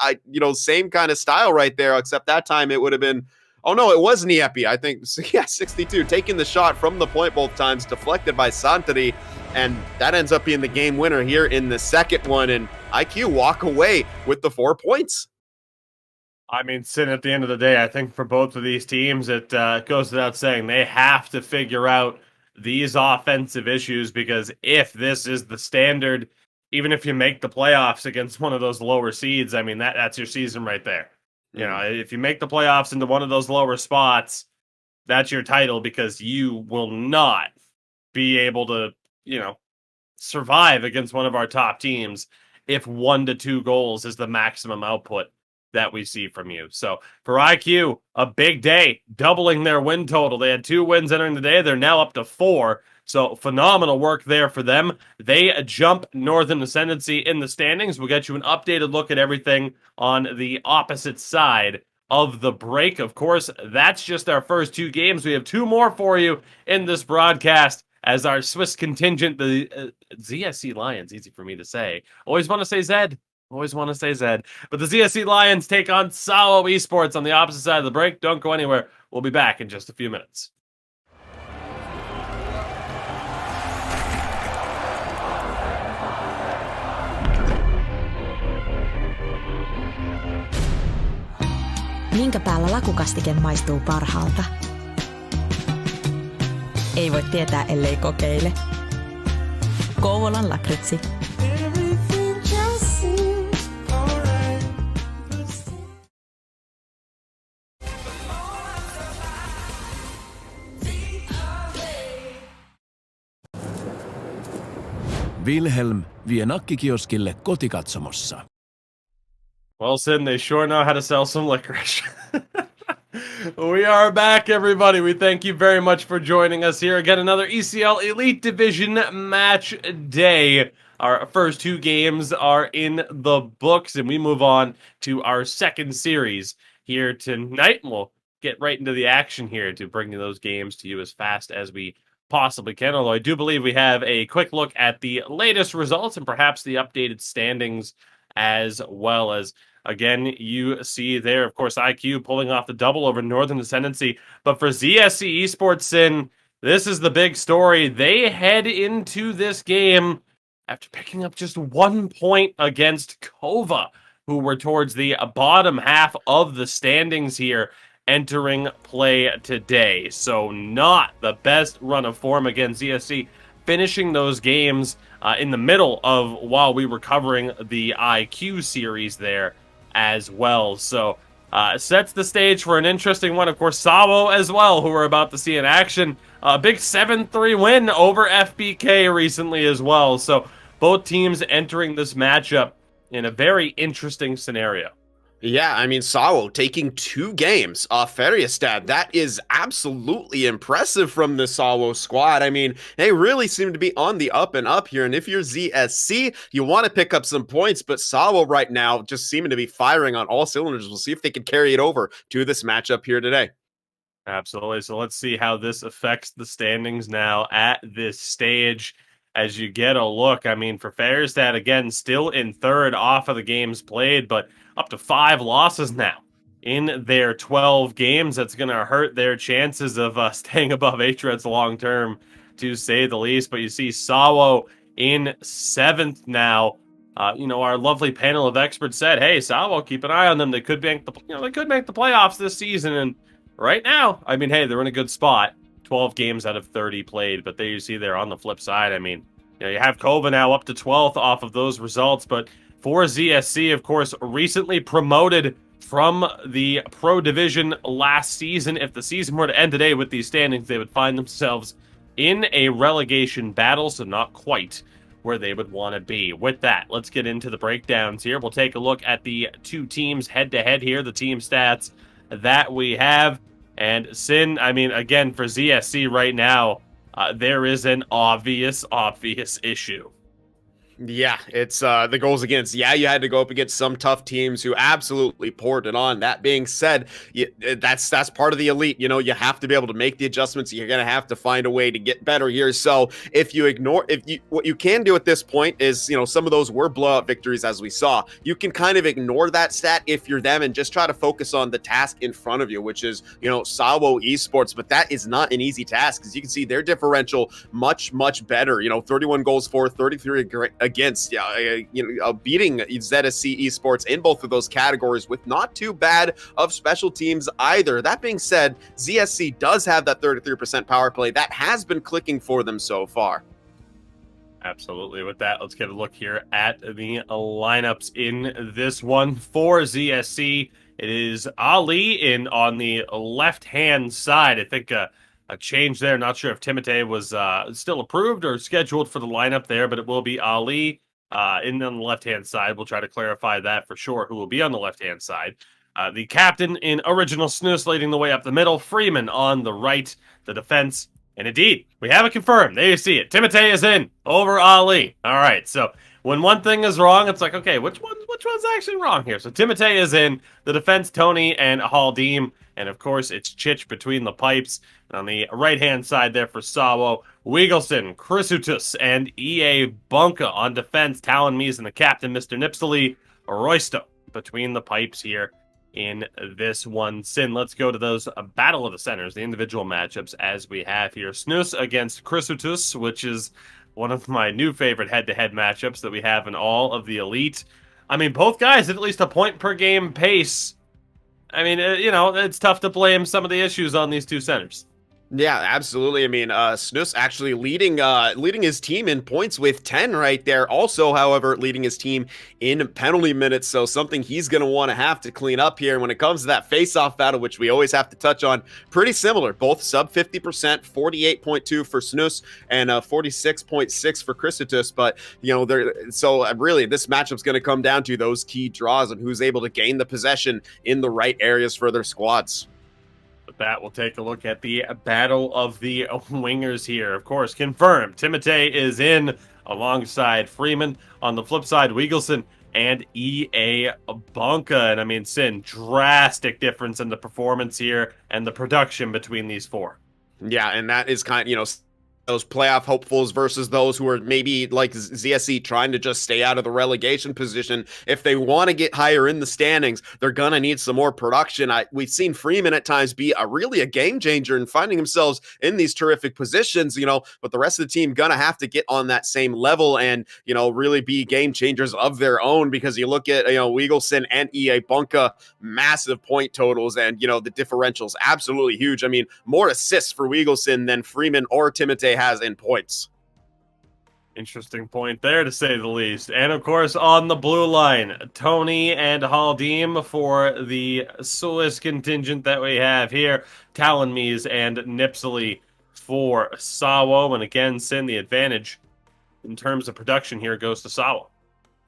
[SPEAKER 4] same kind of style right there, except that time it would have been, oh no, it was Niepi, I think. Yeah, 62, taking the shot from the point both times, deflected by Santeri, and that ends up being the game winner here in the second one, and IQ walk away with the 4 points.
[SPEAKER 3] I mean, Sin, at the end of the day, I think for both of these teams, it goes without saying, they have to figure out these offensive issues, because if this is the standard, even if you make the playoffs against one of those lower seeds, I mean, that's your season right there. If you make the playoffs into one of those lower spots, that's your title, because you will not be able to, survive against one of our top teams if 1 to 2 goals is the maximum output that we see from you. So for IQ, a big day, doubling their win total. They had 2 wins entering the day. They're now up to 4. So phenomenal work there for them. They jump Northern Ascendancy in the standings. We'll get you an updated look at everything on the opposite side of the break. Of course, that's just our first 2 games. We have 2 more for you in this broadcast as our Swiss contingent, the ZSC Lions, easy for me to say. Always want to say Zed. Always want to say Zed. But the ZSC Lions take on SAWO Esports on the opposite side of the break. Don't go anywhere. We'll be back in just a few minutes.
[SPEAKER 1] Minkä päällä lakukastike maistuu parhaalta? Ei voi tietää, ellei kokeile. Kouvolan lakritsi.
[SPEAKER 2] Wilhelm vie nakkikioskille kotikatsomossa.
[SPEAKER 3] Well, Sin, they sure know how to sell some licorice. We are back, everybody. We thank you very much for joining us here. Again, another ECL Elite Division match day. Our first 2 games are in the books, and we move on to our second series here tonight. We'll get right into the action here to bring those games to you as fast as we possibly can. Although I do believe we have a quick look at the latest results and perhaps the updated standings as well. As again, you see there, of course, IQ pulling off the double over Northern Ascendancy. But for ZSC Esports, this is the big story. They head into this game after picking up just 1 point against Kova, who were towards the bottom half of the standings here entering play today. So not the best run of form against ZSC, finishing those games in the middle of while we were covering the IQ series there as well. So sets the stage for an interesting one. Of course, SAWO as well, who we're about to see in action. A big 7-3 win over FBK recently as well. So both teams entering this matchup in a very interesting scenario.
[SPEAKER 4] Yeah, I mean, SAWO taking 2 games off Feriestad. That is absolutely impressive from the SAWO squad. I mean, they really seem to be on the up and up here. And if you're ZSC, you want to pick up some points, but SAWO right now just seeming to be firing on all cylinders. We'll see if they can carry it over to this matchup here today.
[SPEAKER 3] Absolutely. So let's see how this affects the standings now at this stage. As you get a look, I mean, for Feriestad, again, still in third off of the games played, but up to 5 losses now in their 12 games. That's going to hurt their chances of staying above hREDS long term, to say the least. But you see SAWO in 7th now. Our lovely panel of experts said, "Hey, SAWO, keep an eye on them. They could make they could make the playoffs this season." And right now, I mean, hey, they're in a good spot. 12 games out of 30 played, but there you see there on the flip side, I mean, you have Kova now up to 12th off of those results, but for ZSC, of course, recently promoted from the Pro Division last season. If the season were to end today with these standings, they would find themselves in a relegation battle, so not quite where they would want to be. With that, let's get into the breakdowns here. We'll take a look at the 2 teams head-to-head here, the team stats that we have. And Sin, I mean, again, for ZSC right now, there is an obvious issue.
[SPEAKER 4] Yeah, it's the goals against. Yeah, you had to go up against some tough teams who absolutely poured it on. That being said, that's part of the elite. You know, you have to be able to make the adjustments. You're gonna have to find a way to get better here. So what you can do at this point is, some of those were blowout victories, as we saw. You can kind of ignore that stat if you're them and just try to focus on the task in front of you, which is, SAWO Esports. But that is not an easy task, because you can see their differential much better. 31 goals for, 33 against, beating ZSC Esports in both of those categories with not too bad of special teams either. That being said, ZSC does have that 33% power play that has been clicking for them so far.
[SPEAKER 3] Absolutely. With that, let's get a look here at the lineups in this one. For ZSC, it is Ali on the left-hand side. I think a change there. Not sure if Timotei was still approved or scheduled for the lineup there, but it will be Ali on the left-hand side. We'll try to clarify that for sure, who will be on the left-hand side. The captain in original Snus leading the way up the middle. Freeman on the right, the defense. And indeed, we have it confirmed. There you see it. Timotei is in over Ali. All right, so when one thing is wrong, it's like, okay, which one's actually wrong here? So Timotei is in, the defense, Tony and Haldeem, and of course it's Chich between the pipes. And on the right-hand side there for SAWO, Wiegelson, Chrysutus, and EA Bunka on defense. Talon Mies and the captain, Mr. Nipsely, Roysto between the pipes here in this one. Sin, let's go to those battle of the centers, the individual matchups as we have here. Snus against Chrysutus, which is one of my new favorite head-to-head matchups that we have in all of the elite. I mean, both guys at least a point per game pace. I mean, it's tough to blame some of the issues on these two centers.
[SPEAKER 4] Yeah, absolutely. I mean, Snus actually leading his team in points with 10 right there. Also, however, leading his team in penalty minutes. So something he's going to have to clean up here. And when it comes to that face-off battle, which we always have to touch on, pretty similar. Both sub 50%, 48.2 for Snus and 46.6 for Chrysutus. But, really, this matchup's going to come down to those key draws and who's able to gain the possession in the right areas for their squads.
[SPEAKER 3] With that, we'll take a look at the battle of the wingers here. Of course, confirmed. Timotei is in alongside Freeman. On the flip side, Wiegelson and EA Bunka. And I mean, Sin, drastic difference in the performance here and the production between these four.
[SPEAKER 4] Yeah, and that is kind of, those playoff hopefuls versus those who are maybe like ZSC trying to just stay out of the relegation position. If they want to get higher in the standings, they're going to need some more production. We've seen Freeman at times be really a game changer and finding themselves in these terrific positions, but the rest of the team going to have to get on that same level and, really be game changers of their own, because you look at, Wiegelson and EA Bunka, massive point totals, and, the differential's absolutely huge. I mean, more assists for Wiegelson than Freeman or Timotei has in points.
[SPEAKER 3] Interesting point there, to say the least. And of course, on the blue line, Tony and Haldim for the Swiss contingent that we have here. Talonmies and Nipsely for SAWO. And again, Sin, the advantage in terms of production here goes to SAWO.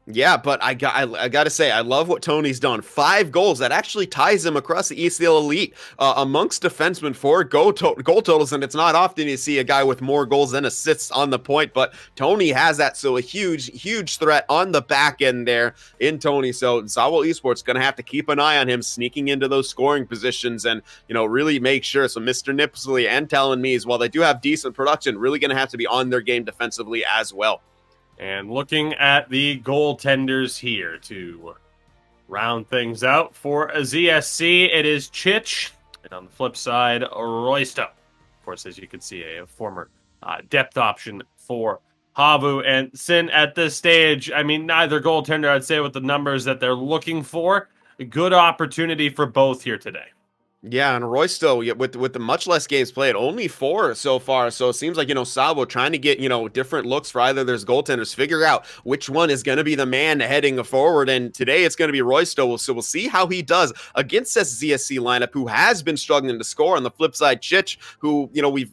[SPEAKER 4] Yeah, but I got to say, I love what Tony's done. 5 goals. That actually ties him across the ECL elite amongst defensemen for goal totals, and it's not often you see a guy with more goals than assists on the point, but Tony has that, so a huge threat on the back end there in Tony. So SAWO Esports going to have to keep an eye on him sneaking into those scoring positions and, really make sure. So Mr. Nipsley and Talon Mees, while they do have decent production, really going to have to be on their game defensively as well.
[SPEAKER 3] And looking at the goaltenders here to round things out for a ZSC, it is Chich, and on the flip side, Roysto. Of course, as you can see, a former depth option for Havu. And Sin, at this stage, I mean, neither goaltender, I'd say, with the numbers that they're looking for, a good opportunity for both here today.
[SPEAKER 4] Yeah, and Roysto, with the much less games played, only 4 so far. So it seems like, SAWO trying to get, different looks for either there's goaltenders, figure out which one is going to be the man heading forward. And today it's going to be Roysto. So we'll see how he does against this ZSC lineup, who has been struggling to score. On the flip side, Chich, who,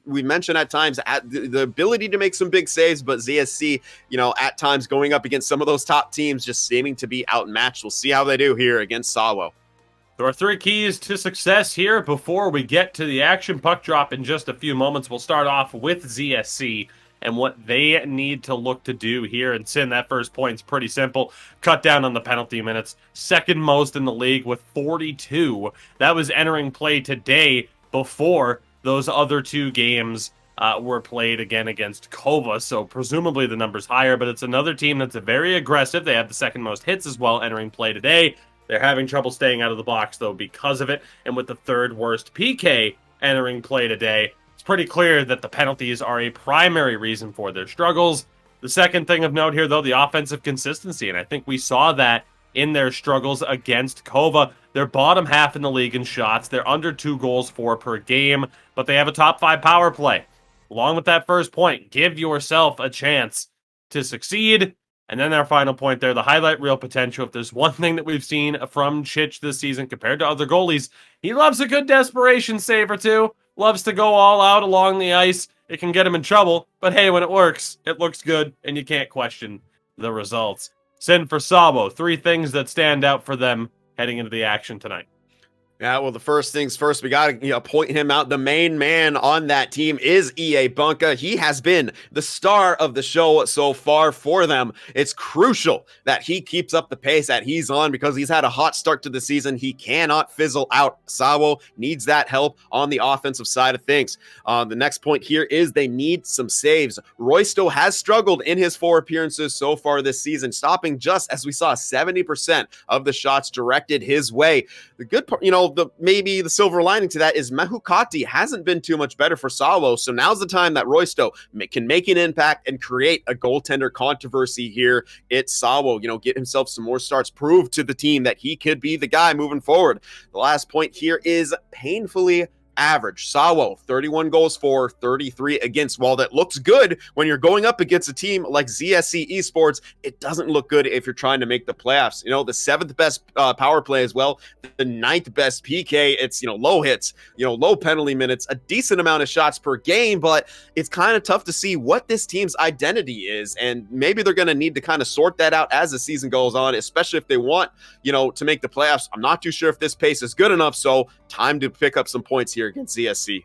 [SPEAKER 4] we've mentioned at times at the ability to make some big saves, but ZSC, at times going up against some of those top teams, just seeming to be outmatched. We'll see how they do here against SAWO.
[SPEAKER 3] So our 3 keys to success here before we get to the action puck drop in just a few moments. We'll start off with ZSC and what they need to look to do here. And Sin, that first point's pretty simple. Cut down on the penalty minutes. Second most in the league with 42. That was entering play today before those other 2 games were played again against Kova. So presumably the number's higher, but it's another team that's very aggressive. They have the second most hits as well entering play today. They're having trouble staying out of the box, though, because of it. And with the 3rd worst PK entering play today, it's pretty clear that the penalties are a primary reason for their struggles. The second thing of note here, though, the offensive consistency. And I think we saw that in their struggles against Kova. They're bottom half in the league in shots. They're under 2 goals for per game, but they have a top 5 power play. Along with that first point, give yourself a chance to succeed. And then our final point there, the highlight reel potential. If there's one thing that we've seen from Chich this season compared to other goalies, he loves a good desperation save or two. Loves to go all out along the ice. It can get him in trouble, but hey, when it works, it looks good, and you can't question the results. Sin, for SAWO, 3 things that stand out for them heading into the action tonight.
[SPEAKER 4] Yeah, well, the first things first, we got to point him out. The main man on that team is EA Bunka. He has been the star of the show so far for them. It's crucial that he keeps up the pace that he's on because he's had a hot start to the season. He cannot fizzle out. SAWO needs that help on the offensive side of things. The next point here is they need some saves. Roysto has struggled in his 4 appearances so far this season, stopping just, as we saw, 70% of the shots directed his way. The good part, maybe the silver lining to that is Mahukati hasn't been too much better for SAWO, so now's the time that Roysto can make an impact and create a goaltender controversy here at SAWO. Get himself some more starts, prove to the team that he could be the guy moving forward. The last point here is painfully average. SAWO, 31 goals for, 33 against. While that looks good when you're going up against a team like ZSC Esports, it doesn't look good if you're trying to make the playoffs. The 7th best power play as well, the 9th best PK. It's, low hits, low penalty minutes, a decent amount of shots per game, but it's kind of tough to see what this team's identity is, and maybe they're going to need to kind of sort that out as the season goes on, especially if they want, to make the playoffs. I'm not too sure if this pace is good enough, so time to pick up some points here against ZSC.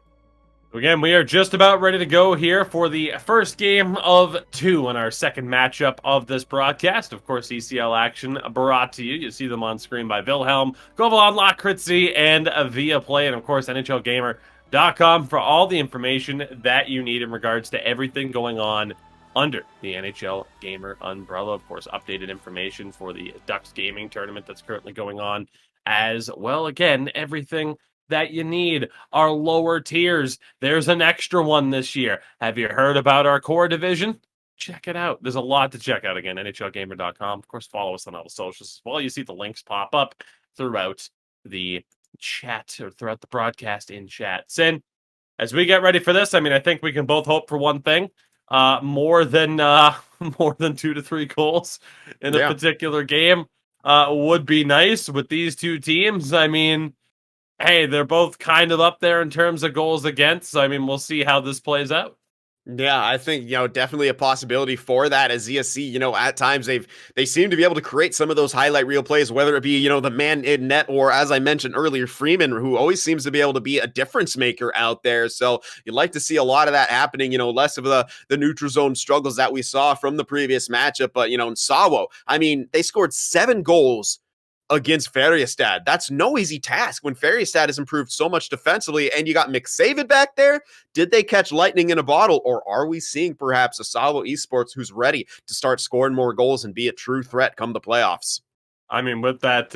[SPEAKER 3] Again, we are just about ready to go here for the first game of 2 in our second matchup of this broadcast. Of course, ECL action brought to you. You see them on screen by Wilhelm, Govalon, Lakritzi, and Via Play, and of course, NHLgamer.com for all the information that you need in regards to everything going on under the NHL Gamer umbrella. Of course, updated information for the Ducks Gaming tournament that's currently going on as well. Again, everything that you need. Our lower tiers, there's an extra one this year. Have you heard about our core division? Check it out. There's a lot to check out. Again, NHLgamer.com. Of course, follow us on all the socials as well. You see the links pop up throughout the chat or throughout the broadcast in chat. Sin, as we get ready for this, I mean, I think we can both hope for one thing. More than 2 to 3 goals in a particular game would be nice with these two teams. I mean, hey, they're both kind of up there in terms of goals against. So, I mean, we'll see how this plays out.
[SPEAKER 4] Yeah, I think, definitely a possibility for that as ESC, at times they seem to be able to create some of those highlight reel plays, whether it be, the man in net or, as I mentioned earlier, Freeman, who always seems to be able to be a difference maker out there. So you'd like to see a lot of that happening, less of the neutral zone struggles that we saw from the previous matchup. But, in SAWO, I mean, they scored 7 goals against Färjestad. That's no easy task when Färjestad has improved so much defensively, and you got McSavid back there. Did they catch lightning in a bottle, or are we seeing perhaps a SAWO Esports who's ready to start scoring more goals and be a true threat come the playoffs?
[SPEAKER 3] I mean, with that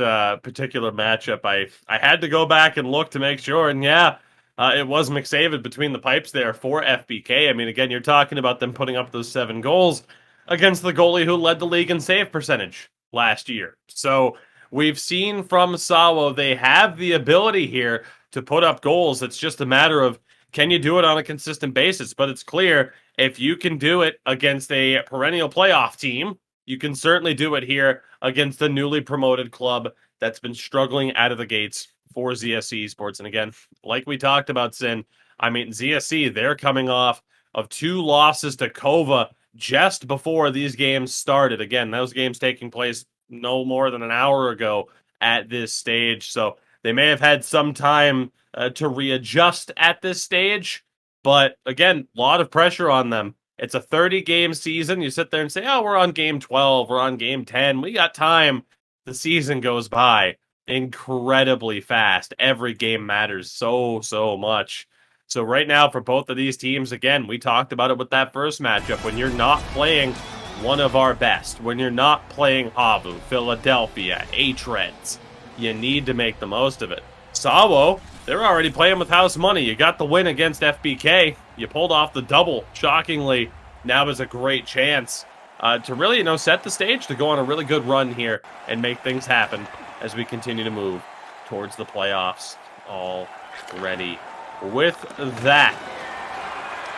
[SPEAKER 3] particular matchup, I had to go back and look to make sure, and it was McSavid between the pipes there for FBK. I mean, again, you're talking about them putting up those 7 goals against the goalie who led the league in save percentage last year. So we've seen from SAWO, they have the ability here to put up goals. It's just a matter of, can you do it on a consistent basis? But it's clear, if you can do it against a perennial playoff team, you can certainly do it here against the newly promoted club that's been struggling out of the gates for ZSC Esports. And again, like we talked about, Sin, I mean, ZSC, they're coming off of 2 losses to Kova just before these games started. Again, those games taking place no more than an hour ago at this stage. So they may have had some time to readjust at this stage. But again, a lot of pressure on them. It's a 30-game season. You sit there and say, oh, we're on game 12. We're on game 10. We got time. The season goes by incredibly fast. Every game matters so much. So right now for both of these teams, again, we talked about it with that first matchup. When you're not playing one of our best, when you're not playing Havu, Philadelphia, hREDS, you need to make the most of it. SAWO, they're already playing with house money. You got the win against FBK. You pulled off the double, shockingly. Now is a great chance to really, set the stage to go on a really good run here and make things happen as we continue to move towards the playoffs already. With that,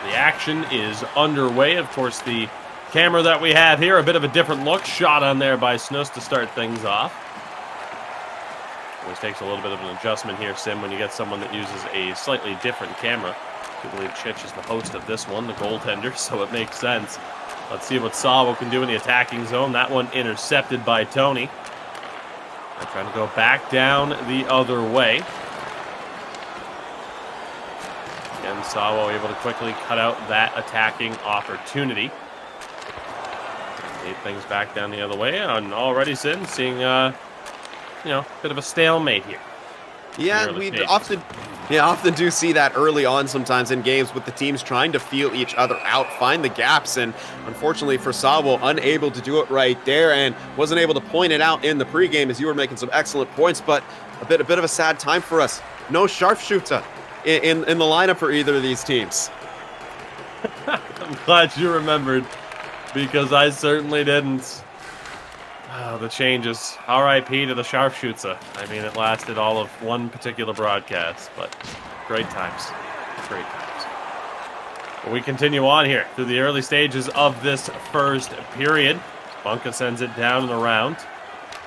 [SPEAKER 3] the action is underway. Of course, the camera that we have here, a bit of a different look, shot on there by Snus to start things off. Always takes a little bit of an adjustment here, Sim, when you get someone that uses a slightly different camera. I believe Chich is the host of this one, the goaltender, so it makes sense. Let's see what SAWO can do in the attacking zone. That one intercepted by Tony. They're trying to go back down the other way. Again, SAWO able to quickly cut out that attacking opportunity. Lead things back down the other way, and already seeing a bit of a stalemate here.
[SPEAKER 4] Yeah, we often do see that early on sometimes in games with the teams trying to feel each other out, find the gaps, and unfortunately for SAWO, unable to do it right there, and wasn't able to point it out in the pregame as you were making some excellent points, but a bit of a sad time for us. No sharpshooter in the lineup for either of these teams.
[SPEAKER 3] I'm glad you remembered, because I certainly didn't. Oh, the changes. R.I.P. to the sharpshooter. I mean, it lasted all of one particular broadcast, but great times. Great times. But we continue on here through the early stages of this first period. Bunka sends it down and around.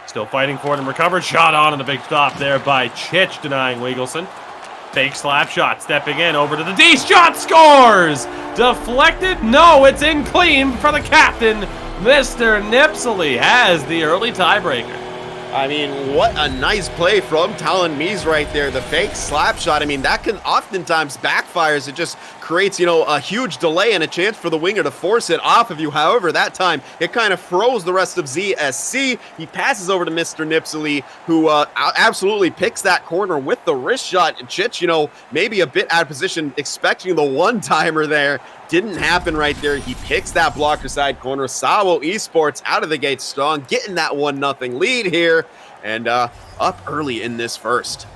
[SPEAKER 3] Still fighting for it and recovered. Shot on and a big stop there by Chich, denying Wiegelson. Fake slap shot, stepping in over to the D. Shot scores! Deflected? No, it's in clean for the captain. Mr. Nipsley has the early tiebreaker.
[SPEAKER 4] I mean, what a nice play from Talon Mies right there. The fake slap shot. I mean, that can oftentimes backfires. It just creates, a huge delay and a chance for the winger to force it off of you. However, that time, it kind of froze the rest of ZSC. He passes over to Mr. Nipsey, who absolutely picks that corner with the wrist shot. And Chich, maybe a bit out of position, expecting the one-timer there. Didn't happen right there. He picks that blocker side corner. SAWO Esports out of the gate strong, getting that 1-0 lead here, and up early in this first.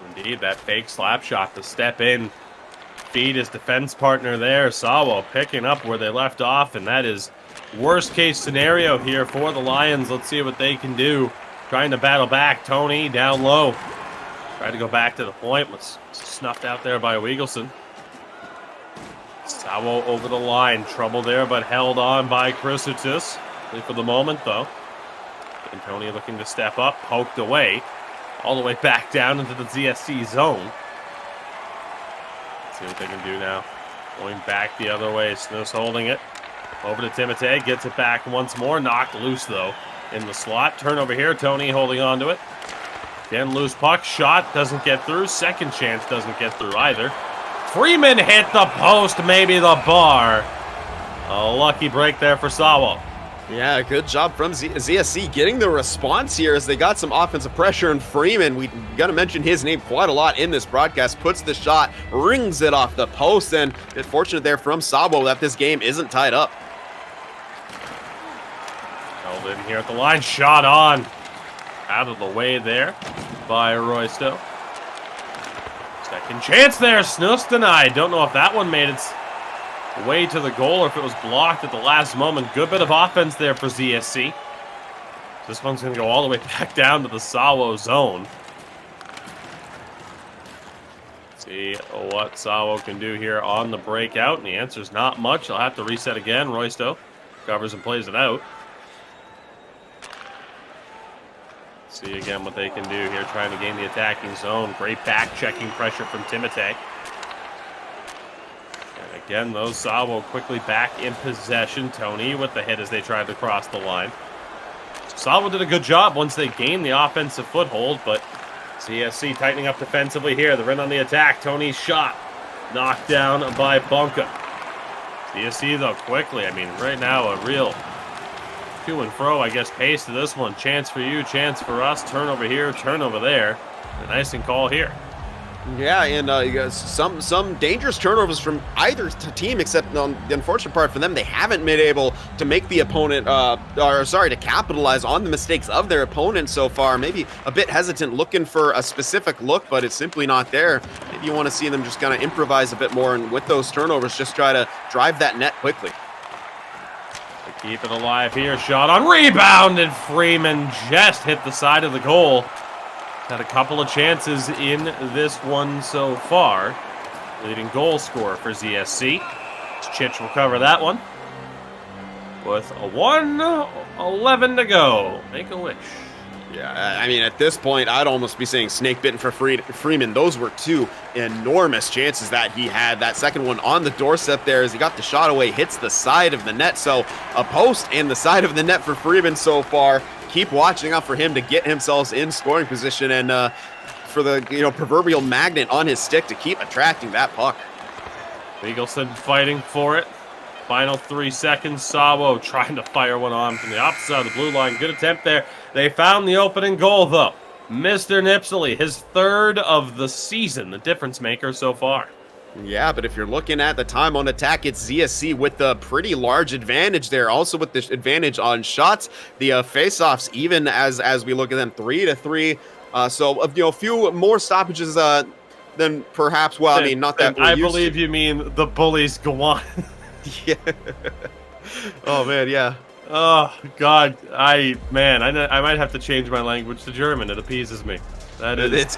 [SPEAKER 3] Indeed, that fake slap shot to step in, feed his defense partner there. SAWO picking up where they left off, and that is worst case scenario here for the Lions. Let's see what they can do. Trying to battle back. Tony down low. Tried to go back to the point. Was snuffed out there by Weagleson. SAWO over the line. Trouble there, but held on by Chrysitis. For the moment, though. And Tony looking to step up. Poked away. All the way back down into the ZSC zone. Let's see what they can do now. Going back the other way. Snus holding it. Over to Timotei. Gets it back once more. Knocked loose, though, in the slot. Turnover here. Tony holding on to it. Again, loose puck. Shot doesn't get through. Second chance doesn't get through either. Freeman hit the post, maybe the bar. A lucky break there for SAWO.
[SPEAKER 4] Yeah, good job from ZSC getting the response here as they got some offensive pressure, and Freeman, we got to mention his name quite a lot in this broadcast, puts the shot, rings it off the post, and it's fortunate there from SAWO that this game isn't tied up.
[SPEAKER 3] Held in here at the line, shot on. Out of the way there by Roysto. Second chance there, Snus denied. Don't know if that one made its way to the goal or if it was blocked at the last moment. Good bit of offense there for ZSC. This one's going to go all the way back down to the SAWO zone. See what SAWO can do here on the breakout, and the answer is not much. They'll have to reset again. Roysto covers and plays it out. See again what they can do here, trying to gain the attacking zone. Great back-checking pressure from Timotei. And again, though, SAWO quickly back in possession. Tony with the hit as they tried to cross the line. SAWO did a good job once they gained the offensive foothold, but CSC tightening up defensively here. They're in on the attack. Tony's shot knocked down by Bunka. CSC, though, quickly. I mean, right now, a real to and fro, I guess, pace to this one. Chance for you, chance for us. Turnover here, turnover there. A nice and call here.
[SPEAKER 4] Yeah, and you guys, some dangerous turnovers from either team, except the unfortunate part for them, they haven't been able to make the opponent, to capitalize on the mistakes of their opponent so far. Maybe a bit hesitant, looking for a specific look, but it's simply not there. Maybe you want to see them just kind of improvise a bit more, and with those turnovers, just try to drive that net quickly.
[SPEAKER 3] They keep it alive here. Shot on rebound, and Freeman just hit the side of the goal. Had a couple of chances in this one so far. Leading goal scorer for ZSC. Chich will cover that one. With a 1:11 to go. Make a wish.
[SPEAKER 4] Yeah, I mean, at this point, I'd almost be saying snake bitten for Freeman. Those were two enormous chances that he had. That second one on the doorstep there as he got the shot away, hits the side of the net. So a post and the side of the net for Freeman so far. Keep watching out for him to get himself in scoring position and for the proverbial magnet on his stick to keep attracting that puck.
[SPEAKER 3] Weagleson fighting for it. Final 3 seconds. SAWO trying to fire one on from the opposite side of the blue line. Good attempt there. They found the opening goal, though. Mr. Nipsey, his third of the season, the difference maker so far.
[SPEAKER 4] Yeah, but if you're looking at the time on attack, it's ZSC with the pretty large advantage there. Also with the advantage on shots, the face-offs, even as we look at them, 3-3. So a few more stoppages than perhaps. Well, I mean, not that.
[SPEAKER 3] I believe you mean the bullies go on.
[SPEAKER 4] Yeah. Oh man, yeah.
[SPEAKER 3] Oh God, I might have to change my language to German. It appeases me. That is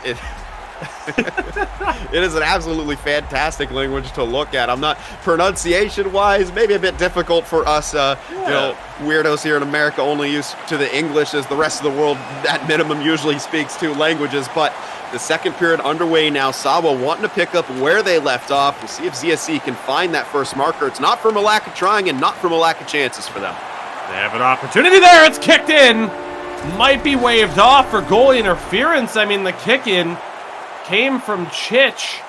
[SPEAKER 4] it is an absolutely fantastic language to look at. I'm not, pronunciation-wise, maybe a bit difficult for us, weirdos here in America, only used to the English, as the rest of the world, at minimum, usually speaks 2 languages. But the second period underway now. SAWO wanting to pick up where they left off. We'll see if ZSC can find that first marker. It's not from a lack of trying and not from a lack of chances for them.
[SPEAKER 3] They have an opportunity there. It's kicked in. might be waved off for goalie interference. I mean, the kick-in came from Chich.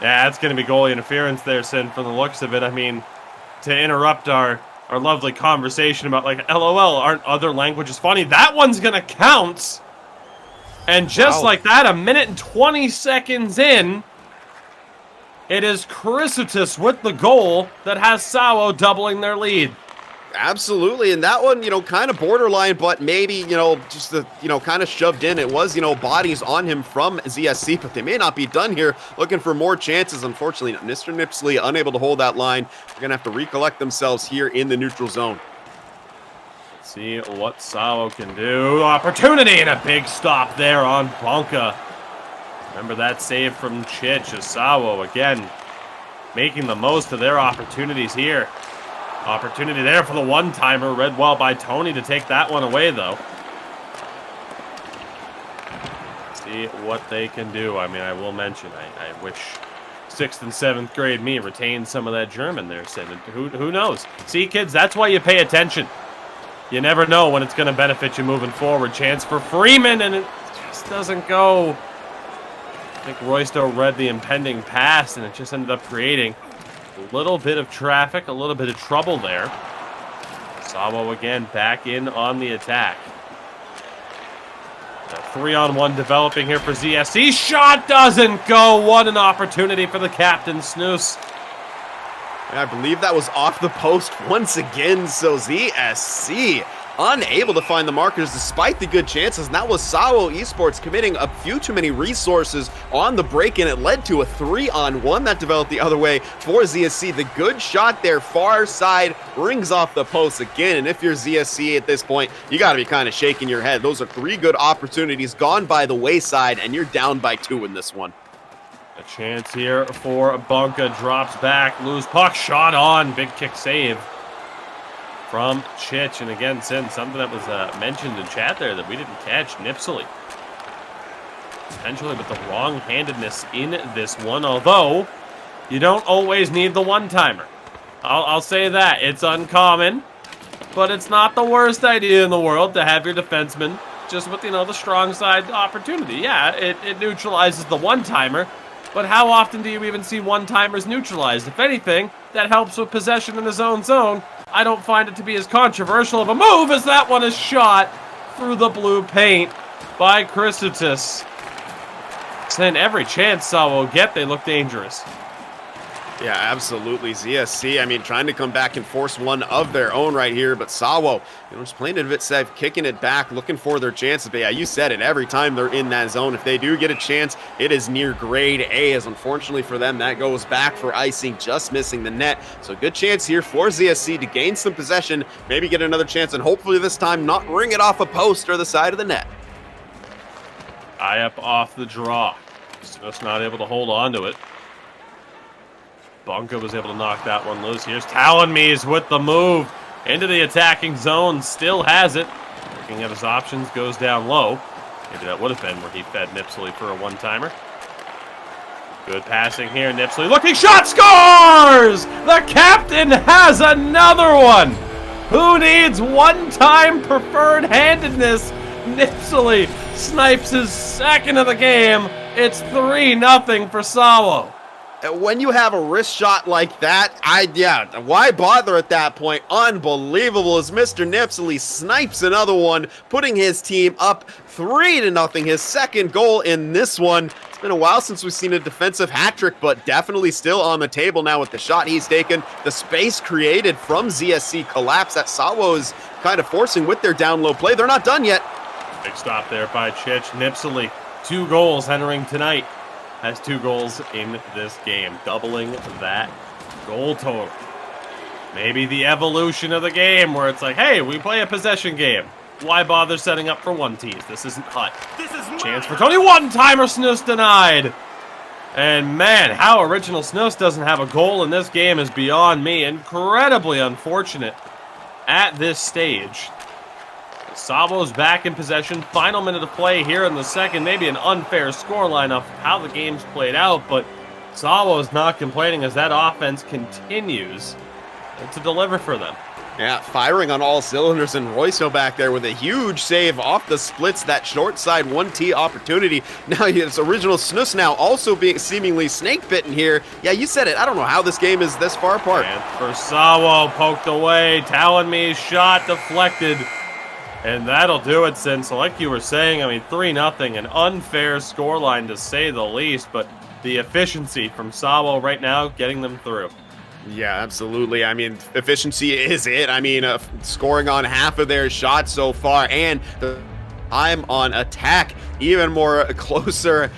[SPEAKER 3] Yeah, it's going to be goalie interference there, Sin, from the looks of it. I mean, to interrupt our lovely conversation about, like, LOL, aren't other languages funny? That one's going to count. And just like that, a minute and 20 seconds in, it is Chrysotis with the goal that has SAWO doubling their lead.
[SPEAKER 4] Absolutely, and that one, kind of borderline, but maybe, just the, kind of shoved in. It was, bodies on him from ZSC, but they may not be done here. Looking for more chances. Unfortunately, Mr. Nipsley unable to hold that line. They're going to have to recollect themselves here in the neutral zone.
[SPEAKER 3] Let's see what SAWO can do. Opportunity and a big stop there on Bonka. Remember that save from Chich as SAWO, again, making the most of their opportunities here. Opportunity there for the one-timer. Read well by Tony to take that one away, though. See what they can do. I mean, I will mention, I wish 6th and 7th grade me retained some of that German there, Sid. Who knows? See, kids, that's why you pay attention. You never know when it's going to benefit you moving forward. Chance for Freeman, and it just doesn't go. I think Roysto read the impending pass, and it just ended up creating a little bit of traffic, a little bit of trouble there. SAWO again back in on the attack. A 3-on-1 developing here for ZSC. Shot doesn't go. What an opportunity for the captain, Snoose.
[SPEAKER 4] I believe that was off the post once again, so ZSC unable to find the markers despite the good chances, and that was SAWO Esports committing a few too many resources on the break-in. It led to a 3-on-1 that developed the other way for ZSC. The good shot there, far side, rings off the post again, and if you're ZSC at this point, you got to be kind of shaking your head. Those are 3 good opportunities gone by the wayside, and you're down by 2 in this one.
[SPEAKER 3] A chance here for Bunka, drops back, loose puck, shot on, big kick save from Chich. And again, Sin, something that was mentioned in chat there that we didn't catch, Nipsley. Potentially with the wrong-handedness in this one, although you don't always need the one-timer. I'll say that. It's uncommon, but it's not the worst idea in the world to have your defenseman just with, the strong side opportunity. Yeah, it neutralizes the one-timer, but how often do you even see one-timers neutralized? If anything, that helps with possession in his own zone. I don't find it to be as controversial of a move as that one is shot through the blue paint by Chrysotis. And every chance SAWO get, they look dangerous.
[SPEAKER 4] Yeah, absolutely. ZSC, I mean, trying to come back and force one of their own right here, but SAWO, just playing it a bit safe, kicking it back, looking for their chances. But yeah, you said it, every time they're in that zone, if they do get a chance, it is near grade A, as unfortunately for them, that goes back for icing, just missing the net. So good chance here for ZSC to gain some possession, maybe get another chance, and hopefully this time not ring it off a post or the side of the net.
[SPEAKER 3] Eye up off the draw. Just not able to hold on to it. Bunka was able to knock that one loose. Here's Talonmies with the move into the attacking zone. Still has it. Looking at his options, goes down low. Maybe that would have been where he fed Nipsley for a one-timer. Good passing here. Nipsley looking, shot, scores! The captain has another one! Who needs one-time preferred handedness? Nipsley snipes his second of the game. It's 3-0 for SAWO.
[SPEAKER 4] When you have a wrist shot like that, why bother at that point? Unbelievable as Mr. Nipsley snipes another one, putting his team up 3-0, his second goal in this one. It's been a while since we've seen a defensive hat trick, but definitely still on the table now with the shot he's taken. The space created from ZSC collapse that SAWO is kind of forcing with their down low play. They're not done yet.
[SPEAKER 3] Big stop there by Chich. Nipsley, 2 goals entering tonight. Has 2 goals in this game, doubling that goal total. Maybe the evolution of the game where it's like, hey, we play a possession game. Why bother setting up for one tease? This isn't hut. This is chance for Tony. One-timer, Snoose denied. And man, how original Snoose doesn't have a goal in this game is beyond me. Incredibly unfortunate at this stage. SAWO's back in possession. Final minute of play here in the second. Maybe an unfair scoreline of how the game's played out, but SAWO's not complaining as that offense continues to deliver for them.
[SPEAKER 4] Yeah, firing on all cylinders, and Royso back there with a huge save off the splits, that short side 1T opportunity. Now his original Snus now also being seemingly snake bitten here. Yeah, you said it. I don't know how this game is this far apart.
[SPEAKER 3] And for SAWO, poked away. Talonme's shot deflected. And that'll do it, Sin. So like you were saying, I mean, 3-0, an unfair scoreline to say the least, but the efficiency from SAWO right now getting them through.
[SPEAKER 4] Yeah, absolutely. I mean, efficiency is it. I mean, scoring on half of their shots so far, and the time on attack even more closer.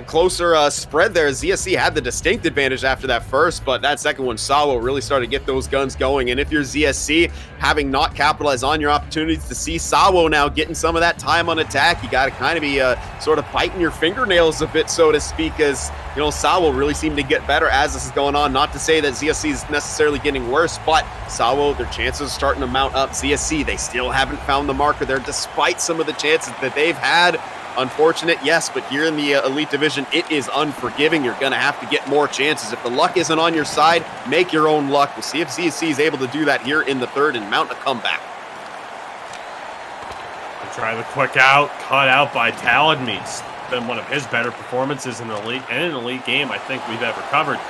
[SPEAKER 4] Closer spread there. ZSC had the distinct advantage after that first, but that second one, SAWO really started to get those guns going. And if you're ZSC, having not capitalized on your opportunities to see SAWO now getting some of that time on attack, you got to kind of be sort of biting your fingernails a bit, so to speak, as you know, SAWO really seemed to get better as this is going on. Not to say that ZSC is necessarily getting worse, but SAWO, their chances are starting to mount up. ZSC, they still haven't found the marker there, despite some of the chances that they've had. Unfortunate, yes, but here in the Elite Division, it is unforgiving. You're going to have to get more chances. If the luck isn't on your side, make your own luck. We'll see if ZSC is able to do that here in the third and mount a comeback.
[SPEAKER 3] Try the quick out, cut out by Talonme. It's been one of his better performances in an elite game I think we've ever covered.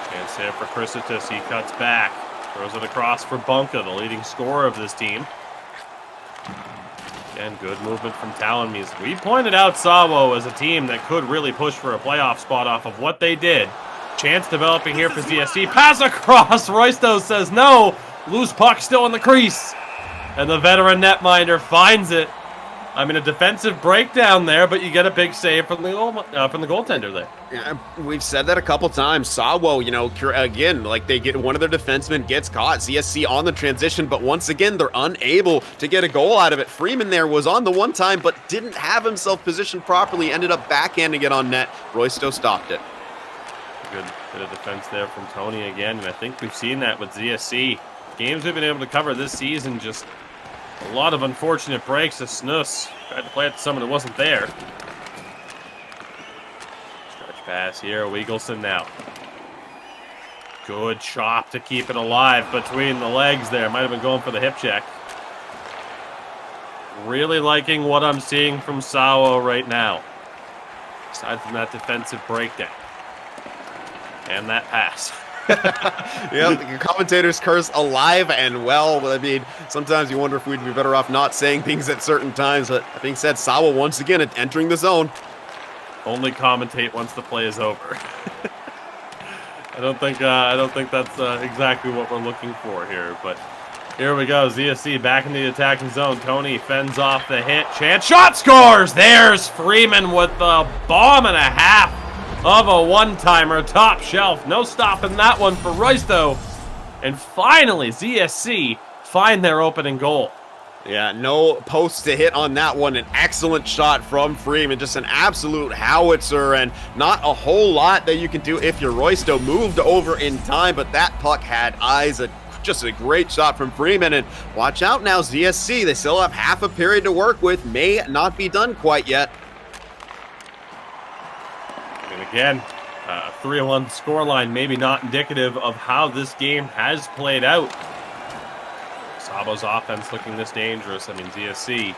[SPEAKER 3] Chance there for Chrysitus. He cuts back, throws it across for Bunka, the leading scorer of this team. Again, good movement from Talonme. We pointed out SAWO as a team that could really push for a playoff spot off of what they did. Chance developing here for ZSC. Pass across. Roysto says no. Loose puck still in the crease. And the veteran netminder finds it. I mean, a defensive breakdown there, but you get a big save from the goaltender there.
[SPEAKER 4] Yeah, we've said that a couple times. SAWO, you know, again, like they get one of their defensemen gets caught. ZSC on the transition, but once again, they're unable to get a goal out of it. Freeman there was on the one time, but didn't have himself positioned properly. Ended up backhanding it on net. Roysto stopped it.
[SPEAKER 3] Good bit of defense there from Tony again, and I think we've seen that with ZSC. Games we've been able to cover this season, just a lot of unfortunate breaks. The Snus tried to play it to someone who wasn't there. Stretch pass here. Weagleson now. Good chop to keep it alive between the legs there. Might have been going for the hip check. Really liking what I'm seeing from SAWO right now. Aside from that defensive breakdown. And that pass.
[SPEAKER 4] Yeah, the commentators curse alive and well. I mean, sometimes you wonder if we'd be better off not saying things at certain times. But that being said, SAWO once again entering the zone.
[SPEAKER 3] Only commentate once the play is over. I don't think that's exactly what we're looking for here. But here we go. ZSC back in the attacking zone. Tony fends off the hit. Chance shot, scores. There's Freeman with the bomb and a half of a one-timer, top shelf. No stopping that one for Roysto. And finally, ZSC find their opening goal.
[SPEAKER 4] Yeah, no post to hit on that one. An excellent shot from Freeman. Just an absolute howitzer, and not a whole lot that you can do if your Roysto moved over in time, but that puck had eyes. Just a great shot from Freeman, and watch out now, ZSC. They still have half a period to work with. May not be done quite yet.
[SPEAKER 3] And again, 3-1 scoreline, maybe not indicative of how this game has played out. SAWO's offense looking this dangerous. I mean, ZSC,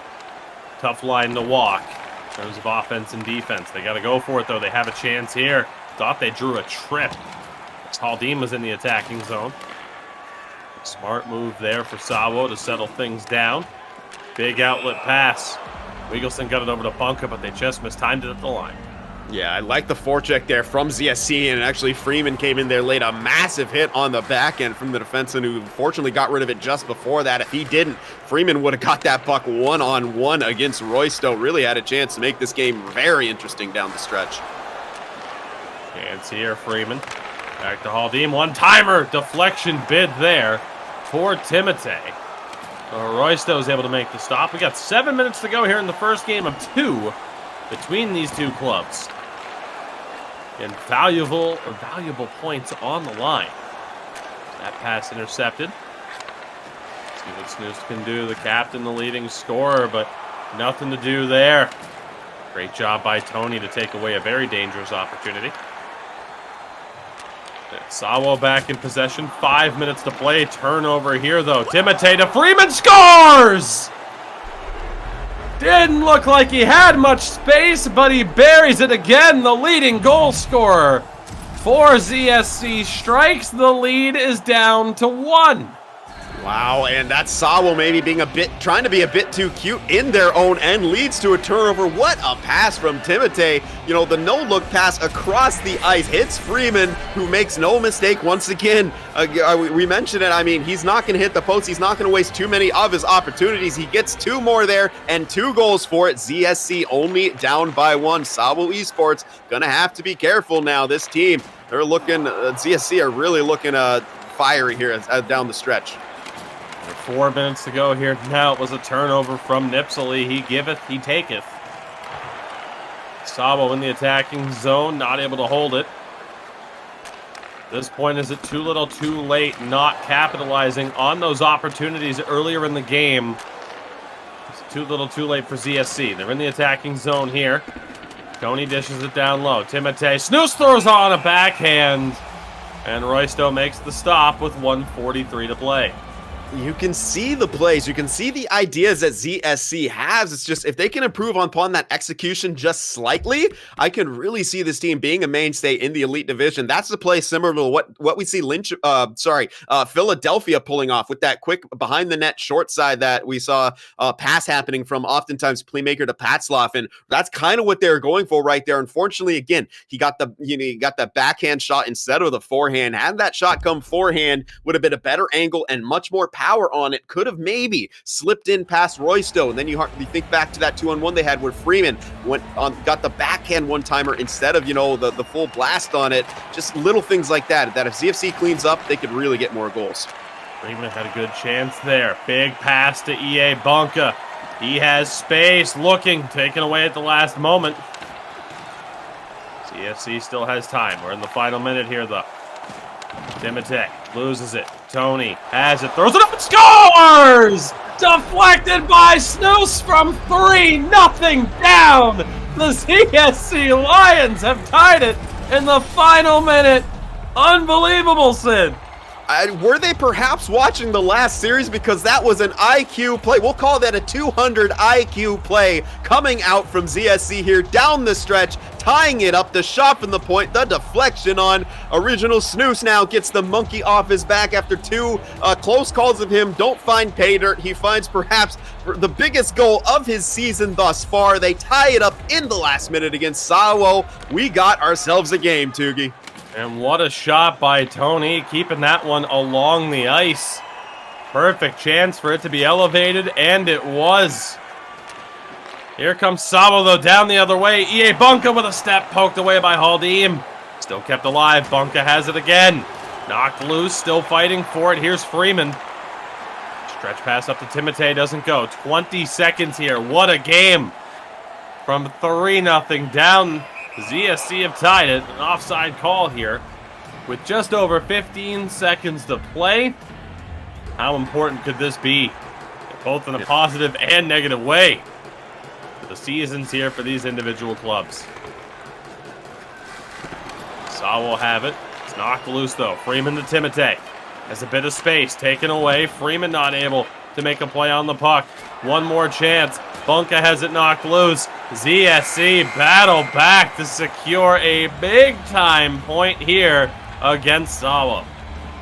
[SPEAKER 3] tough line to walk in terms of offense and defense. They got to go for it, though. They have a chance here. Thought they drew a trip. Haldeem was in the attacking zone. Smart move there for SAWO to settle things down. Big outlet pass. Weagleson got it over to Bunka, but they just mistimed it at the line.
[SPEAKER 4] Yeah, I like the forecheck there from ZSC, and actually Freeman came in there, laid a massive hit on the back end from the defenseman, who fortunately got rid of it just before that. If he didn't, Freeman would have got that puck one-on-one against Roysto. Really had a chance to make this game very interesting down the stretch.
[SPEAKER 3] Chance here, Freeman. Back to Haldeem, one-timer, deflection bid there for Timotei. Roysto is able to make the stop. We got 7 minutes to go here in the first game of 2 between these two clubs. And valuable points on the line. That pass intercepted. See what Snooze can do. The captain, the leading scorer, but nothing to do there. Great job by Tony to take away a very dangerous opportunity. SAWO back in possession. 5 minutes to play. Turnover here, though. Timotei to Freeman, scores! Didn't look like he had much space, but he buries it again. The leading goal scorer for ZSC strikes. The lead is down to 1.
[SPEAKER 4] Wow, and that SAWO maybe being trying to be a bit too cute in their own end leads to a turnover. What a pass from Timotei. You know, the no-look pass across the ice hits Freeman, who makes no mistake once again. We mentioned it. I mean, he's not going to hit the post. He's not going to waste too many of his opportunities. He gets 2 more there and 2 goals for it. ZSC only down by 1. SAWO Esports going to have to be careful now. This team, they're looking, ZSC are really looking fiery here down the stretch.
[SPEAKER 3] 4 minutes to go here. Now it was a turnover from Nipsely. He giveth, he taketh. SAWO in the attacking zone, not able to hold it. At this point, is it too little too late, not capitalizing on those opportunities earlier in the game? It's too little too late for ZSC. They're in the attacking zone here. Coney dishes it down low. Timotei Snooze throws on a backhand. And Roysto makes the stop with 1:43 to play.
[SPEAKER 4] You can see the plays, you can see the ideas that ZSC has. It's just if they can improve upon that execution just slightly, I can really see this team being a mainstay in the elite division. That's the play similar to what we see Philadelphia pulling off with that quick behind the net short side that we saw pass happening from oftentimes playmaker to Patzloff, and that's kind of what they're going for right there. Unfortunately, again, he got the backhand shot instead of the forehand. Had that shot come forehand, would have been a better angle and much more power on it. Could have maybe slipped in past Roysto. And then you think back to that 2-on-1 they had where Freeman got the backhand one-timer instead of, the full blast on it. Just little things like that if ZFC cleans up, they could really get more goals.
[SPEAKER 3] Freeman had a good chance there. Big pass to EA Pompa. He has space, looking, taken away at the last moment. ZFC still has time. We're in the final minute here, though. Timotei loses it. Tony has it, throws it up and scores! Deflected by Snooze from 3-0 down. The ZSC Lions have tied it in the final minute. Unbelievable, Sid.
[SPEAKER 4] Were they perhaps watching the last series? Because that was an IQ play. We'll call that a 200 IQ play coming out from ZSC here down the stretch, tying it up, the shot from the point, the deflection on original Snooze now gets the monkey off his back after 2 close calls of him. Don't find pay dirt. He finds perhaps the biggest goal of his season thus far. They tie it up in the last minute against SAWO. We got ourselves a game, Tugi.
[SPEAKER 3] And what a shot by Tony, keeping that one along the ice. Perfect chance for it to be elevated, and it was. Here comes SAWO, though, down the other way. EA Pompa with a step poked away by Haldim. Still kept alive. Pompa has it again. Knocked loose, still fighting for it. Here's Freeman. Stretch pass up to Timotei, doesn't go. 20 seconds here. What a game. From 3-0 down. ZSC have tied it. An offside call here with just over 15 seconds to play. How important could this be? Both in a positive and negative way for the seasons here for these individual clubs. SAWO will have it. It's knocked loose, though. Freeman to Timotei. Has a bit of space taken away. Freeman not able to make a play on the puck. One more chance. Pompa has it knocked loose. ZSC battle back to secure a big-time point here against SAWO.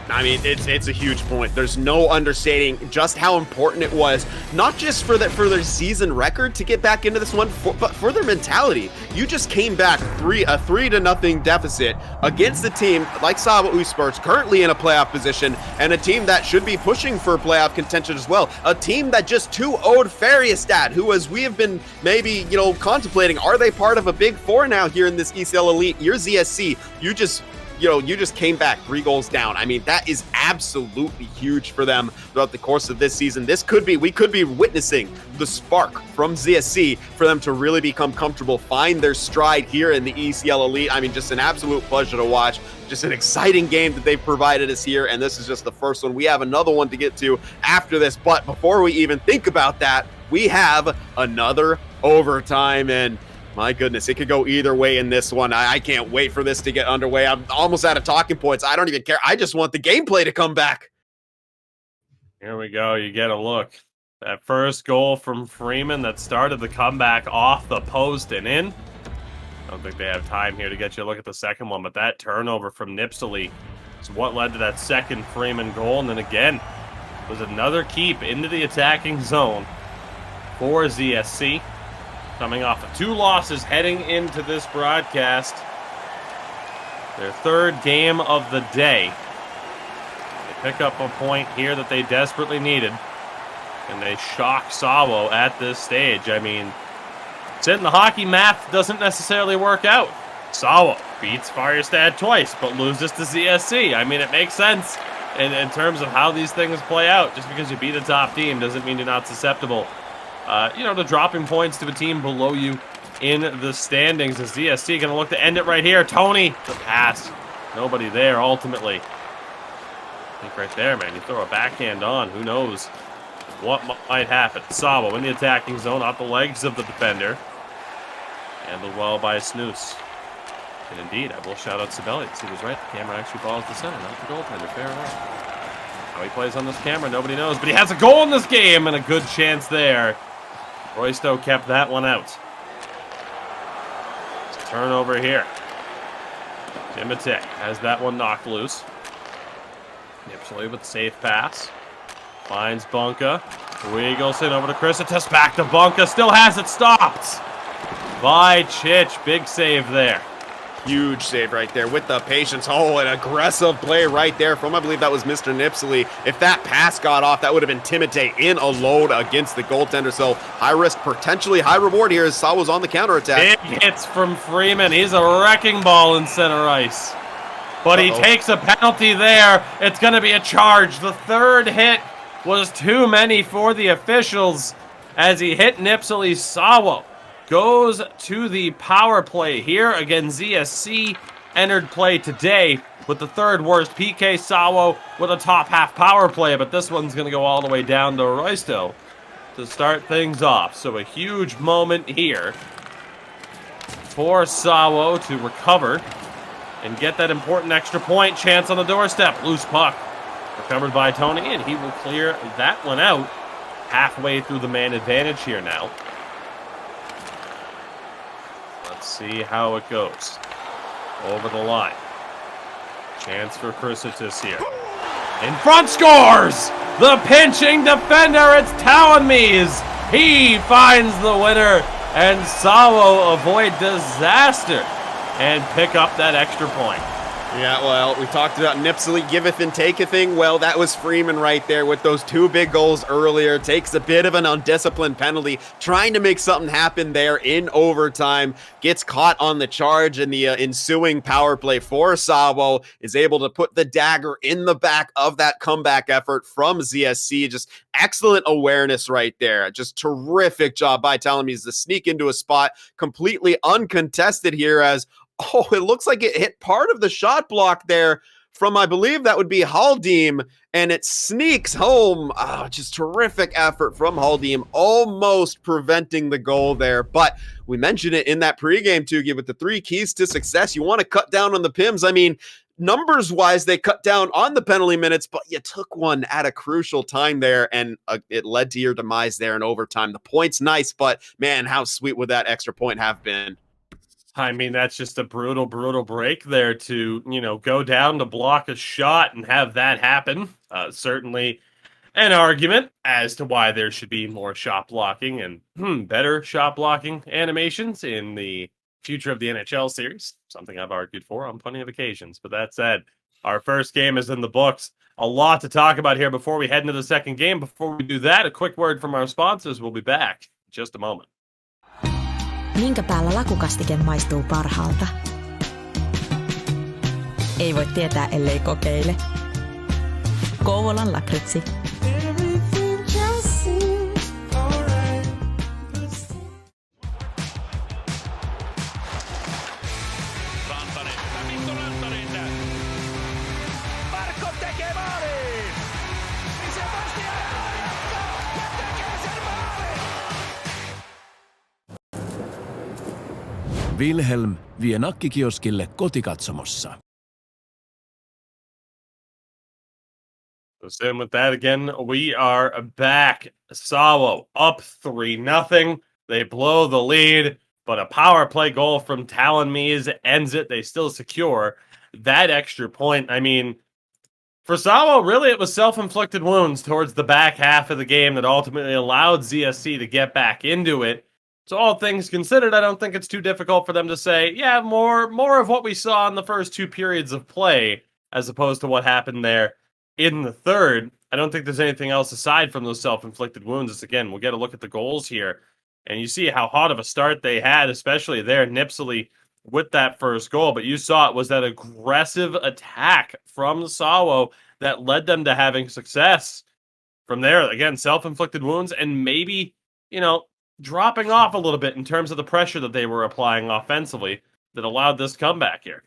[SPEAKER 4] I mean, it's a huge point. There's no understating just how important it was, not just for their season record to get back into this one, but for their mentality. You just came back a 3-0 deficit against a team like SAWO Esports, currently in a playoff position, and a team that should be pushing for playoff contention as well. A team that just 2-0'd Färjestad, who, as we have been maybe contemplating, are they part of a Big Four now here in this ECL Elite? You're ZSC. You just came back 3 goals down. I mean, that is absolutely huge for them throughout the course of this season. We could be witnessing the spark from ZSC for them to really become comfortable, find their stride here in the ECL Elite. I mean, just an absolute pleasure to watch. Just an exciting game that they've provided us here, and this is just the first one. We have another one to get to after this, but before we even think about that, we have another overtime, and My goodness, it could go either way in this one. I can't wait for this to get underway. I'm almost out of talking points. I don't even care. I just want the gameplay to come back.
[SPEAKER 3] Here we go. You get a look. That first goal from Freeman that started the comeback off the post and in. I don't think they have time here to get you a look at the second one, but that turnover from Nipsely is what led to that second Freeman goal. And then again, was another keep into the attacking zone for ZSC. Coming off of 2 losses heading into this broadcast. Their 3rd game of the day. They pick up a point here that they desperately needed. And they shock SAWO at this stage. I mean, sitting the hockey math doesn't necessarily work out. SAWO beats Firestad twice, but loses to ZSC. I mean, it makes sense in terms of how these things play out. Just because you beat a top team doesn't mean you're not susceptible to dropping points to a team below you in the standings. As ZSC going to look to end it right here. Tony, the pass. Nobody there, ultimately. I think right there, man, you throw a backhand on. Who knows what might happen. SAWO in the attacking zone, off the legs of the defender. Handled well by Snooze. And indeed, I will shout out Sibelius. He was right. The camera actually follows the center, not the goaltender. Fair enough. How he plays on this camera, nobody knows. But he has a goal in this game and a good chance there. Roysto kept that one out. It's a turnover here. Timotei has that one knocked loose. Nipsely with a safe pass. Finds Bunka. Wiegelson over to Chrysitis. Back to Bunka. Still has it stopped by Chich. Big save there.
[SPEAKER 4] Huge save right there with the patience. Oh, an aggressive play right there from, I believe that was Mr. Nipsely. If that pass got off, that would have been Timotei in alone against the goaltender. So high risk, potentially high reward here as SAWO's on the counterattack.
[SPEAKER 3] Big hits from Freeman. He's a wrecking ball in center ice. But he takes a penalty there. It's going to be a charge. The 3rd hit was too many for the officials as he hit Nipsely. SAWO goes to the power play here. Again, ZSC entered play today with the 3rd worst. PK SAWO with a top half power play, but this one's going to go all the way down to Roysto to start things off. So a huge moment here for SAWO to recover and get that important extra point. Chance on the doorstep. Loose puck. Recovered by Tony, and he will clear that one out halfway through the man advantage here now. Let's see how it goes. Over the line. Chance for Chrysitis here. In front, scores! The pinching defender, it's Tawanmees. He finds the winner, and SAWO avoid disaster and pick up that extra point.
[SPEAKER 4] Yeah, well, we talked about Nipsely giveth and taketh. Well, that was Freeman right there with those 2 big goals earlier. Takes a bit of an undisciplined penalty, trying to make something happen there in overtime. Gets caught on the charge, and the ensuing power play for SAWO is able to put the dagger in the back of that comeback effort from ZSC. Just excellent awareness right there. Just terrific job by Tawanmees to sneak into a spot completely uncontested here as oh, it looks like it hit part of the shot block there from, I believe that would be Haldim, and it sneaks home. Oh, just terrific effort from Haldim, almost preventing the goal there. But we mentioned it in that pregame, Tugi, with the 3 keys to success. You want to cut down on the PIMs. I mean, numbers-wise, they cut down on the penalty minutes, but you took one at a crucial time there, and it led to your demise there in overtime. The point's nice, but, man, how sweet would that extra point have been?
[SPEAKER 3] I mean, that's just a brutal, brutal break there to, go down to block a shot and have that happen. Certainly an argument as to why there should be more shot blocking and better shot blocking animations in the future of the NHL series. Something I've argued for on plenty of occasions. But that said, our first game is in the books. A lot to talk about here before we head into the second game. Before we do that, a quick word from our sponsors. We'll be back in just a moment.
[SPEAKER 1] Minkä päällä lakukastike maistuu parhaalta? Ei voi tietää, ellei kokeile. Kouvolan lakritsi.
[SPEAKER 2] Wilhelm vie nakkikioskille kotikatsomossa.
[SPEAKER 3] So same with that again. We are back. SAWO up 3-0. They blow the lead, but a power play goal from Talonese ends it. They still secure that extra point. I mean, for SAWO, really it was self-inflicted wounds towards the back half of the game that ultimately allowed ZSC to get back into it. So all things considered, I don't think it's too difficult for them to say, yeah, more of what we saw in the first two periods of play, as opposed to what happened there in the third. I don't think there's anything else aside from those self-inflicted wounds. It's, again, we'll get a look at the goals here, and you see how hot of a start they had, especially there, Nipsely, with that first goal. But you saw it was that aggressive attack from SAWO that led them to having success. From there, again, self-inflicted wounds, and maybe, dropping off a little bit in terms of the pressure that they were applying offensively that allowed this comeback here.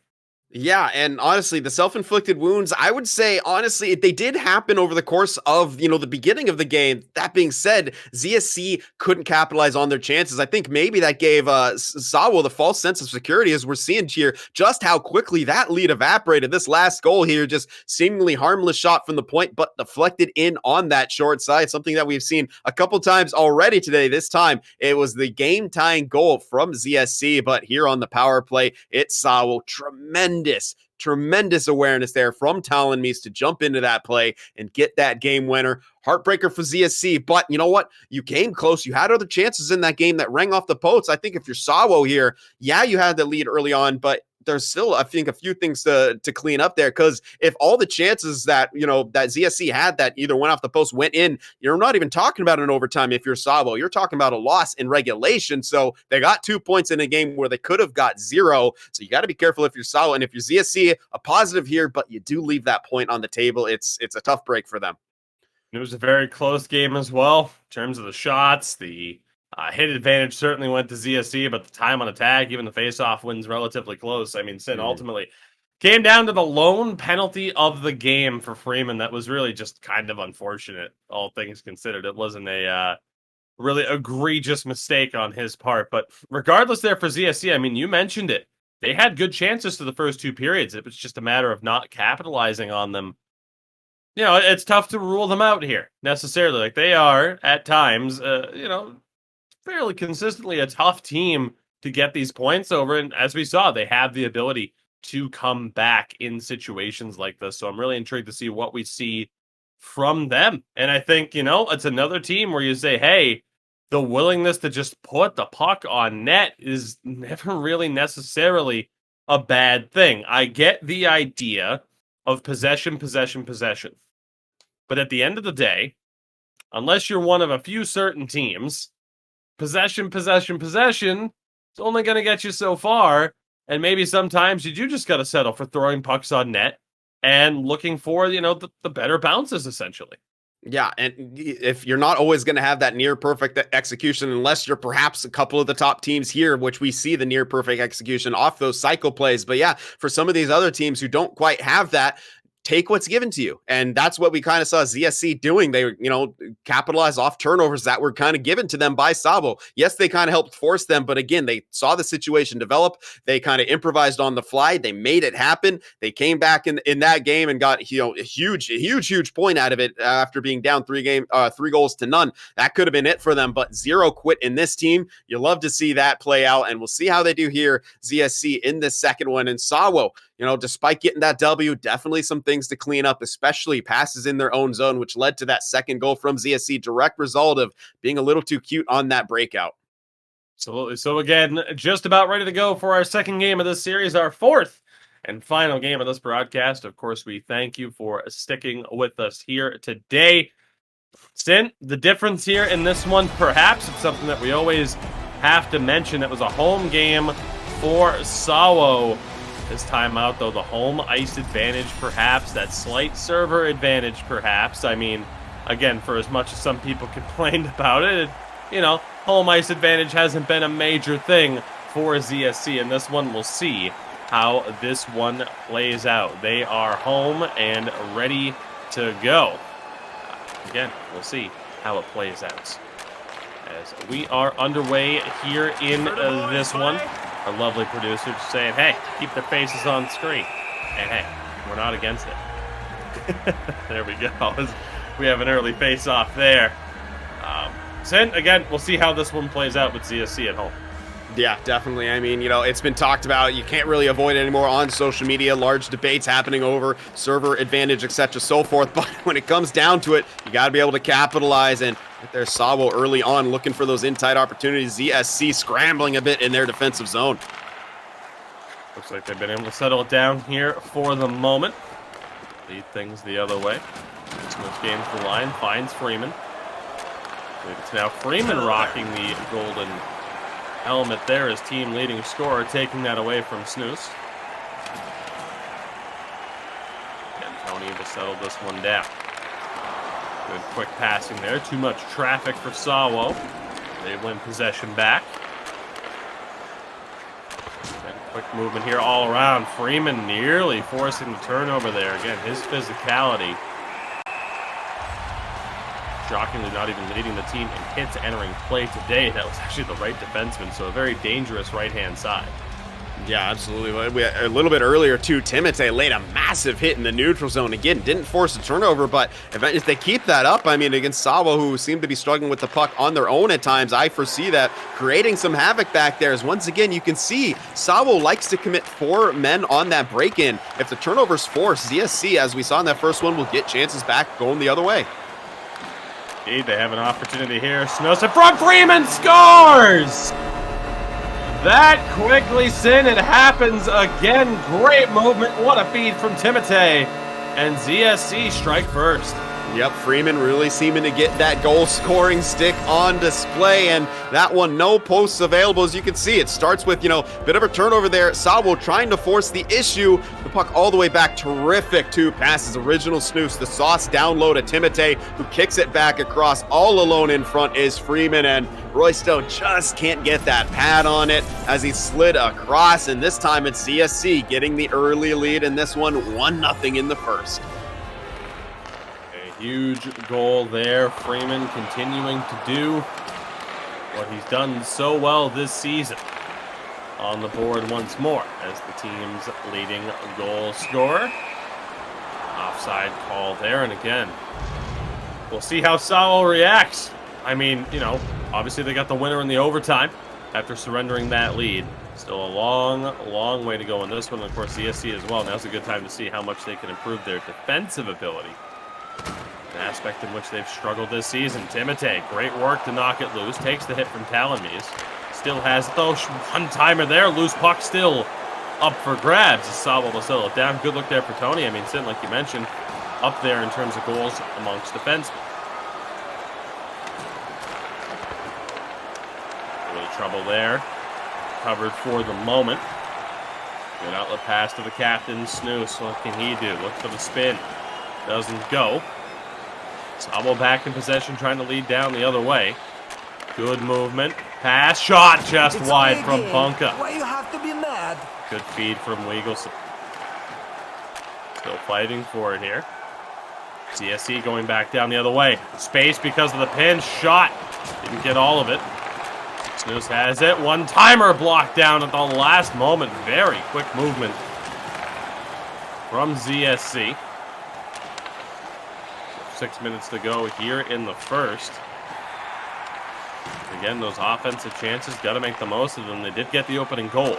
[SPEAKER 4] Yeah, and honestly, the self-inflicted wounds, I would say, honestly, they did happen over the course of, the beginning of the game. That being said, ZSC couldn't capitalize on their chances. I think maybe that gave SAWO the false sense of security, as we're seeing here just how quickly that lead evaporated. This last goal here, just seemingly harmless shot from the point, but deflected in on that short side, something that we've seen a couple times already today. This time, it was the game-tying goal from ZSC, but here on the power play, it's SAWO. Tremendous awareness there from Talonese to jump into that play and get that game winner. Heartbreaker for ZSC, but you know what? You came close. You had other chances in that game that rang off the posts. I think if you're SAWO here, yeah, you had the lead early on, but there's still, I think, a few things to clean up there, because if all the chances that, that ZSC had that either went off the post, went in, you're not even talking about an overtime if you're SAWO. You're talking about a loss in regulation. So they got 2 points in a game where they could have got 0. So you got to be careful if you're SAWO. And if you're ZSC, a positive here, but you do leave that point on the table. It's a tough break for them.
[SPEAKER 3] It was a very close game as well in terms of the shots. The hit advantage certainly went to ZSC, but the time on attack, even the face-off wins relatively close. I mean, Sin ultimately came down to the lone penalty of the game for Freeman. That was really just kind of unfortunate, all things considered. It wasn't a really egregious mistake on his part. But regardless there for ZSC, I mean, you mentioned it. They had good chances to the first two periods. It was just a matter of not capitalizing on them. It's tough to rule them out here, necessarily. Like, they are, at times, fairly consistently a tough team to get these points over. And as we saw, they have the ability to come back in situations like this. So I'm really intrigued to see what we see from them. And I think, it's another team where you say, hey, the willingness to just put the puck on net is never really necessarily a bad thing. I get the idea of possession. But at the end of the day, unless you're one of a few certain teams, possession is only going to get you so far. And maybe sometimes you do just got to settle for throwing pucks on net and looking for, the better bounces, essentially.
[SPEAKER 4] Yeah, and if you're not always going to have that near perfect execution, unless you're perhaps a couple of the top teams here, which we see the near perfect execution off those cycle plays. But yeah, for some of these other teams who don't quite have that, take what's given to you. And that's what we kind of saw ZSC doing. They, capitalized off turnovers that were kind of given to them by SAWO. Yes, they kind of helped force them, but again, they saw the situation develop. They kind of improvised on the fly. They made it happen. They came back in that game and got, a huge point out of it after being down 3 goals to none. That could have been it for them, but 0 quit in this team. You love to see that play out, and we'll see how they do here, ZSC, in this second one. And SAWO, despite getting that W, definitely some things to clean up, especially passes in their own zone, which led to that second goal from ZSC, direct result of being a little too cute on that breakout.
[SPEAKER 3] Absolutely. So again, just about ready to go for our second game of this series, our fourth and final game of this broadcast. Of course, we thank you for sticking with us here today. Sin, the difference here in this one, perhaps it's something that we always have to mention. It was a home game for SAWO. This time out, though, the home ice advantage, perhaps, that slight server advantage, perhaps. I mean, again, for as much as some people complained about it, home ice advantage hasn't been a major thing for ZSC, and this one, we'll see how this one plays out. They are home and ready to go. Again, we'll see how it plays out as we are underway here in this one. Our lovely producer just saying, hey, keep their faces on screen. And hey, we're not against it. There we go. We have an early face-off there. Sin, again, we'll see how this one plays out with ZSC at home.
[SPEAKER 4] Yeah, definitely. I mean, it's been talked about. You can't really avoid it anymore on social media. Large debates happening over server advantage, etc., so forth. But when it comes down to it, you got to be able to capitalize. And there's SAWO early on looking for those in-tight opportunities. ZSC scrambling a bit in their defensive zone.
[SPEAKER 3] Looks like they've been able to settle it down here for the moment. Lead things the other way. Smith gains the line, finds Freeman. It's now Freeman rocking the golden helmet there as team leading scorer, taking that away from Snooze. And Tony to settle this one down. Good quick passing there. Too much traffic for SAWO. They win possession back. And quick movement here all around. Freeman nearly forcing the turnover there. Again, his physicality. Shockingly not even leading the team in hits entering play today. That was actually the right defenseman, so a very dangerous right-hand side.
[SPEAKER 4] Yeah, absolutely. A little bit earlier, too, Timotei laid a massive hit in the neutral zone. Again, didn't force a turnover, but if they keep that up, I mean, against SAWO, who seem to be struggling with the puck on their own at times, I foresee that creating some havoc back there. As once again, you can see SAWO likes to commit 4 men on that break-in. If the turnover's forced, ZSC, as we saw in that first one, will get chances back going the other way.
[SPEAKER 3] They have an opportunity here. Snowson from Freeman scores! That quickly, Sin, it happens again. Great movement. What a feed from Timotei. And ZSC strike first.
[SPEAKER 4] Yep, Freeman really seeming to get that goal-scoring stick on display, and that one, no posts available. As you can see, it starts with, bit of a turnover there. SAWO trying to force the issue. The puck all the way back. Terrific, 2 passes. Original Snooze. The sauce down low to Timotei, who kicks it back across. All alone in front is Freeman, and Roysto just can't get that pad on it as he slid across, and this time it's ZSC getting the early lead in this one, 1-0 in the first.
[SPEAKER 3] Huge goal there. Freeman continuing to do what he's done so well this season. On the board once more as the team's leading goal scorer. Offside call there, and again, we'll see how SAWO reacts. I mean, obviously they got the winner in the overtime after surrendering that lead. Still a long, long way to go in this one. Of course, CSC as well. Now's a good time to see how much they can improve their defensive ability. An aspect in which they've struggled this season. Timotei, great work to knock it loose. Takes the hit from Talamise. Still has though one-timer there. Loose puck still up for grabs. SAWO will settle it down. Good look there for Tony. I mean, Sin, like you mentioned, up there in terms of goals amongst defensemen. A little trouble there. Covered for the moment. Good outlet pass to the captain, Snooze. What can he do? Look for the spin. Doesn't go. SAWO back in possession, trying to lead down the other way. Good movement. Pass, shot just wide from Pompa.
[SPEAKER 5] Why you have to be mad?
[SPEAKER 3] Good feed from Weagleson. Still fighting for it here. CSC going back down the other way. Space because of the pin. Shot. Didn't get all of it. Snooze has it. One-timer blocked down at the last moment. Very quick movement from ZSC. 6 minutes to go here in the first. Again, those offensive chances, got to make the most of them. They did get the opening goal.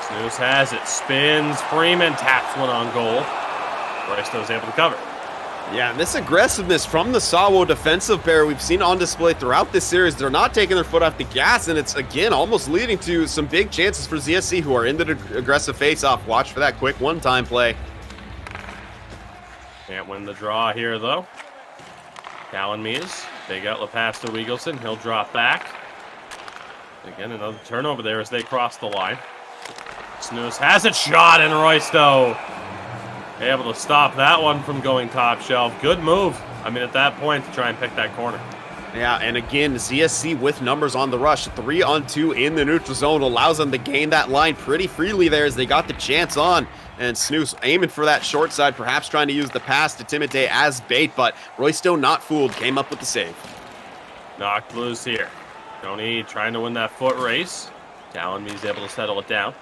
[SPEAKER 3] Snooze has it. Spins. Freeman taps one on goal. Roysto's able to cover.
[SPEAKER 4] Yeah, and this aggressiveness from the SAWO defensive pair we've seen on display throughout this series. They're not taking their foot off the gas, and it's, again, almost leading to some big chances for ZSC, who are in the aggressive face-off. Watch for that quick one-time play.
[SPEAKER 3] Can't win the draw here, though. Talamise, big outlet pass to Weagleson. He'll drop back. Again, another turnover there as they cross the line. Snooze has it. Shot, and Roysto able to stop that one from going top shelf. Good move. I mean, at that point, to try and pick that corner.
[SPEAKER 4] Yeah, and again, ZSC with numbers on the rush. 3-on-2 in the neutral zone allows them to gain that line pretty freely there as they got the chance on. And Snooze aiming for that short side, perhaps trying to use the pass to Timotei as bait, but Roysto not fooled, came up with the save.
[SPEAKER 3] Knocked loose here. Tony trying to win that foot race. Talonby's able to settle it down.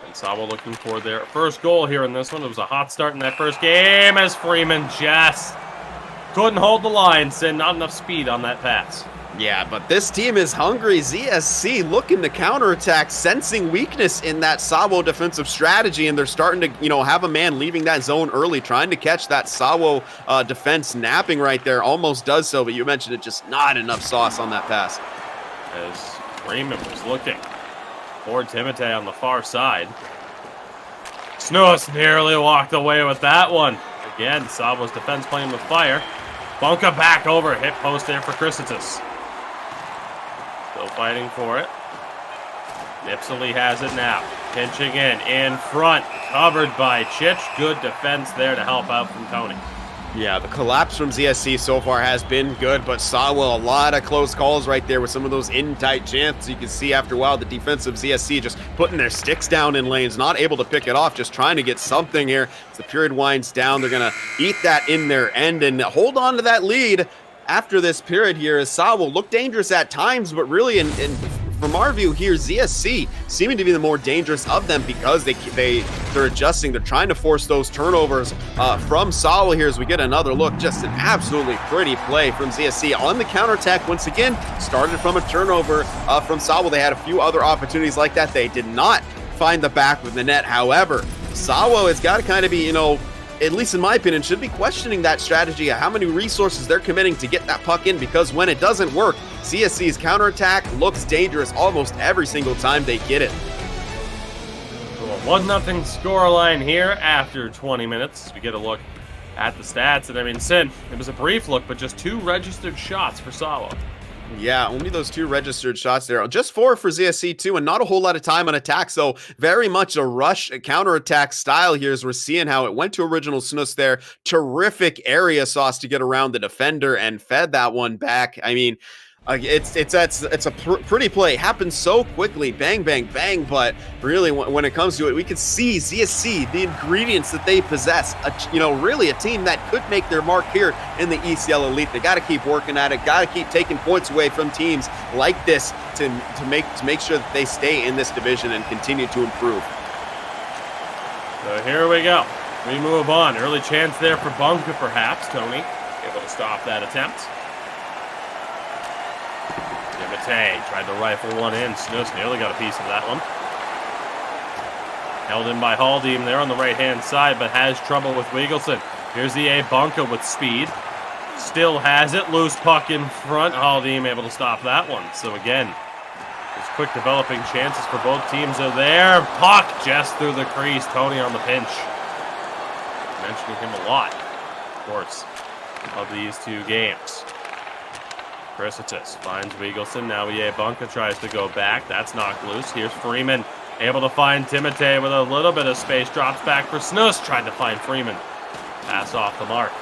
[SPEAKER 3] And SAWO looking for their first goal here in this one. It was a hot start in that first game as Freeman just couldn't hold the line. Sin, not enough speed on that pass.
[SPEAKER 4] Yeah, but this team is hungry. ZSC looking to counterattack, sensing weakness in that SAWO defensive strategy, and they're starting to, have a man leaving that zone early, trying to catch that SAWO defense napping right there. Almost does so, but you mentioned it, just not enough sauce on that pass.
[SPEAKER 3] As Freeman was looking for Timotei on the far side. Snus nearly walked away with that one. Again, SAWO's defense playing with fire. Pompa back over, hit post there for Chrysitis. Still fighting for it. Nipsely has it now. Pinching in front, covered by Chich. Good defense there to help out from Tony.
[SPEAKER 4] Yeah, the collapse from ZSC so far has been good, but SAWO, a lot of close calls right there with some of those in-tight chances. You can see after a while the defensive ZSC just putting their sticks down in lanes, not able to pick it off, just trying to get something here. As the period winds down, they're going to eat that in their end and hold on to that lead after this period here, as SAWO look dangerous at times, but really from our view here, ZSC seeming to be the more dangerous of them because they're adjusting. They're trying to force those turnovers from SAWO here as we get another look. Just an absolutely pretty play from ZSC on the counterattack. Once again, started from a turnover from SAWO. They had a few other opportunities like that. They did not find the back of the net. However, SAWO has got to kind of be, at least in my opinion, should be questioning that strategy of how many resources they're committing to get that puck in, because when it doesn't work, CSC's counterattack looks dangerous almost every single time they get it.
[SPEAKER 3] So a 1-0 scoreline here after 20 minutes. We get a look at the stats, and Sin, it was a brief look, but just 2 registered shots for SAWO.
[SPEAKER 4] Yeah, only those 2 registered shots there. Just 4 for ZSC too, and not a whole lot of time on attack. So very much a rush, a counterattack style here as we're seeing how it went to original Snus there. Terrific area sauce to get around the defender and fed that one back. It's a pretty play. Happens so quickly, bang, bang, bang. But really, when it comes to it, we can see ZSC, the ingredients that they possess. Really a team that could make their mark here in the ECL Elite. They got to keep working at it. Got to keep taking points away from teams like this to make sure that they stay in this division and continue to improve.
[SPEAKER 3] So here we go. We move on. Early chance there for Bunker, perhaps. Tony able to stop that attempt. Timotei tried to rifle one in. Snus nearly got a piece of that one. Held in by Haldeem there on the right-hand side, but has trouble with Wiegelson. Here's the Bunka with speed. Still has it. Loose puck in front. Haldeem able to stop that one. So again, there's quick developing chances for both teams are there. Puck just through the crease. Tony on the pinch. Mentioning him a lot, of course, of these 2 games. Chrysitis finds Wiegelson. Now Bunka tries to go back. That's knocked loose. Here's Freeman able to find Timotei with a little bit of space. Drops back for Snus. Tried to find Freeman. Pass off the mark.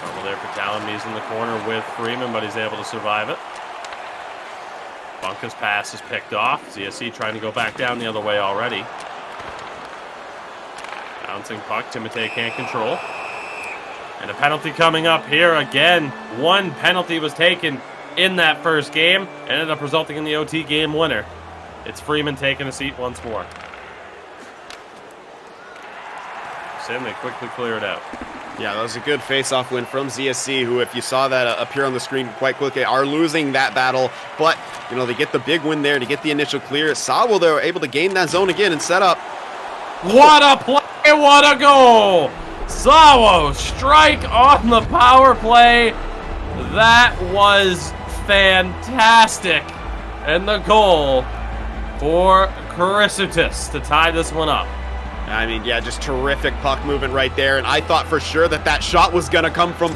[SPEAKER 3] Trouble there for Talonby's in the corner with Freeman, but he's able to survive it. Bunka's pass is picked off. ZSC trying to go back down the other way already. Bouncing puck. Timotei can't control. And a penalty coming up here again. 1 penalty was taken in that first game, ended up resulting in the OT game winner. It's Freeman taking a seat once more. Sin, they quickly clear it out.
[SPEAKER 4] Yeah, that was a good face-off win from ZSC, who, if you saw that appear on the screen quite quickly, are losing that battle. But, they get the big win there to get the initial clear. SAWO, they were able to gain that zone again and set up.
[SPEAKER 3] What a play! What a goal! SAWO strike on the power play. That was fantastic. And the goal for Chrysitis to tie this one up.
[SPEAKER 4] Just terrific puck movement right there. And I thought for sure that shot was going to come from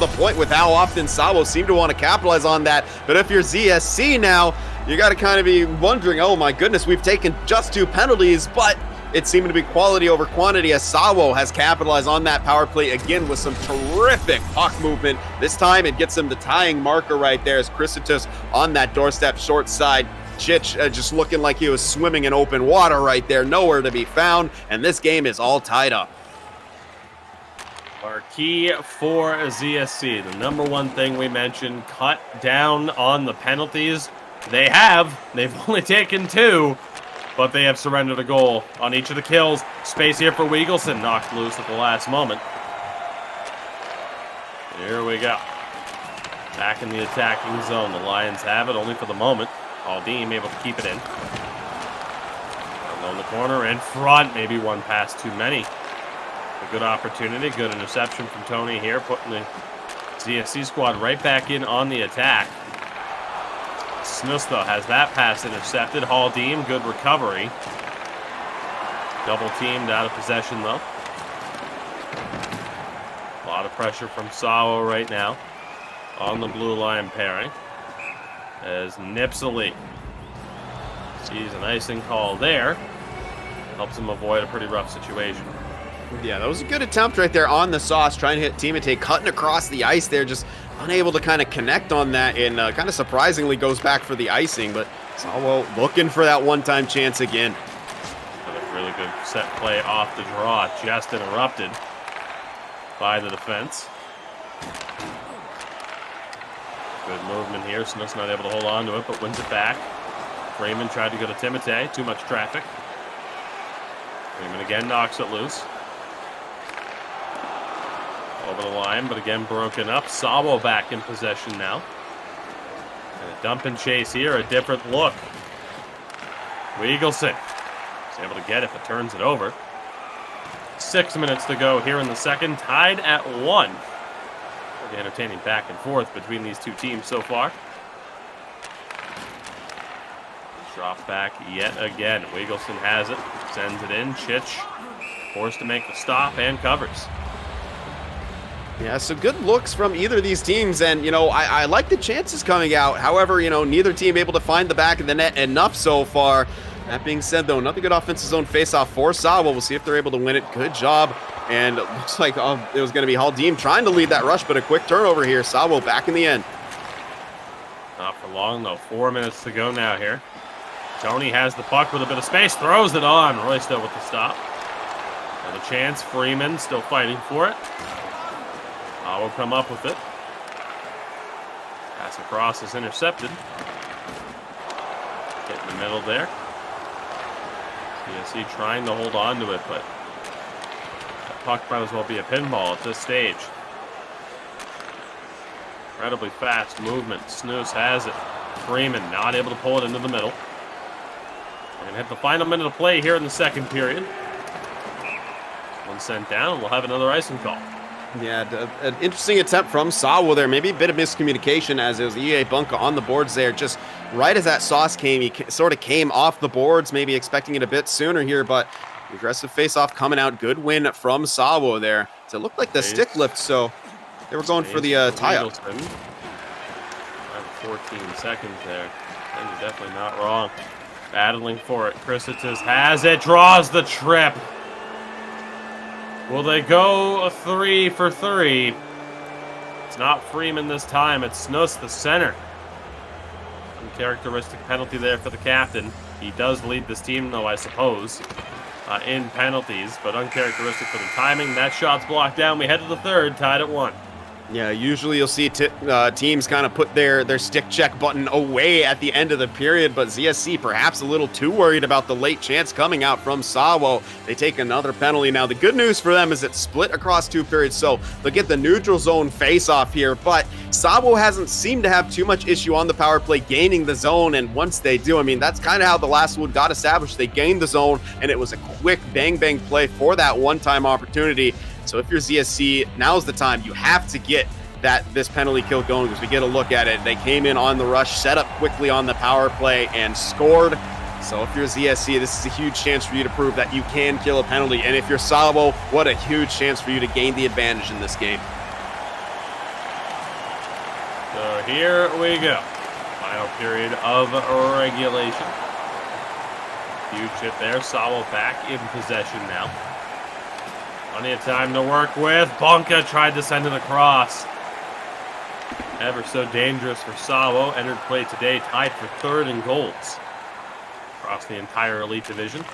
[SPEAKER 4] the point with how often SAWO seemed to want to capitalize on that. But if you're ZSC now, you got to kind of be wondering, oh my goodness, we've taken just 2 penalties, but it seemed to be quality over quantity as SAWO has capitalized on that power play again with some terrific puck movement. This time it gets him the tying marker right there as Chrysitis on that doorstep short side. Chich just looking like he was swimming in open water right there, nowhere to be found, and this game is all tied up.
[SPEAKER 3] Our key for ZSC, the number one thing we mentioned, cut down on the penalties. They have. They've only taken 2, but they have surrendered a goal on each of the kills. Space here for Weagleson, knocked loose at the last moment. Here we go. Back in the attacking zone. The Lions have it only for the moment. Aldeem able to keep it in. Along the corner, in front. Maybe one pass too many. A good opportunity, good interception from Tony here, putting the ZSC squad right back in on the attack. Snus, though, has that pass intercepted. Haldeem, good recovery. Double teamed out of possession, though. A lot of pressure from SAWO right now on the blue line pairing. As Nipsely sees an icing call there. Helps him avoid a pretty rough situation.
[SPEAKER 4] Yeah, that was a good attempt right there on the sauce, trying to hit Timotei, cutting across the ice there, just unable to kind of connect on that, and kind of surprisingly goes back for the icing, but SAWO looking for that one-time chance again.
[SPEAKER 3] Another really good set play off the draw, just interrupted by the defense. Good movement here. Snook's not able to hold on to it, but wins it back. Freeman tried to go to Timotei. Too much traffic. Freeman again knocks it loose. Over the line, but again broken up. SAWO back in possession now. And a dump and chase here. A different look. Weagleson is able to get it, but turns it over. 6 minutes to go here in the second. Tied at 1. Pretty entertaining back and forth between these two teams so far. Drop back yet again. Weagleson has it. Sends it in. Chich forced to make the stop and covers.
[SPEAKER 4] Yeah, so good looks from either of these teams, and, you know, I like the chances coming out. However, you know, neither team able to find the back of the net enough so far. That being said, though, another good offensive zone faceoff for SAWO. We'll see if they're able to win it. Good job. And it looks like it was going to be Haldeem trying to lead that rush, but a quick turnover here. SAWO back in the end.
[SPEAKER 3] Not for long, though. 4 minutes to go now here. Tony has the puck with a bit of space. Throws it on. Roy still with the stop. And a chance. Freeman still fighting for it. Will come up with it. Pass across is intercepted. Get in the middle there. CSC trying to hold on to it, but that puck might as well be a pinball at this stage. Incredibly fast movement. Snooze has it. Freeman not able to pull it into the middle. We're going to hit the final minute of play here in the second period. One sent down. We'll have another icing call.
[SPEAKER 4] Yeah, an interesting attempt from SAWO there. Maybe a bit of miscommunication as it was EA Bunka on the boards there. Just right as that sauce came, he sort of came off the boards, maybe expecting it a bit sooner here, but aggressive face-off coming out. Good win from SAWO there. So it looked like the stick lift, so they were going for the tie-up.
[SPEAKER 3] 14 seconds there. And you're definitely not wrong. Battling for it. Chrysitis has it, draws the trip. Will they go 3 for 3? It's not Freeman this time. It's Snus, the center. Uncharacteristic penalty there for the captain. He does lead this team, though, I suppose, in penalties, but uncharacteristic for the timing. That shot's blocked down. We head to the third, tied at 1.
[SPEAKER 4] Yeah, usually you'll see teams kind of put their stick check button away at the end of the period, but ZSC perhaps a little too worried about the late chance coming out from SAWO. They take another penalty. Now, the good news for them is it's split across 2 periods, so they'll get the neutral zone face-off here, but SAWO hasn't seemed to have too much issue on the power play gaining the zone, and once they do, I mean, that's kind of how the last one got established. They gained the zone, and it was a quick bang-bang play for that one-time opportunity. So if you're ZSC, now's the time. You have to get this penalty kill going because we get a look at it. They came in on the rush, set up quickly on the power play, and scored. So if you're ZSC, this is a huge chance for you to prove that you can kill a penalty. And if you're SAWO, what a huge chance for you to gain the advantage in this game.
[SPEAKER 3] So here we go. Final period of regulation. Huge hit there. SAWO back in possession now. Plenty of time to work with. Bunka tried to send it across. Ever so dangerous for SAWO. Entered play today, tied for 3rd in goals across the entire Elite Division.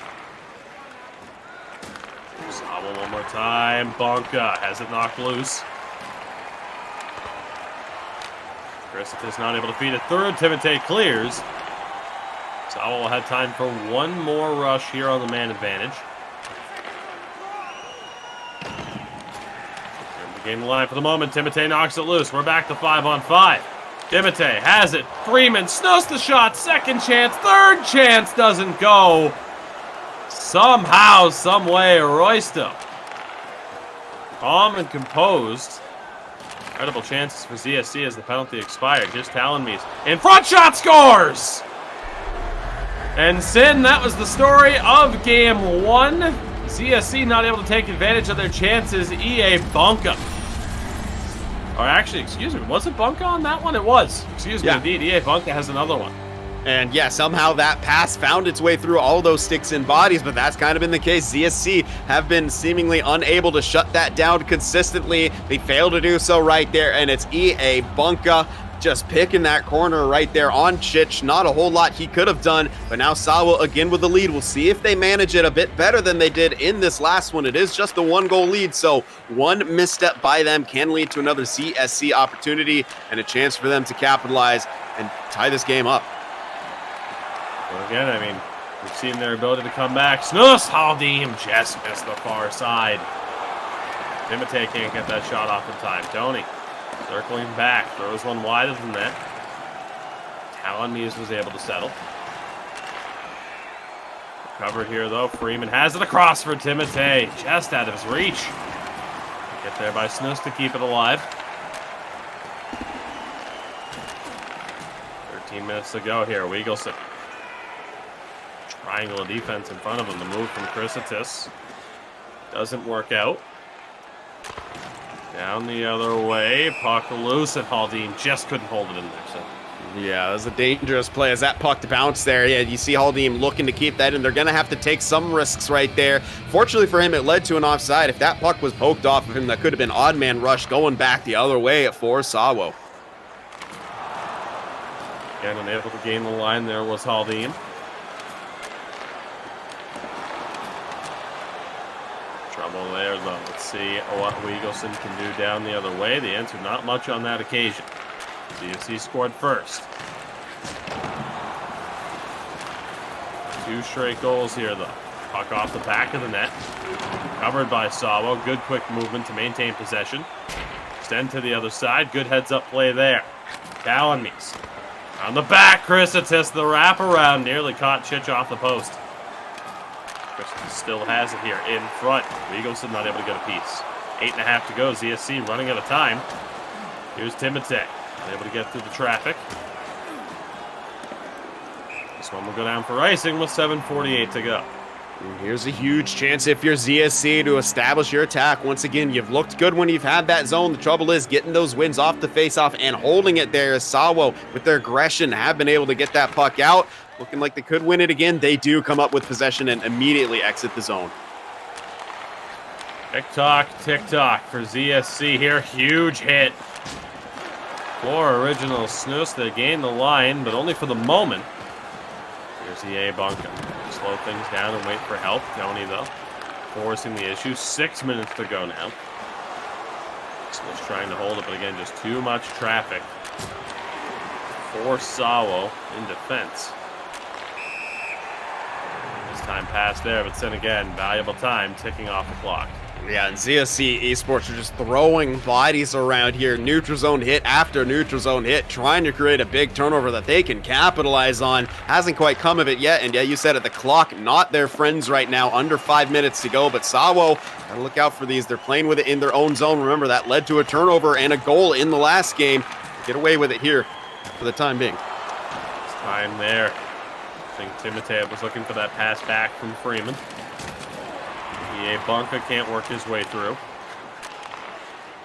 [SPEAKER 3] SAWO SAWO one more time. Pompa has it knocked loose. Chrysitis not able to feed it through. Timotei clears. SAWO will have time for one more rush here on the man advantage. Game the line for the moment. Timotei knocks it loose. We're back to 5-on-5. Timotei has it. Freeman snuffs the shot. Second chance. Third chance doesn't go. Somehow, some way, Roysto. Calm and composed. Incredible chances for ZSC as the penalty expired. Just Talonmies. In front, shot scores! And Sin, that was the story of game 1. ZSC not able to take advantage of their chances. EA Pompa. Or actually, excuse me, was it Pompa on that one? It was. Excuse me, indeed. EA Pompa has another one.
[SPEAKER 4] And yeah, somehow that pass found its way through all those sticks and bodies, but that's kind of been the case. ZSC have been seemingly unable to shut that down consistently. They failed to do so right there, and it's EA Pompa just picking that corner right there on Chich. Not a whole lot he could have done, but now SAWO again with the lead. We'll see if they manage it a bit better than they did in this last one. It is just a 1-goal lead, so one misstep by them can lead to another ZSC opportunity and a chance for them to capitalize and tie this game up.
[SPEAKER 3] Well, again, I mean, we've seen their ability to come back. Snus Haldim just missed the far side. Timotei can't get that shot off in time. Tony circling back, throws one wider than that. Talonmies was able to settle. Recovered here, though. Freeman has it across for Timotei. Just out of his reach. Get there by Snus to keep it alive. 13 minutes to go here. Weagleson. Triangle of defense in front of him. The move from Chrysitis doesn't work out. Down the other way. Puck loose, and Haldim just couldn't hold it in there. So.
[SPEAKER 4] Yeah, that was a dangerous play as that puck to bounce there. Yeah, you see Haldim looking to keep that in. They're going to have to take some risks right there. Fortunately for him, it led to an offside. If that puck was poked off of him, that could have been odd man rush going back the other way for SAWO.
[SPEAKER 3] Again, unable to gain the line there was Haldim. Trouble there, though. Let's see what Weagleson can do down the other way. The answer, not much on that occasion. CSC scored first. 2 straight goals here, though. Puck off the back of the net. Covered by SAWO. Good quick movement to maintain possession. Extend to the other side. Good heads-up play there. Talonmies. On the back, Chrysitis, the wraparound. Nearly caught Chich off the post. Chrysitis still has it here in front. Weagleson not able to get a piece. 8.5 to go. ZSC running out of time. Here's Timotei. Able to get through the traffic. This one will go down for icing with 7:48 to go.
[SPEAKER 4] And here's a huge chance if you're ZSC to establish your attack. Once again, you've looked good when you've had that zone. The trouble is getting those wins off the faceoff and holding it there. SAWO, with their aggression, have been able to get that puck out. Looking like they could win it again. They do come up with possession and immediately exit the zone.
[SPEAKER 3] Tick-tock for ZSC here. Huge hit. 4 original Snus. They gain the line, but only for the moment. Here's EA Pompa. Slow things down and wait for help. Tony, though, forcing the issue. 6 minutes to go now. Snus trying to hold it, but again, just too much traffic for SAWO in defense. This time passed there, but then again, valuable time ticking off the clock.
[SPEAKER 4] Yeah, and ZSC Esports are just throwing bodies around here. Neutral zone hit after neutral zone hit, trying to create a big turnover that they can capitalize on. Hasn't quite come of it yet, and yeah, you said it, the clock not their friends right now. Under 5 minutes to go, but SAWO, gotta look out for these. They're playing with it in their own zone. Remember, that led to a turnover and a goal in the last game. Get away with it here for the time being.
[SPEAKER 3] It's time there. I think Timotei was looking for that pass back from Freeman. EA Pompa can't work his way through.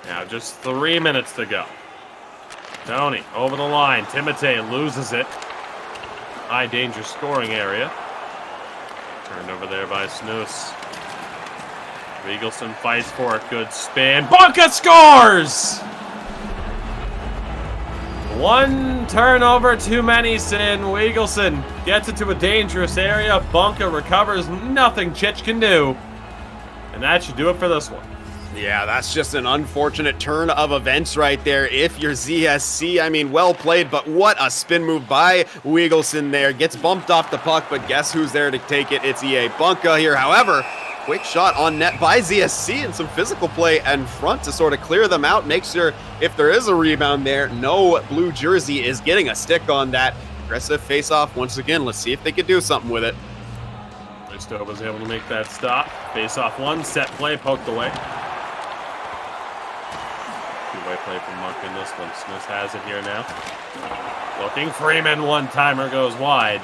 [SPEAKER 3] Now just 3 minutes to go. Tony over the line. Timotei loses it. High danger scoring area. Turned over there by Snus. Weagleson fights for it. Good spin. Pompa scores! 1 turnover too many, Sin. Weagleson gets it to a dangerous area. Pompa recovers. Nothing Chich can do. And that should do it for this one.
[SPEAKER 4] Yeah, that's just an unfortunate turn of events right there. If you're ZSC, I mean, well played, but what a spin move by Wiegelson there. Gets bumped off the puck, but guess who's there to take it? It's EA Bunka here. However, quick shot on net by ZSC and some physical play in front to sort of clear them out. Make sure if there is a rebound there, no blue jersey is getting a stick on that. Aggressive face-off once again. Let's see if they could do something with it.
[SPEAKER 3] Bristow was able to make that stop. Face-off one, set play, poked away. Two-way play from Monk in this one. Smith has it here now. Looking, Freeman, one-timer goes wide.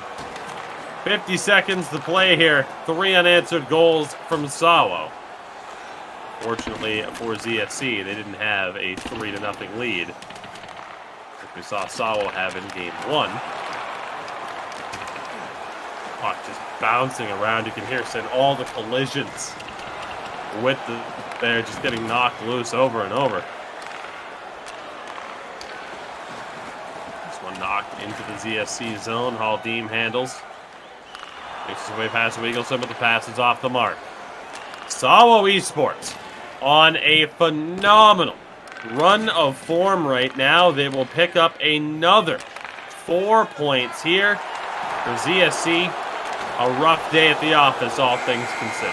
[SPEAKER 3] 50 seconds to play here. 3 unanswered goals from SAWO. Fortunately for ZSC, they didn't have a 3-0 lead, like we saw SAWO have in game 1. Puck just bouncing around. You can hear all the collisions with they're just getting knocked loose over and over. This one knocked into the ZSC zone. Hall Deem handles. Makes his way past Wiegelson, but the pass is off the mark. SAWO Esports on a phenomenal run of form right now. They will pick up another 4 points here for ZSC. A rough day at the office, all things considered.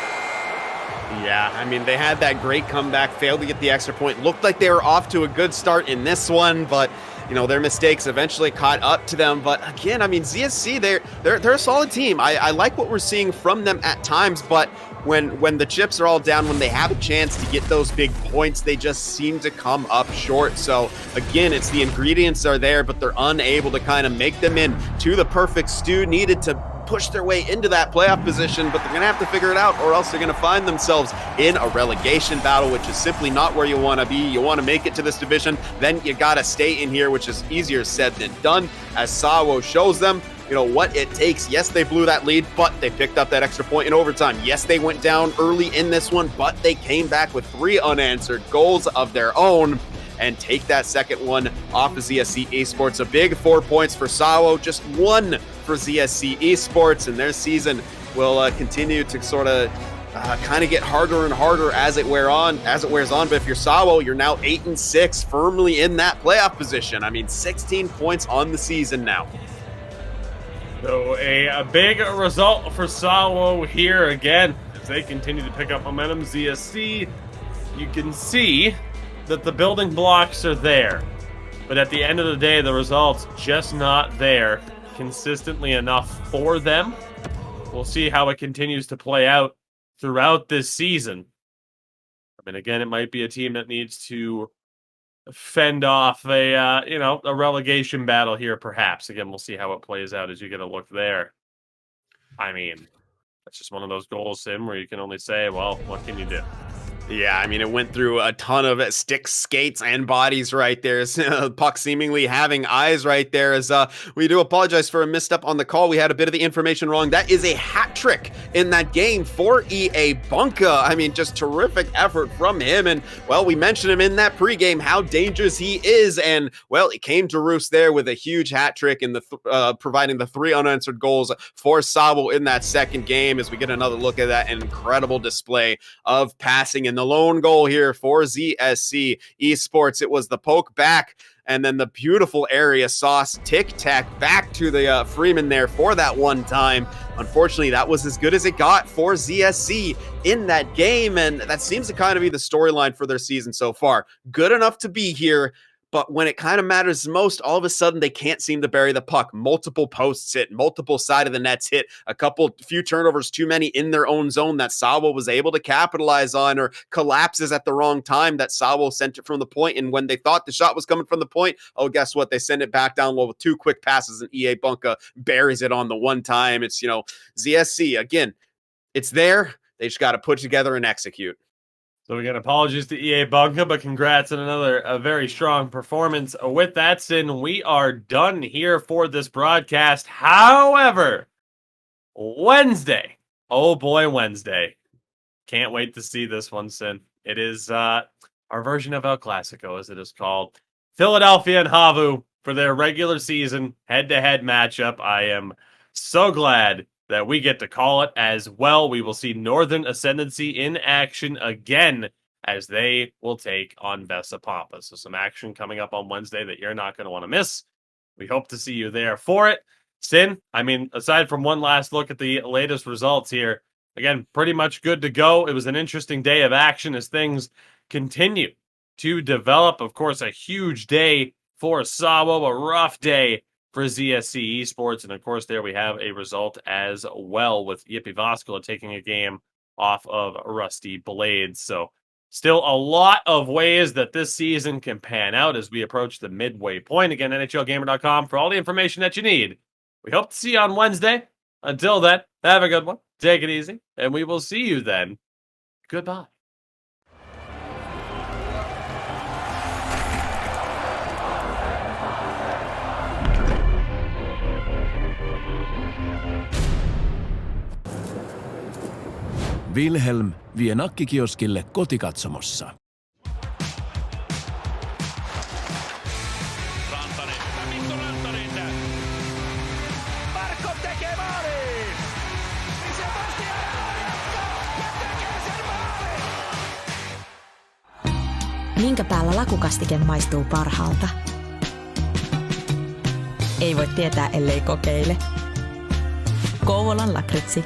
[SPEAKER 4] Yeah, I mean, they had that great comeback, failed to get the extra point. Looked like they were off to a good start in this one, but you know, their mistakes eventually caught up to them. But again, I mean, ZSC, they're a solid team. I like what we're seeing from them at times, but when the chips are all down, when they have a chance to get those big points, they just seem to come up short. So again, it's the ingredients are there, but they're unable to kind of make them into the perfect stew needed to push their way into that playoff position, but they're going to have to figure it out, or else they're going to find themselves in a relegation battle, which is simply not where you want to be. You want to make it to this division, then you got to stay in here, which is easier said than done, as SAWO shows them, you know, what it takes. Yes, they blew that lead, but they picked up that extra point in overtime. Yes, they went down early in this one, but they came back with 3 unanswered goals of their own and take that second one off of ZSC Esports. A big 4 points for SAWO, just 1 for ZSC Esports, and their season will continue to sort of kind of get harder and harder as it wears on. But if you're SAWO, you're now 8-6, firmly in that playoff position. I mean, 16 points on the season now.
[SPEAKER 3] So a big result for SAWO here again as they continue to pick up momentum. ZSC, you can see that the building blocks are there, but at the end of the day, the results just not there consistently enough for them. We'll see how it continues to play out throughout this season. I mean, again, it might be a team that needs to fend off a relegation battle here, perhaps. Again, we'll see how it plays out as you get a look there. I mean, that's just one of those goals, Sim, where you can only say, well, what can you do?
[SPEAKER 4] Yeah, I mean, it went through a ton of sticks, skates, and bodies right there. Puck seemingly having eyes right there. As we do apologize for a misstep on the call. We had a bit of the information wrong. That is a hat trick in that game for EA Bunka. I mean, just terrific effort from him. And, well, we mentioned him in that pregame, how dangerous he is. And, well, it came to roost there with a huge hat trick in the providing the 3 unanswered goals for SAWO in that second game. As we get another look at that, an incredible display of passing. And the lone goal here for ZSC Esports, it was the poke back and then the beautiful area sauce tic-tac back to the Freeman there for that one time. Unfortunately, that was as good as it got for ZSC in that game, and that seems to kind of be the storyline for their season so far. Good enough to be here, but when it kind of matters most, all of a sudden they can't seem to bury the puck. Multiple posts hit, multiple side of the nets hit, few turnovers too many in their own zone that SAWO was able to capitalize on, or collapses at the wrong time that SAWO sent it from the point. And when they thought the shot was coming from the point, oh, guess what? They send it back down low with 2 quick passes, and EA Bunka buries it on the one time. It's, ZSC, again, it's there. They just got to put together and execute.
[SPEAKER 3] So again, apologies to EA Bunka, but congrats on a very strong performance. With that, Sin, we are done here for this broadcast. However, Wednesday, oh boy, Wednesday. Can't wait to see this one, Sin. It is our version of El Clasico, as it is called. Philadelphia and Havu for their regular season head-to-head matchup. I am so glad that we get to call it as well. We will see Northern Ascendancy in action again as they will take on Vesa Pompa. So some action coming up on Wednesday that you're not going to want to miss. We hope to see you there for it. Sin, I mean, aside from one last look at the latest results here, again, pretty much good to go. It was an interesting day of action as things continue to develop. Of course, a huge day for SAWO, a rough day for ZSC Esports. And of course, there we have a result as well with EASHL taking a game off of Rusty Blades. So still a lot of ways that this season can pan out as we approach the midway point. Again, NHLGamer.com for all the information that you need. We hope to see you on Wednesday. Until then, have a good one. Take it easy. And we will see you then. Goodbye.
[SPEAKER 2] Wilhelm vie nakkikioskille kotikatsomossa.
[SPEAKER 5] Marko tekee maalin! Sebastian ja tekee sen maalin!
[SPEAKER 1] Minkä päällä lakukastike maistuu parhaalta? Ei voi tietää, ellei kokeile. Kouvolan lakritsi.